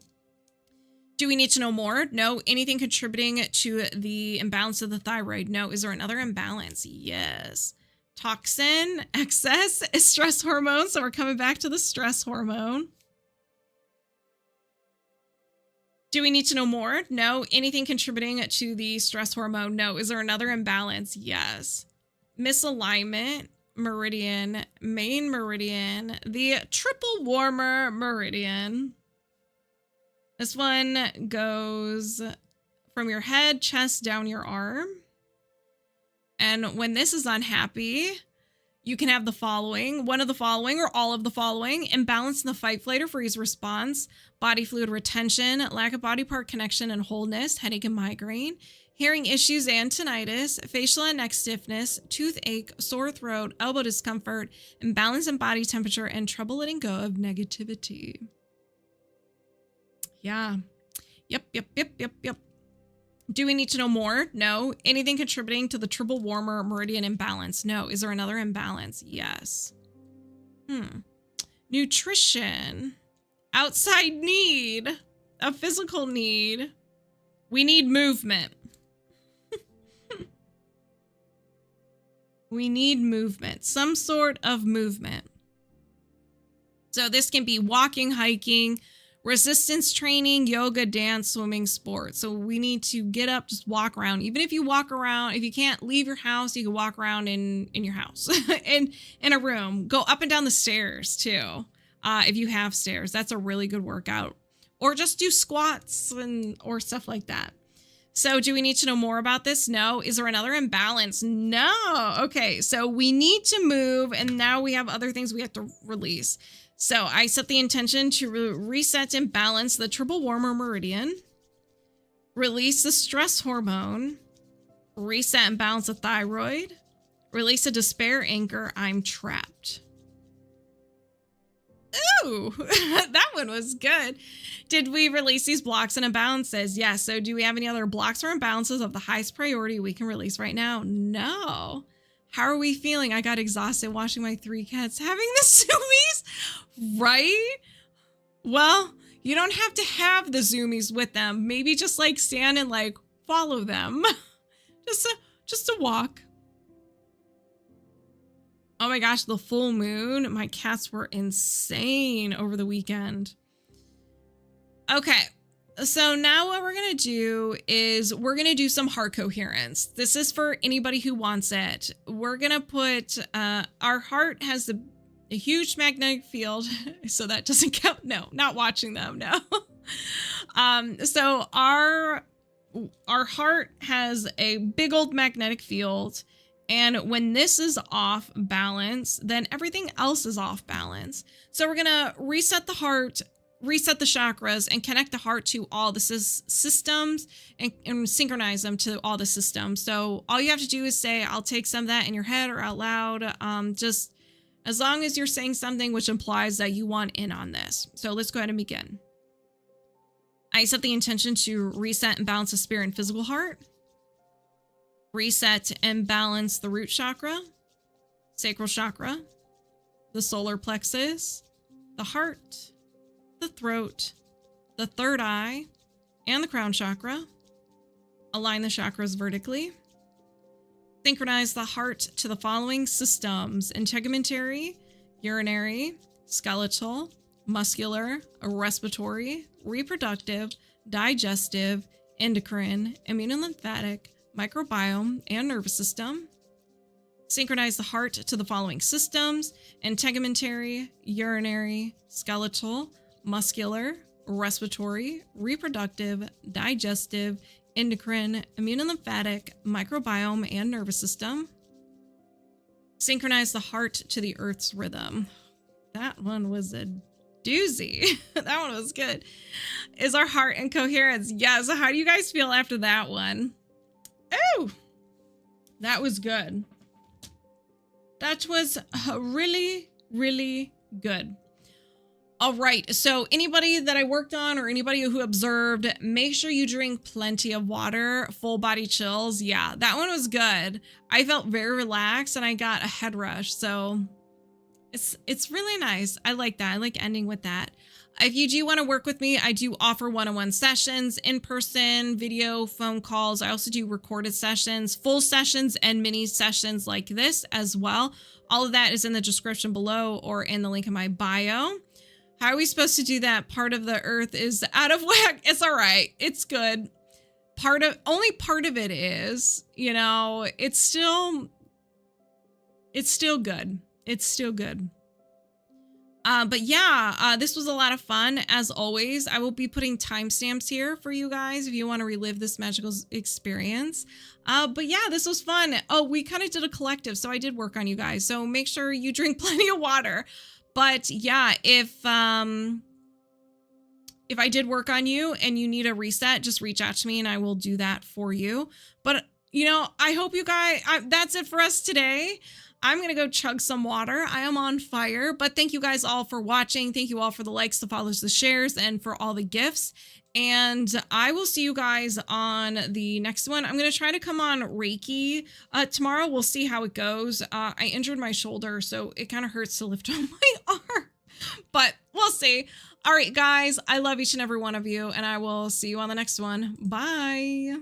Do we need to know more? No. Anything contributing to the imbalance of the thyroid? No. Is there another imbalance? Yes. Toxin, excess, stress hormone. So we're coming back to the stress hormone. Do we need to know more? No. Anything contributing to the stress hormone? No. Is there another imbalance? Yes. Misalignment, meridian, main meridian, the triple warmer meridian. This one goes from your head, chest, down your arm. And when this is unhappy, you can have the following, one of the following or all of the following: imbalance in the fight, flight, or freeze response, body fluid retention, lack of body part connection and wholeness, headache and migraine, hearing issues and tinnitus, facial and neck stiffness, toothache, sore throat, elbow discomfort, imbalance in body temperature, and trouble letting go of negativity. Yeah. Yep. Do we need to know more? No. Anything contributing to the triple warmer meridian imbalance? No. Is there another imbalance? Yes. Nutrition. Outside need. A physical need. We need movement. We need movement. Some sort of movement. So this can be walking, hiking, resistance training, yoga, dance, swimming, sports. So we need to get up, just walk around. Even if you walk around, if you can't leave your house, you can walk around in your house, in a room. Go up and down the stairs too. If you have stairs, that's a really good workout. Or just do squats or stuff like that. So do we need to know more about this? No. Is there another imbalance? No. Okay, so we need to move, and now we have other things we have to release. So I set the intention to reset and balance the triple warmer meridian, release the stress hormone, reset and balance the thyroid, release a despair anchor, I'm trapped. Ooh, that one was good. Did we release these blocks and imbalances? Yes. So do we have any other blocks or imbalances of the highest priority we can release right now? No. How are we feeling? I got exhausted watching my 3 cats having the zoomies, right? Well, you don't have to have the zoomies with them. Maybe just like stand and like follow them. just a walk. Oh my gosh, the full moon. My cats were insane over the weekend. Okay. So now what we're going to do is we're going to do some heart coherence. This is for anybody who wants it. We're going to put, our heart has a huge magnetic field. So that doesn't count. No, not watching them. No. So our heart has a big old magnetic field. And when this is off balance, then everything else is off balance. So we're going to reset the heart, reset the chakras, and connect the heart to all the systems and synchronize them to all the systems. So all you have to do is say, I'll take some of that in your head or out loud. Just as long as you're saying something which implies that you want in on this. So let's go ahead and begin. I set the intention to reset and balance the spirit and physical heart. Reset and balance the root chakra, sacral chakra, the solar plexus, the heart, the throat, the third eye, and the crown chakra. Align the chakras vertically. Synchronize the heart to the following systems: integumentary, urinary, skeletal, muscular, respiratory, reproductive, digestive, endocrine, immunolymphatic, microbiome, and nervous system. Synchronize the heart to the following systems: integumentary, urinary, skeletal, muscular, respiratory, reproductive, digestive, endocrine, immunolymphatic, microbiome, and nervous system. Synchronize the heart to the earth's rhythm. That one was a doozy. That one was good. Is our heart in coherence? Yeah, so how do you guys feel after that one? Oh, that was good. That was really, really good. All right. So anybody that I worked on or anybody who observed, make sure you drink plenty of water, full body chills. Yeah, that one was good. I felt very relaxed and I got a head rush. So it's really nice. I like that. I like ending with that. If you do want to work with me, I do offer one-on-one sessions, in-person, video, phone calls. I also do recorded sessions, full sessions, and mini sessions like this as well. All of that is in the description below or in the link in my bio. How are we supposed to do that? Part of the earth is out of whack. It's all right. It's good. Only part of it is, you know, it's still good. It's still good. But yeah, this was a lot of fun. As always, I will be putting timestamps here for you guys if you want to relive this magical experience. But yeah, this was fun. Oh, we kind of did a collective, so I did work on you guys. So make sure you drink plenty of water. But yeah, if I did work on you and you need a reset, just reach out to me and I will do that for you. But you know, I hope you guys, that's it for us today. I'm going to go chug some water. I am on fire, but thank you guys all for watching. Thank you all for the likes, the follows, the shares, and for all the gifts. And I will see you guys on the next one. I'm going to try to come on Reiki tomorrow. We'll see how it goes. I injured my shoulder, so it kind of hurts to lift on my arm, but we'll see. All right, guys, I love each and every one of you, and I will see you on the next one. Bye.